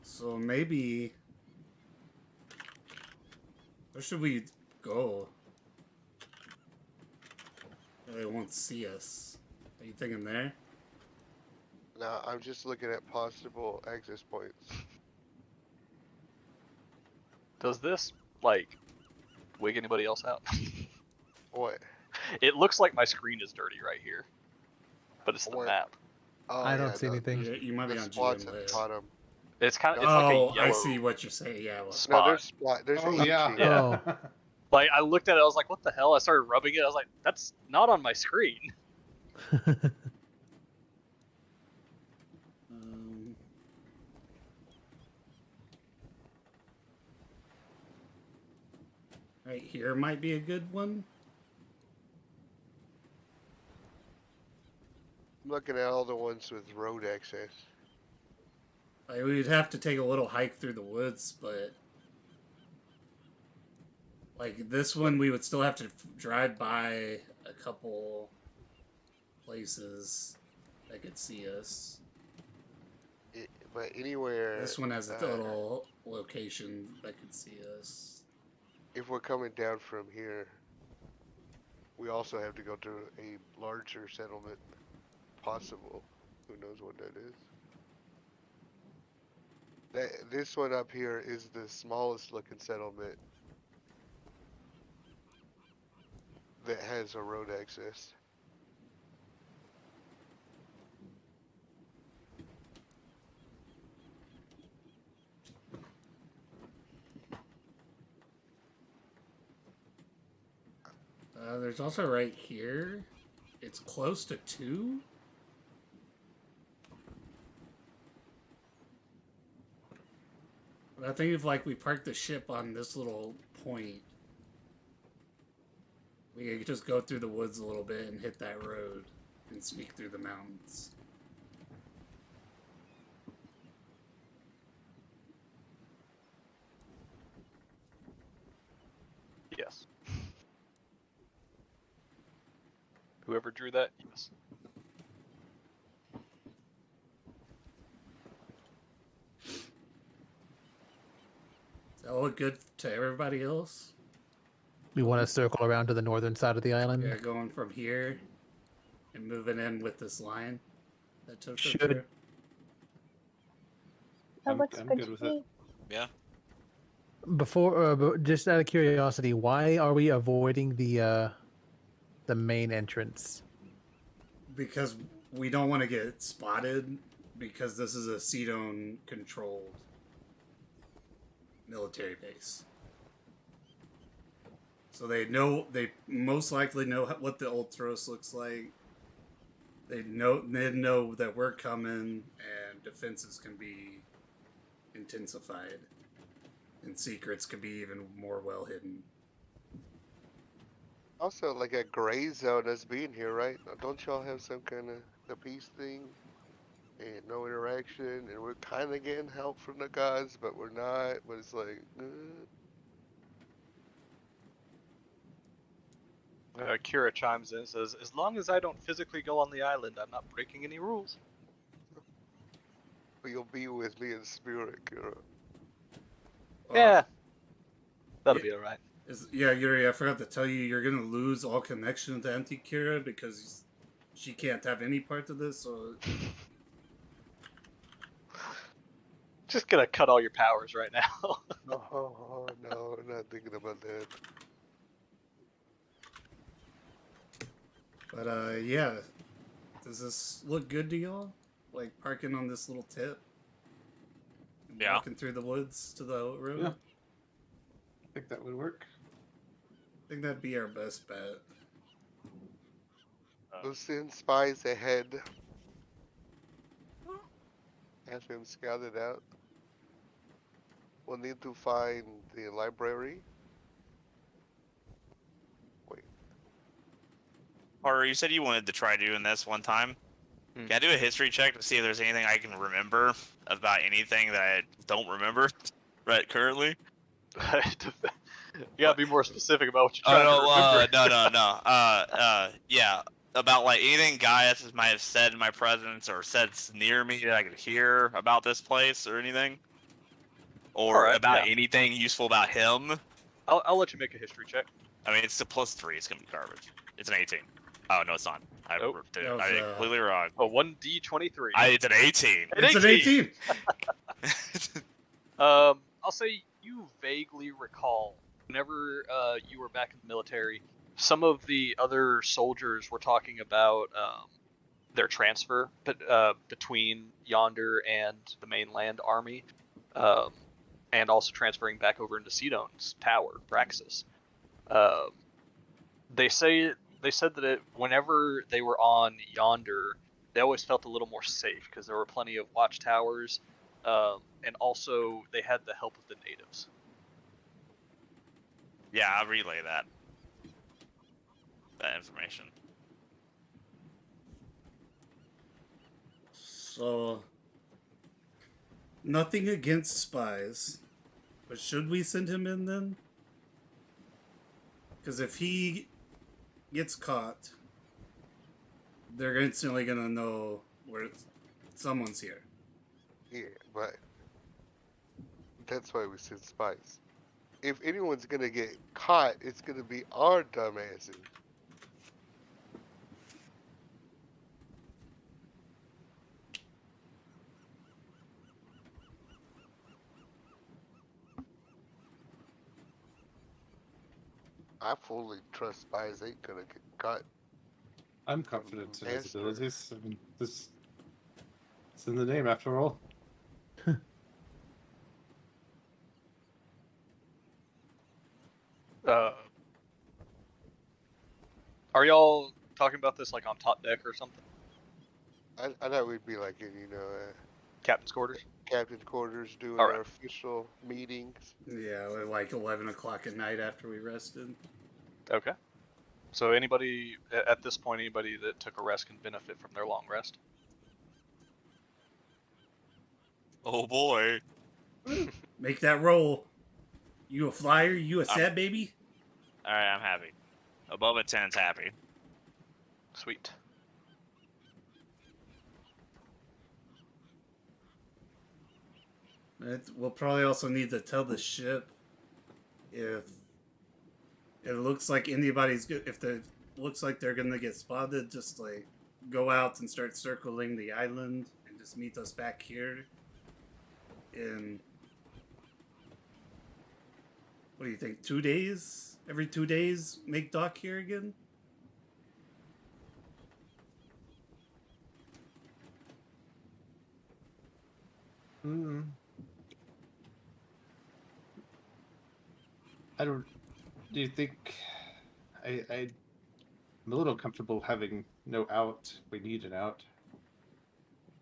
So maybe... Where should we go? They won't see us. Are you thinking there? No, I'm just looking at possible access points. Does this, like, wig anybody else out? What? It looks like my screen is dirty right here. But it's the What? map. Oh, I don't yeah, see anything. You might be the on spots GM at layer. the bottom. It's kind of, it's Oh, like a yellow I see what you're saying. Yeah. Well, No, spot. there's spot. There's Oh a yeah. Yeah. Like, I looked at it, I was like, what the hell? I started rubbing it, I was like, that's not on my screen. right here might be a good one. I'm looking at all the ones with road access. Like, we'd have to take a little hike through the woods, but... Like, this one, we would still have to drive by a a couple places that could see us. But anywhere. This one has a little location that could see us. If we're coming down from here, we also have to go to a larger settlement. Possible. Who knows what that is? This one up here is the smallest looking settlement that has a road access. There's also right here. It's close to 2. But I think if like we park the ship on this little point, we could just go through the woods a little bit and hit that road and sneak through the mountains. Yes. Whoever drew that, yes. Does that look good to everybody else? We want to circle around to the northern side of the island. Yeah, going from here and moving in with this line that took us Should- through. That looks I'm good good to with me. it. Yeah. Just out of curiosity, why are we avoiding the main entrance? Because we don't want to get spotted, because this is a Cedone controlled military base. So they most likely know what the Old Thros looks like. They know that we're coming, and defenses can be intensified, and secrets can be even more well hidden. Also, like a gray zone as being here, right? Don't y'all have some kind of the peace thing? And no interaction, and we're kind of getting help from the gods, but we're not. But it's like, Kira chimes in and says, as long as I don't physically go on the island, I'm not breaking any rules. but you'll be with me in spirit, Kira. Yeah. That'll be alright. Yuri, I forgot to tell you, you're gonna lose all connection to Anti-Kira because she can't have any part of this, so... Just gonna cut all your powers right now. Oh, no, I'm not thinking about that. But, yeah. Does this look good to y'all? Like, parking on this little tip? And Yeah. walking through the woods to the road? Yeah. I think that would work. I think that'd be our best bet. We'll send spies ahead. Have him scout it out. We'll need to find the library. Wait. Or you said you wanted to try doing this one time. Can I do a history check to see if there's anything I can remember about anything that I don't remember right currently? You gotta be more specific about what you're trying to remember. No. Yeah, about like anything Gaius might have said in my presence or said near me that I could hear about this place or anything, or Alright, about yeah. anything useful about him. I'll let you make a history check. I mean, it's a +3. It's gonna be garbage. It's an 18. Oh no, it's not. I Nope. did That was, I did completely wrong. Oh, 1d23. It's an 18. It's an 18! I'll say you vaguely recall whenever you were back in the military, some of the other soldiers were talking about their transfer between Yonder and the mainland army, and also transferring back over into Cedone's tower, Praxis. They said that whenever they were on Yonder, they always felt a little more safe because there were plenty of watchtowers, and also they had the help of the natives. Yeah, I'll relay that information. So, nothing against spies, but should we send him in then? Because if he gets caught, they're instantly gonna know where someone's here. Yeah, but that's why we send spies. If anyone's gonna get caught, it's gonna be our dumbasses. I fully trust spies ain't gonna get caught. I'm confident in his Master. abilities. I mean, this it's in the name after all. Are y'all talking about this like on top deck or something? I thought we'd be like in, Captain's quarters? captain's quarters doing All right. our official meetings. Yeah, like 11 o'clock at night after we rested. Okay. So anybody at this point, anybody that took a rest can benefit from their long rest. Oh boy. Make that roll. You a flyer? You a sad baby? All right, I'm happy. Above a 10's happy. Sweet. We'll probably also need to tell the ship if it looks like anybody's good. If it looks like they're gonna get spotted, just like go out and start circling the island and just meet us back here. In what do you think? 2 days? Every 2 days, make dock here again. Hmm. I don't. Do you think? I'm a little comfortable having no out. We need an out.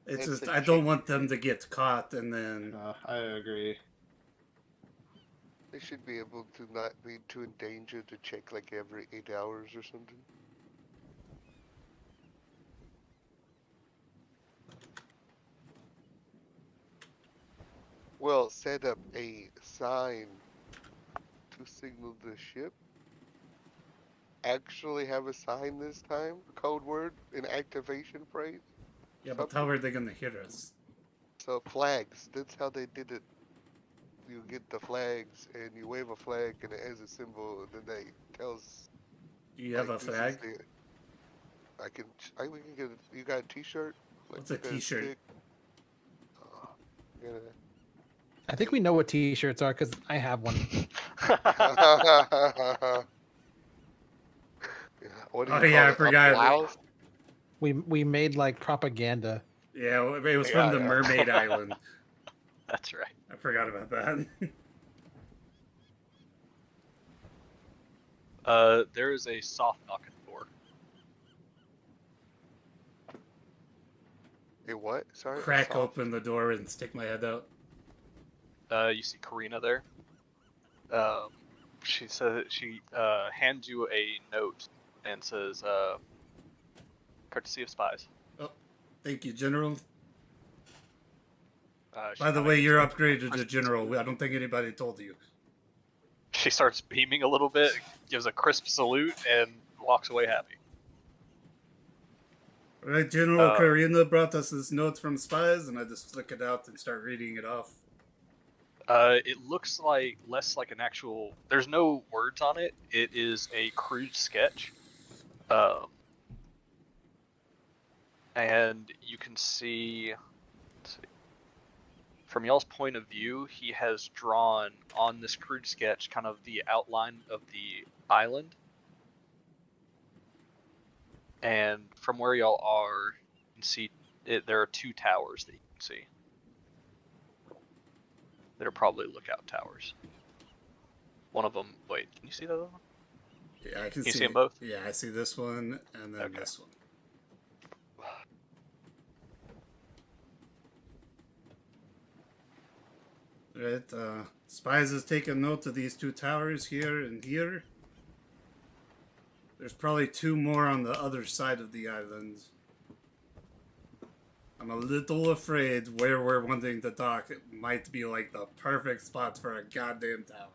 It's It's just a I don't want them to get caught and then I agree. They should be able to not be too in danger to check like every 8 hours or something. Well, set up a sign to signal the ship. Actually have a sign this time, code word, an activation phrase. yeah, but how are they gonna hear us? So flags, that's how they did it. You get the flags and you wave a flag and it has a symbol and then they tells. Do you have like, a this is flag? we can get you got a t-shirt? Like, What's a you got t-shirt? stick? Yeah. I think we know what T-shirts are because I have one. What do Oh, you yeah, call I it? forgot. A blouse? We made like propaganda. Yeah, it was Yeah, from the yeah. Mermaid Island. That's right. I forgot about that. There is a soft knock at the door. A what? Sorry. Crack soft? open the door and stick my head out. You see Karina there. She says she hands you a note and says, "Courtesy of spies." Oh, thank you, General. She By the kinda way, gives you're you a upgraded to crisp General. salute. I don't think anybody told you. She starts beaming a little bit, gives a crisp salute, and walks away happy. All right, General Karina brought us this note from spies, and I just flick it out and start reading it off. It looks like less like an actual. There's no words on it. It is a crude sketch, and you can see. Let's see. From y'all's point of view, he has drawn on this crude sketch kind of the outline of the island, and from where y'all are, you can see there are two towers that you can see. That are probably lookout towers. One of them. Wait, can you see the other one? Yeah, I can You see see them both? Yeah, I see this one and then Okay. this one. Right, spies has taken note of these two towers here and here. There's probably two more on the other side of the island. I'm a little afraid where we're wanting to dock might be like the perfect spot for a goddamn tower.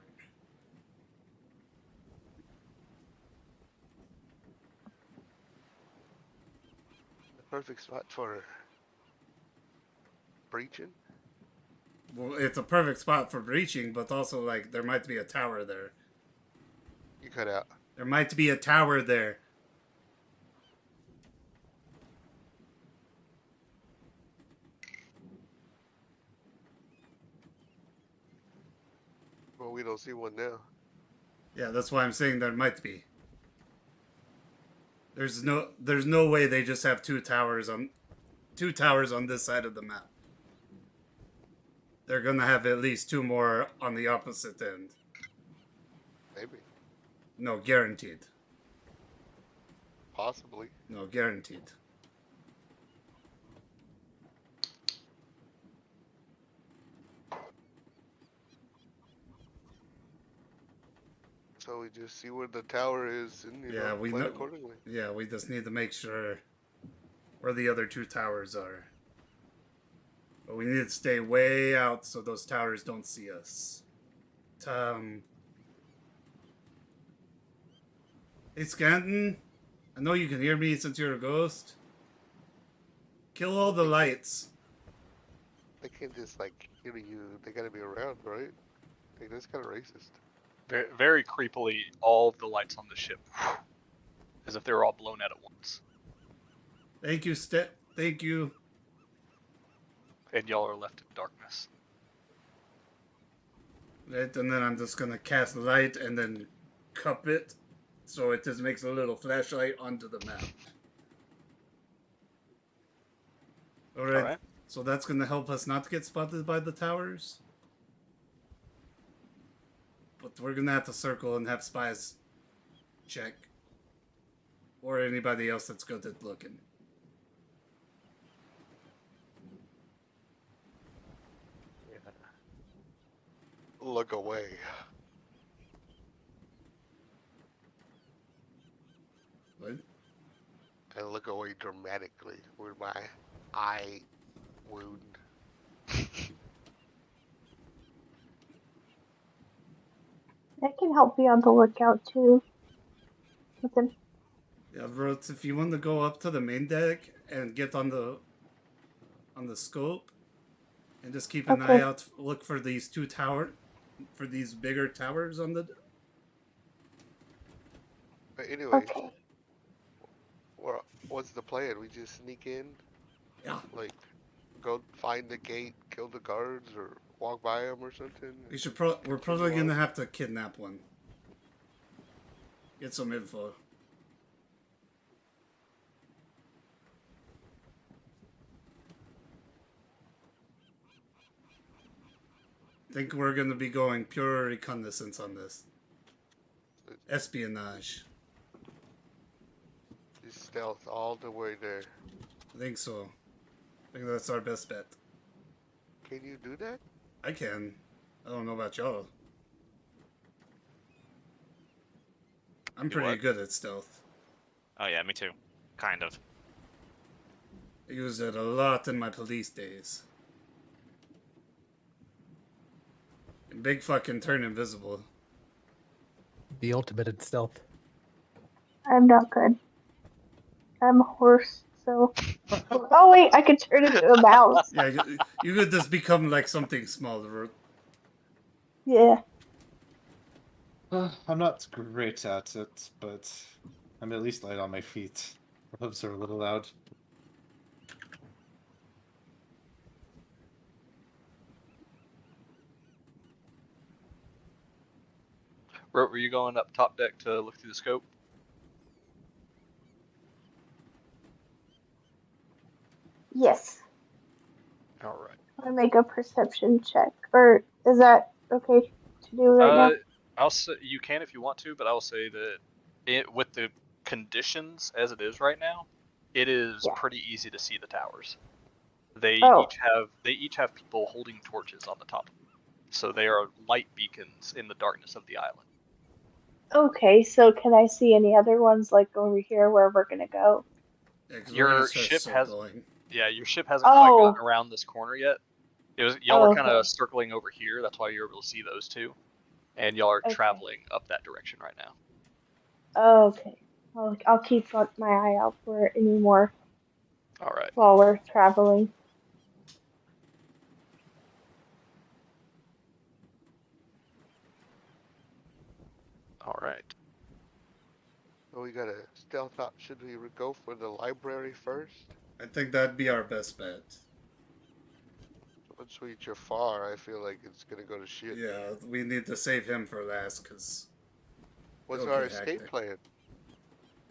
perfect spot for breaching. Well, it's a perfect spot for breaching, but also, like, there might be a tower there. You cut out. There might be a tower there. Well, we don't see one now. Yeah, that's why I'm saying there might be. There's no way they just have two towers on this side of the map. They're gonna have at least two more on the opposite end. Maybe. No, guaranteed. Possibly. No, guaranteed. So we just see where the tower is and Yeah, we plan know. accordingly. Yeah, we just need to make sure where the other two towers are. But we need to stay way out so those towers don't see us. Hey, Scanton, I know you can hear me since you're a ghost. Kill all the lights. They can't just like hear you. They gotta be around, right? Like, that's kind of racist. Very, very creepily, all of the lights on the ship, as if they were all blown out at once. Thank you, Thank you. And y'all are left in darkness. Right, and then I'm just gonna cast light and then cup it, so it just makes a little flashlight onto the map. Alright, so that's gonna help us not get spotted by the towers. But we're gonna have to circle and have spies check. Or anybody else that's good at looking. Look away. What? And look away dramatically with my eye wound. I can help be on the lookout too. Listen. Yeah, Rhodes, if you want to go up to the main deck and get on the scope, and just keep an eye out, look for these for these bigger towers on the. But anyway, what's the plan? We just sneak in? Yeah. Like, go find the gate, kill the guards, or walk by them or something? We're probably gonna have to kidnap one. Get some info. Think we're gonna be going pure reconnaissance on this. Espionage. Just stealth all the way there. I think so. I think that's our best bet. Can you do that? I can. I don't know about y'all. I'm pretty good at stealth. Oh yeah, me too. Kind of. I used it a lot in my police days. And big fucking turn invisible. The ultimate in stealth. I'm not good. I'm a horse, so. Oh wait, I could turn into a mouse. Yeah, you could just become like something smaller. Yeah. I'm not great at it, but I'm at least light on my feet. My hooves are a little loud. Were you going up top deck to look through the scope? Yes. All right. I make a perception check, or is that okay to do right now? I'll say you can if you want to, but I will say that with the conditions as it is right now, it is pretty easy to see the towers. They each have people holding torches on the top, so they are light beacons in the darkness of the island. Okay, so can I see any other ones like over here where we're gonna go? Your ship hasn't quite gotten around this corner yet. Y'all were kind of circling over here. That's why you're able to see those two, and y'all are traveling up that direction right now. Okay, I'll keep my eye out for any more All right. while we're traveling. All right. So we got a stealth out. Should we go for the library first? I think that'd be our best bet. Once we reach Jafar, I feel like it's gonna go to shit. Yeah, we need to save him for last, because What's it'll our get escape hectic. plan?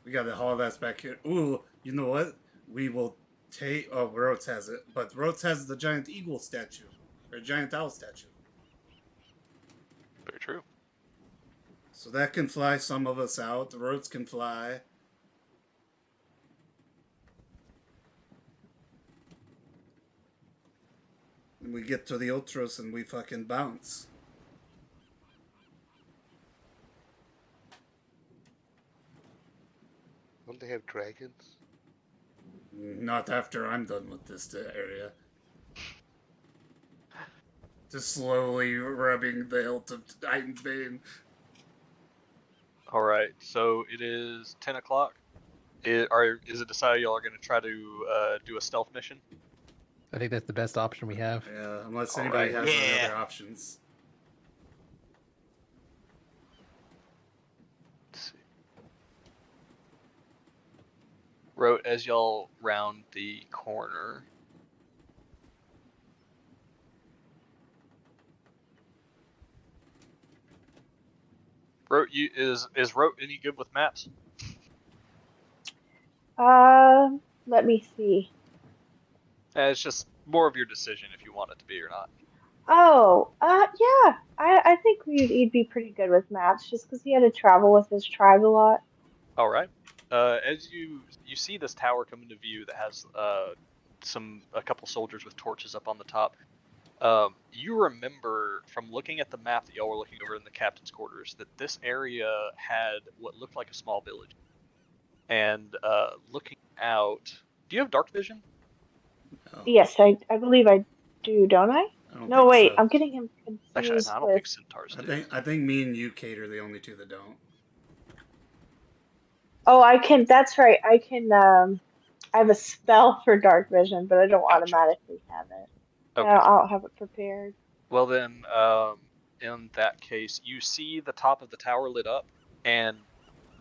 We got the haul ass back here. Ooh, you know what? We will take... Oh, Rhodes has it. But Rhodes has the giant eagle statue. Or giant owl statue. Very true. So that can fly some of us out. The Rhodes can fly. And we get to the Ultros and we fucking bounce. Don't they have dragons? Not after I'm done with this area. Just slowly rubbing the hilt of Titan's Bane. All right. So it is 10 o'clock. Is it decided y'all are going to try to do a stealth mission? I think that's the best option we have. Yeah, unless All anybody right. has any Yeah. other options. Let's see. Wrote as y'all round the corner. Wrote, is Wrote any good with maps? Let me see. It's just more of your decision if you want it to be or not. Oh, yeah. I think he'd be pretty good with maps, just because he had to travel with his tribe a lot. All right. As you see this tower come into view that has a couple soldiers with torches up on the top. You remember from looking at the map that y'all were looking over in the captain's quarters that this area had what looked like a small village. And looking out, do you have dark vision? No, Yes, I believe I do, don't I? I don't No, think wait, so. I'm getting him Actually, confused I don't think with. centaurs I do. think me and you, Kate, are the only two that don't. Oh, I can. That's right. I can. I have a spell for dark vision, but I don't Gotcha. automatically have it. Okay. I don't have it prepared. Well then, in that case, you see the top of the tower lit up, and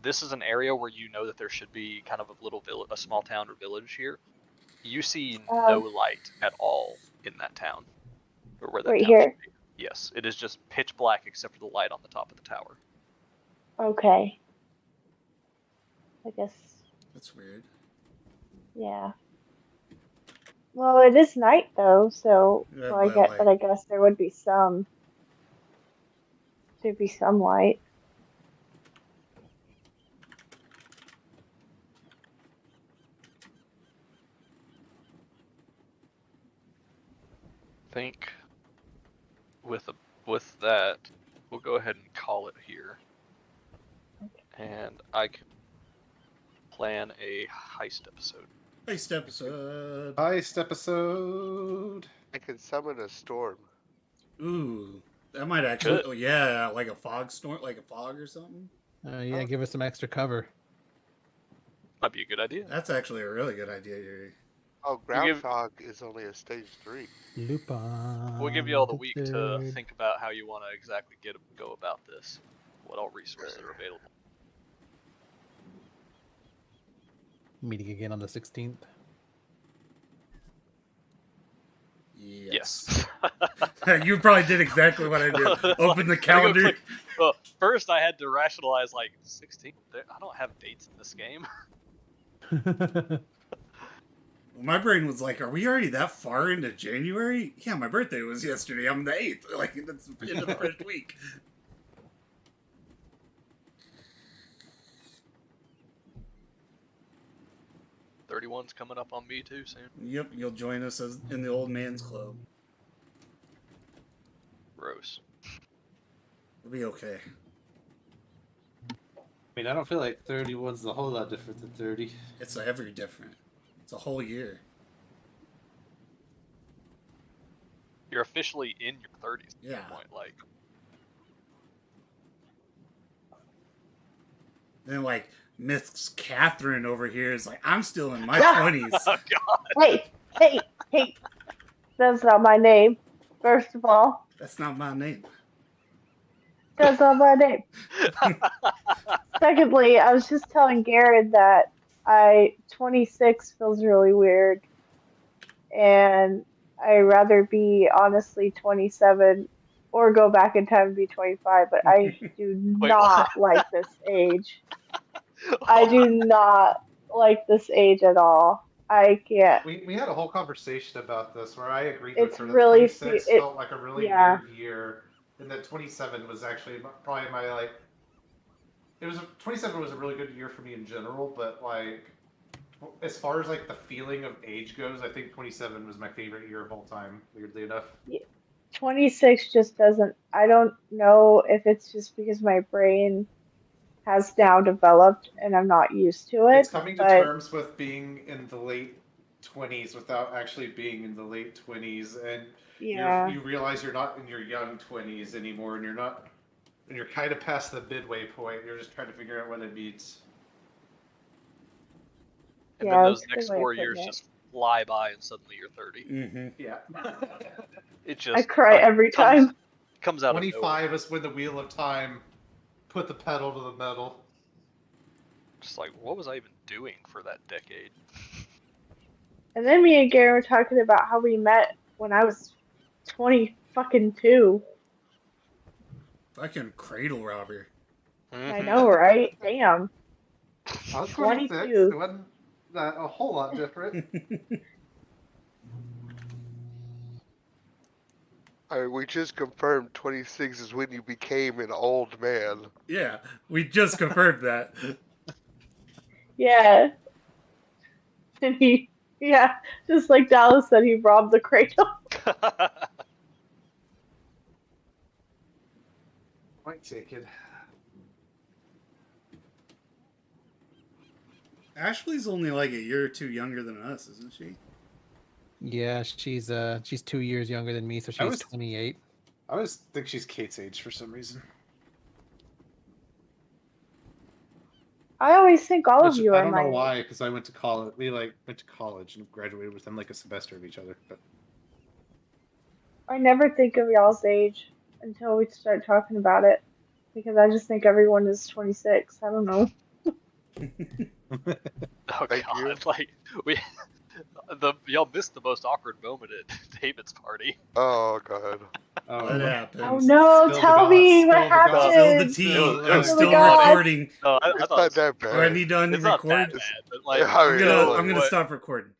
this is an area where you know that there should be kind of a little village, a small town or village here. You see no light at all in that town, or where that Right town here. should be. Yes, it is just pitch black except for the light on the top of the tower. Okay. I guess. That's weird. Yeah. Well, it is night though, so Yeah, well, but, but I guess there would be some. There'd be some light. I think with that, we'll go ahead and call it here, and I can plan a heist episode. Heist episode. Heist episode. I can summon a storm. Ooh, that might actually. Good. Oh yeah, like a fog storm, like a fog or something. Yeah, give us some extra cover. Might be a good idea. That's actually a really good idea, Yuri. Oh, ground fog is only a stage 3. Lupin. We'll give you all the week to third. think about how you want to exactly go about this. What all resources are available. Meeting again on the 16th. Yes. You probably did exactly what I did. Open the calendar. Well, first I had to rationalize like 16th. I don't have dates in this game. My brain was like, "Are we already that far into January?" Yeah, my birthday was yesterday. I'm the 8th. Like that's the end of the first week. 31's coming up on me too soon. Yep, you'll join us in the old man's club. Gross. It'll be okay. I mean, I don't feel like 31's a whole lot different than 30. It's ever different. It's a whole year. You're officially in your 30s at Yeah. that point, like. Then like Miss Catherine over here is like, I'm still in my 20s. Oh God. Hey. That's not my name. First of all, That's not my name. that's not my name. Secondly, I was just telling Garrett that 26 feels really weird, and I'd rather be honestly 27 or go back in time and be 25. But I do Wait, not like this age. I do not like this age at all. I can't. We had a whole conversation about this where I agreed It's with her that really 26 it- felt like a really yeah. weird year, and that 27 was actually probably my like. 27 was a really good year for me in general, but like as far as like the feeling of age goes, I think 27 was my favorite year of all time. Weirdly enough. 26 just doesn't. I don't know if it's just because my brain has now developed and I'm not used to it. It's coming to but terms with being in the late 20s without actually being in the late 20s, and yeah, you realize you're not in your young 20s anymore, and you're kind of past the midway point. You're just trying to figure out what it means. And Yeah, then those that's a good next way of 4 putting years it. just fly by, and suddenly you're 30. Mm-hmm. Yeah. It just I cry every comes, time. comes out of 25 nowhere. is when the wheel of time put the pedal to the metal. Just like, what was I even doing for that decade? And then me and Gary were talking about how we met when I was 22. Fucking cradle robber. I know, right? Damn. I was 22. 26. It wasn't a whole lot different. We just confirmed 26 is when you became an old man. Yeah, we just confirmed that. Yeah. And yeah, just like Dallas said, he robbed the cradle. Point taken. Ashley's only like a year or two younger than us, isn't she? Yeah, she's 2 years younger than me, so she's 28. I always think she's Kate's age for some reason. I always think all of Which you I are don't my know age. why, because I went to college. We went to college and graduated within like a semester of each other. But I never think of y'all's age until we start talking about it. Because I just think everyone is 26. I don't know. Oh Thank God! you. Like y'all missed the most awkward moment at David's party. Oh God. What happened? Oh no, Spill the tell goss, me spill what the goss. happened. Spill the tea. It I'm was still goss. recording. No, I It's thought not it that Do I bad. need to it's not that unrecord? bad, but like I I'm mean, gonna what- I'm gonna stop recording.